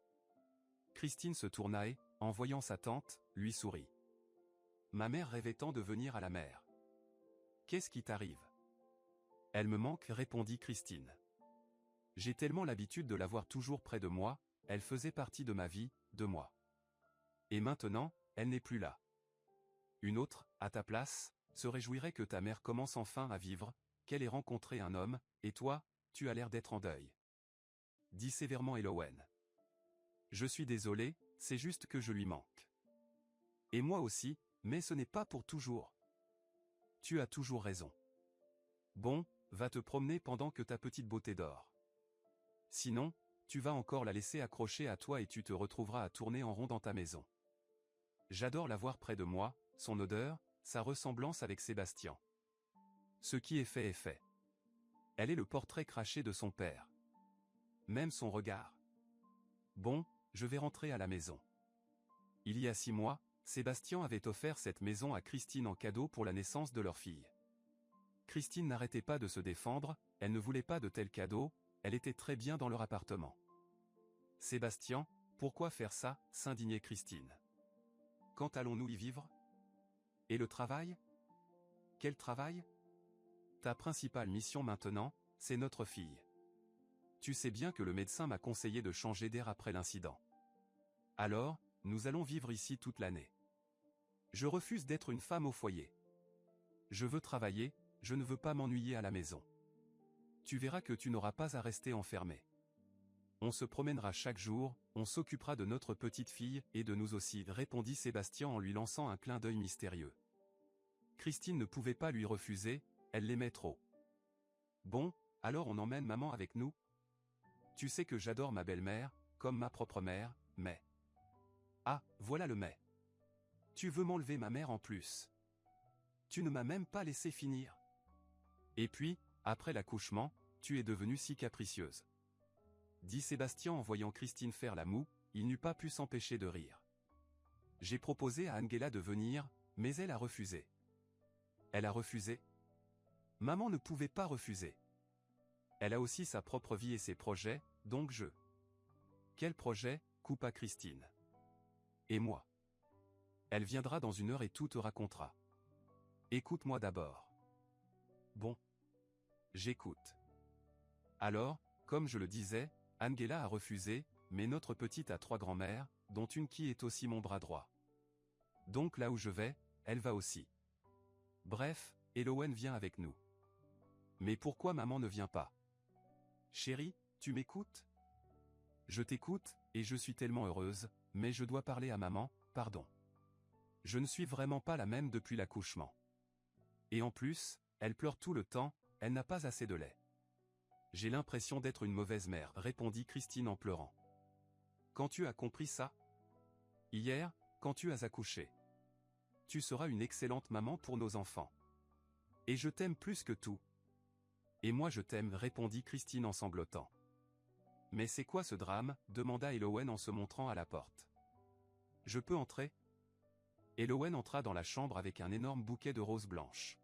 Christine se tourna et, en voyant sa tante, lui sourit. Ma mère rêvait tant de venir à la mer. Qu'est-ce qui t'arrive? Elle me manque, répondit Christine. J'ai tellement l'habitude de la voir toujours près de moi, elle faisait partie de ma vie, de moi. Et maintenant, elle n'est plus là. Une autre, à ta place, se réjouirait que ta mère commence enfin à vivre, qu'elle ait rencontré un homme, et toi, tu as l'air d'être en deuil. Dit sévèrement Elowen. Je suis désolé, c'est juste que je lui manque. Et moi aussi, mais ce n'est pas pour toujours. Tu as toujours raison. Bon, va te promener pendant que ta petite beauté dort. Sinon, tu vas encore la laisser accrocher à toi et tu te retrouveras à tourner en rond dans ta maison. J'adore la voir près de moi, son odeur, sa ressemblance avec Sébastien. Ce qui est fait est fait. Elle est le portrait craché de son père. Même son regard. Bon, je vais rentrer à la maison. Il y a 6 mois, Sébastien avait offert cette maison à Christine en cadeau pour la naissance de leur fille. Christine n'arrêtait pas de se défendre, elle ne voulait pas de tels cadeaux, elle était très bien dans leur appartement. Sébastien, pourquoi faire ça, s'indignait Christine. Quand allons-nous y vivre? Et le travail? Quel travail? Ta principale mission maintenant, c'est notre fille. Tu sais bien que le médecin m'a conseillé de changer d'air après l'incident. Alors, nous allons vivre ici toute l'année. Je refuse d'être une femme au foyer. Je veux travailler, je ne veux pas m'ennuyer à la maison. Tu verras que tu n'auras pas à rester enfermé. On se promènera chaque jour, on s'occupera de notre petite fille et de nous aussi, répondit Sébastien en lui lançant un clin d'œil mystérieux. Christine ne pouvait pas lui refuser, elle l'aimait trop. Bon, alors on emmène maman avec nous? Tu sais que j'adore ma belle-mère, comme ma propre mère, mais... Ah, voilà le mais. Tu veux m'enlever ma mère en plus. Tu ne m'as même pas laissé finir. Et puis, après l'accouchement, tu es devenue si capricieuse. Dit Sébastien en voyant Christine faire la moue, il n'eut pas pu s'empêcher de rire. J'ai proposé à Angela de venir, mais elle a refusé. Elle a refusé? Maman ne pouvait pas refuser. Elle a aussi sa propre vie et ses projets, donc je... Quel projet? Coupa Christine. Et moi? Elle viendra dans 1 heure et tout te racontera. Écoute-moi d'abord. Bon. J'écoute. Alors, comme je le disais, Angela a refusé, mais notre petite a 3 grands-mères, dont une qui est aussi mon bras droit. Donc là où je vais, elle va aussi. Bref, Elowen vient avec nous. Mais pourquoi maman ne vient pas? Chérie, tu m'écoutes? Je t'écoute, et je suis tellement heureuse, mais je dois parler à maman, pardon. Je ne suis vraiment pas la même depuis l'accouchement. Et en plus, elle pleure tout le temps, elle n'a pas assez de lait. J'ai l'impression d'être une mauvaise mère, répondit Christine en pleurant. Quand tu as compris ça? Hier, quand tu as accouché. Tu seras une excellente maman pour nos enfants. Et je t'aime plus que tout. Et moi je t'aime, répondit Christine en sanglotant. Mais c'est quoi ce drame? Demanda Elowen en se montrant à la porte. Je peux entrer? Elowen entra dans la chambre avec un énorme bouquet de roses blanches.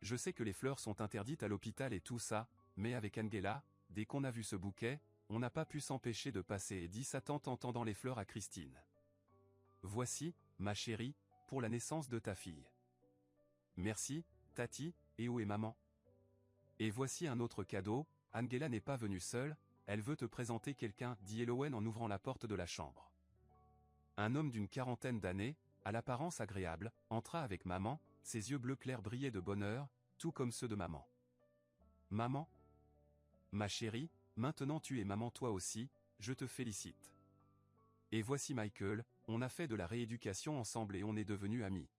Je sais que les fleurs sont interdites à l'hôpital et tout ça, mais avec Angela, dès qu'on a vu ce bouquet, on n'a pas pu s'empêcher de passer, et dit sa tante en tendant les fleurs à Christine. Voici, ma chérie, pour la naissance de ta fille. Merci, Tati, et où est maman? Et voici un autre cadeau, Angela n'est pas venue seule, elle veut te présenter quelqu'un, dit Elowen en ouvrant la porte de la chambre. Un homme d'une 40aine d'années, à l'apparence agréable, entra avec maman, ses yeux bleus clairs brillaient de bonheur, tout comme ceux de maman. Maman? Ma chérie, maintenant tu es maman toi aussi, je te félicite. Et voici Michael, on a fait de la rééducation ensemble et on est devenus amis.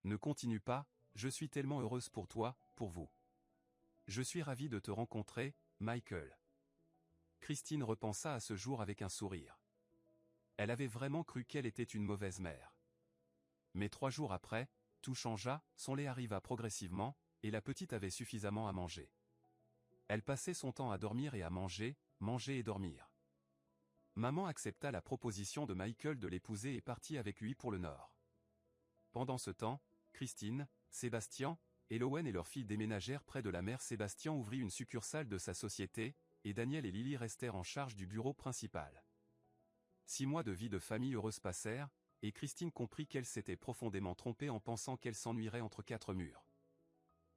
Ne continue pas, je suis tellement heureuse pour toi, pour vous. Je suis ravie de te rencontrer, Michael. Christine repensa à ce jour avec un sourire. Elle avait vraiment cru qu'elle était une mauvaise mère. Mais 3 jours après, tout changea, son lait arriva progressivement, et la petite avait suffisamment à manger. Elle passait son temps à dormir et à manger, manger et dormir. Maman accepta la proposition de Michael de l'épouser et partit avec lui pour le Nord. Pendant ce temps, Christine, Sébastien, Elowen et leur fille déménagèrent près de la mer. Sébastien ouvrit une succursale de sa société, et Daniel et Lily restèrent en charge du bureau principal. 6 mois de vie de famille heureuse passèrent, et Christine comprit qu'elle s'était profondément trompée en pensant qu'elle s'ennuierait entre 4 murs.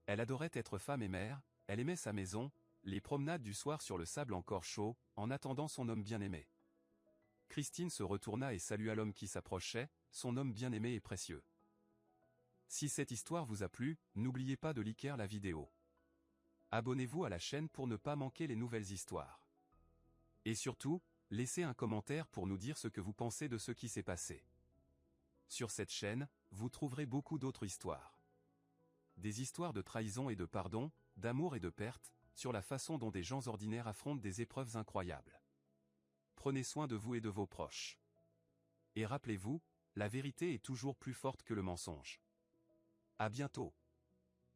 Elle adorait être femme et mère, elle aimait sa maison, les promenades du soir sur le sable encore chaud, en attendant son homme bien-aimé. Christine se retourna et salua l'homme qui s'approchait, son homme bien-aimé et précieux. Si cette histoire vous a plu, n'oubliez pas de liker la vidéo. Abonnez-vous à la chaîne pour ne pas manquer les nouvelles histoires. Et surtout, laissez un commentaire pour nous dire ce que vous pensez de ce qui s'est passé. Sur cette chaîne, vous trouverez beaucoup d'autres histoires. Des histoires de trahison et de pardon, d'amour et de perte, sur la façon dont des gens ordinaires affrontent des épreuves incroyables. Prenez soin de vous et de vos proches. Et rappelez-vous, la vérité est toujours plus forte que le mensonge. À bientôt.